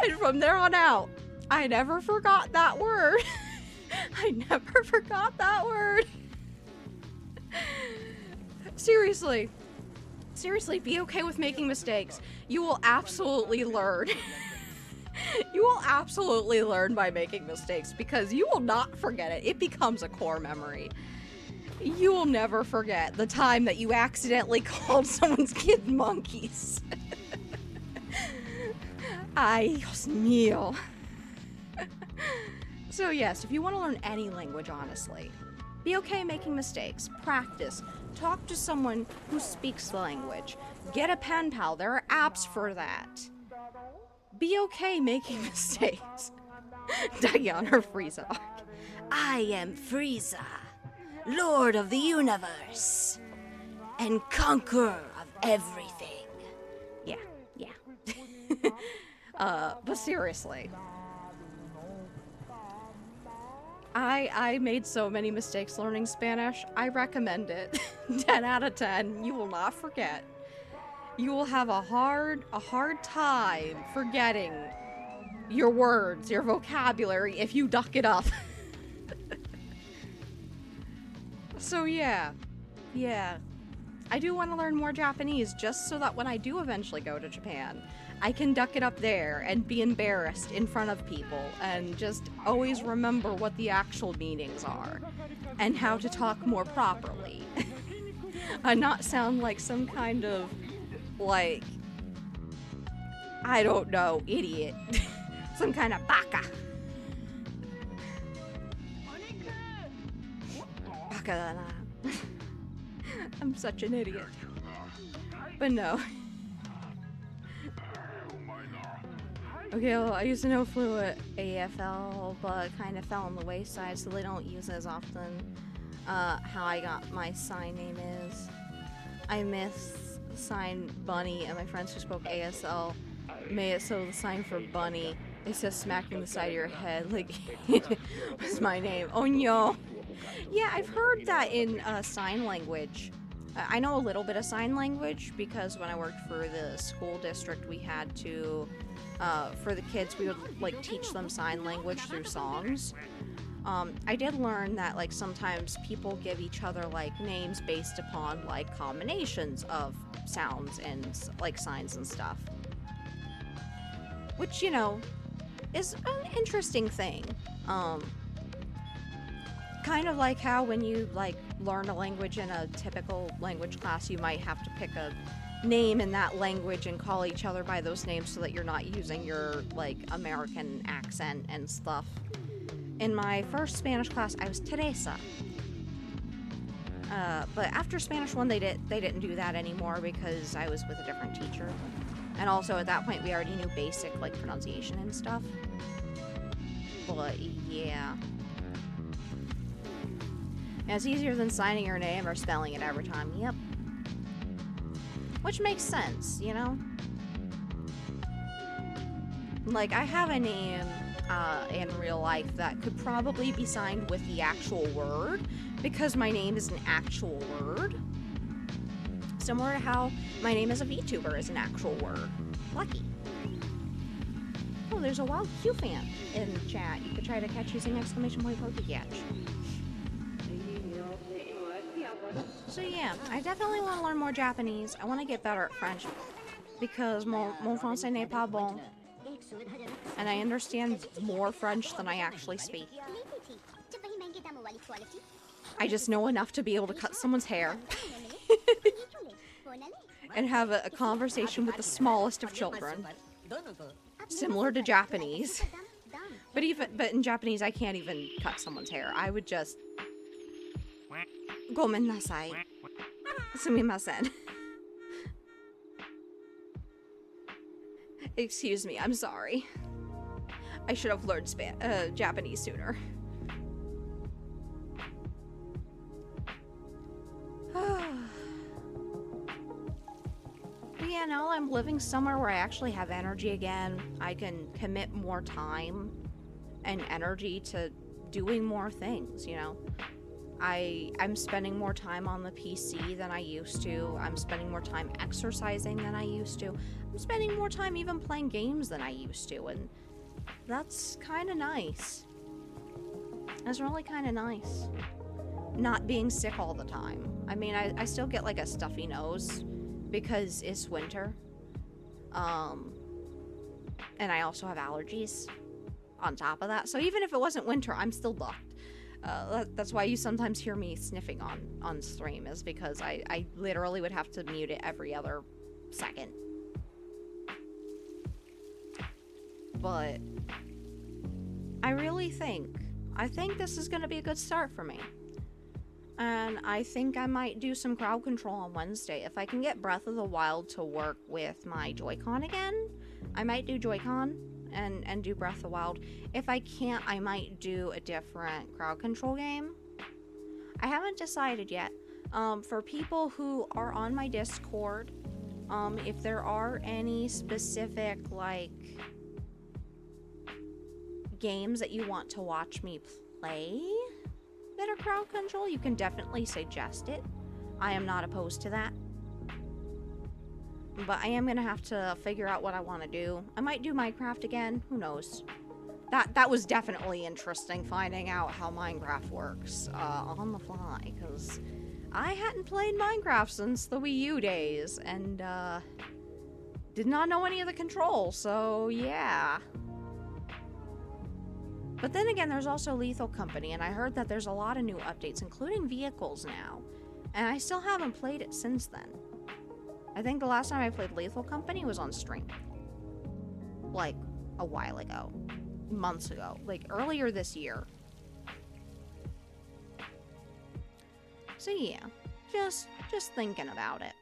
Speaker 1: And from there on out, I never forgot that word. Seriously, be okay with making mistakes. You will absolutely learn. You will absolutely learn by making mistakes because you will not forget it. It becomes a core memory. You will never forget the time that you accidentally called someone's kid monkeys. Ay, Dios mío. So yes, if you want to learn any language, honestly, be okay making mistakes. Practice. Talk to someone who speaks the language. Get a pen pal. There are apps for that. Be okay making mistakes. Diana Frieza. I am Frieza, Lord of the Universe, and conqueror of everything. Yeah. But seriously, I made so many mistakes learning Spanish. I recommend it. 10 out of 10. You will not forget. You will have a hard time forgetting your words, your vocabulary, if you duck it up. So yeah. I do want to learn more Japanese just so that when I do eventually go to Japan, I can duck it up there and be embarrassed in front of people and just always remember what the actual meanings are and how to talk more properly. And not sound like some kind of, like, I don't know, idiot. Some kind of baka. Baka da na. I'm such an idiot. But no. Okay, well, I used to know fluent AFL, but kind of fell on the wayside, so they don't use it as often. How I got my sign name is, I miss sign Bunny, and my friends who spoke ASL made it so the sign for Bunny is just smacking the side of your head, like, was my name. Oh no. Yeah, I've heard that in sign language. I know a little bit of sign language because when I worked for the school district, we had to, for the kids, we would like teach them sign language through songs. I did learn that like sometimes people give each other like names based upon like combinations of sounds and like signs and stuff. Which, you know, is an interesting thing. Kind of like how when you like learn a language in a typical language class, you might have to pick a name in that language and call each other by those names so that you're not using your like American accent and stuff. In my first Spanish class, I was Teresa. But after Spanish 1, they didn't do that anymore because I was with a different teacher. And also at that point, we already knew basic like pronunciation and stuff. But yeah. And it's easier than signing your name or spelling it every time. Yep. Which makes sense, you know? Like, I have a name in real life that could probably be signed with the actual word because my name is an actual word. Similar to how my name as a VTuber is an actual word. Lucky. Oh, there's a wild Q fan in chat. You could try to catch using exclamation point Pokecatch. So yeah, I definitely want to learn more Japanese. I want to get better at French because mon français n'est pas bon. And I understand more French than I actually speak. I just know enough to be able to cut someone's hair and have a conversation with the smallest of children, similar to Japanese. But in Japanese, I can't even cut someone's hair. I would just gomen nasai. Sumimasen. Excuse me, I'm sorry. I should have learned Japanese sooner. But yeah, now I'm living somewhere where I actually have energy again. I can commit more time and energy to doing more things, you know? I'm spending more time on the PC than I used to. I'm spending more time exercising than I used to. I'm spending more time even playing games than I used to, and that's kind of nice. That's really kind of nice. Not being sick all the time. I mean, I still get like a stuffy nose because it's winter. I also have allergies on top of that. So even if it wasn't winter, I'm still locked. That's why you sometimes hear me sniffing on stream, is because I literally would have to mute it every other second. But I really think this is going to be a good start for me. And I think I might do some crowd control on Wednesday. If I can get Breath of the Wild to work with my Joy-Con again, I might do Joy-Con and do Breath of the Wild. If I can't, I might do a different crowd control game. I haven't decided yet. For people who are on my Discord, if there are any specific, like, games that you want to watch me play that are crowd control, you can definitely suggest it. I am not opposed to that. But I am gonna have to figure out what I want to do. I might do Minecraft again, who knows. That was definitely interesting, finding out how Minecraft works on the fly, because I hadn't played Minecraft since the Wii U days, and did not know any of the controls, so yeah. But then again, there's also Lethal Company, and I heard that there's a lot of new updates, including vehicles now, and I still haven't played it since then. I think the last time I played Lethal Company was on stream. Like, a while ago. Months ago. Like, earlier this year. So yeah, just thinking about it.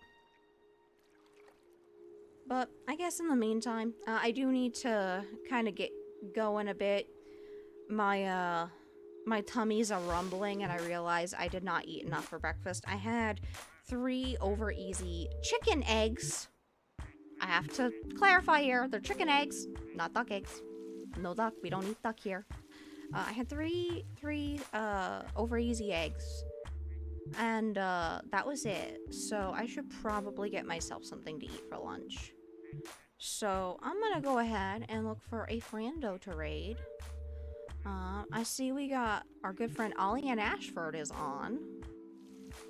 Speaker 1: But I guess in the meantime, I do need to kind of get going a bit. My tummy's a rumbling, and I realize I did not eat enough for breakfast. I had 3 over easy chicken eggs. I have to clarify here, they're chicken eggs, not duck eggs. No duck, we don't eat duck here. I had three over easy eggs, and that was it. So I should probably get myself something to eat for lunch. So I'm gonna go ahead and look for a friendo to raid. I see we got our good friend Ollie and Ashford is on.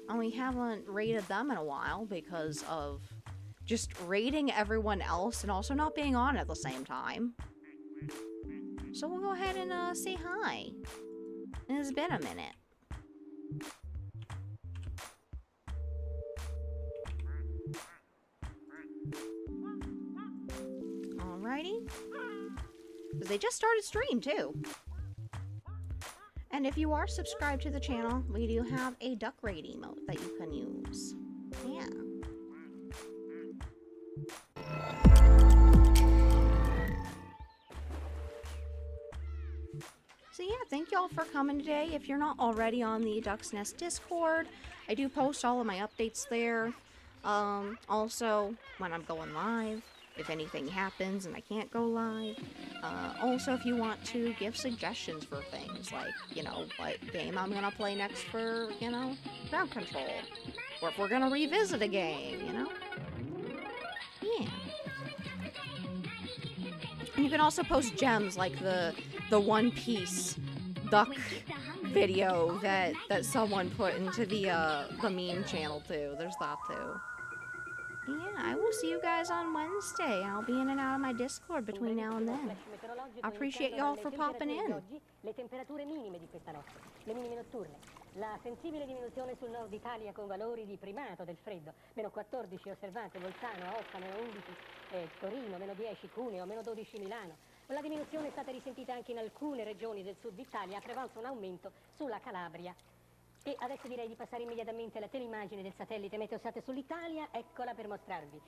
Speaker 1: And we haven't raided them in a while because of just raiding everyone else and also not being on at the same time. So we'll go ahead and say hi. It's been a minute. Alrighty. Because they just started stream too. And if you are subscribed to the channel, we do have a duck raid emote that you can use. Yeah. So yeah, thank y'all for coming today. If you're not already on the Duck's Nest Discord, I do post all of my updates there. Also, when I'm going live, if anything happens and I can't go live. Also, if you want to give suggestions for things, like, you know, what game I'm gonna play next for, you know, ground control. Or if we're gonna revisit a game, you know? Yeah. And you can also post gems, like the One Piece duck video that someone put into the meme channel too. There's that too. Yeah, I will see you guys on Wednesday. I'll be in and out of my Discord between now and then. I appreciate y'all for popping in.
Speaker 6: Le temperature minime di questa notte, le minime notturne. La sensibile diminuzione sul nord Italia con valori di primato del freddo. Meno 14 osservate Bolzano, Aosta, meno 11 Torino, meno 10 Cuneo, meno 12 Milano. La diminuzione è stata risentita anche in alcune regioni del sud Italia, a prevalso un aumento sulla Calabria. E adesso direi di passare immediatamente alla teleimmagine del satellite Meteosat sull'Italia, eccola per mostrarvi.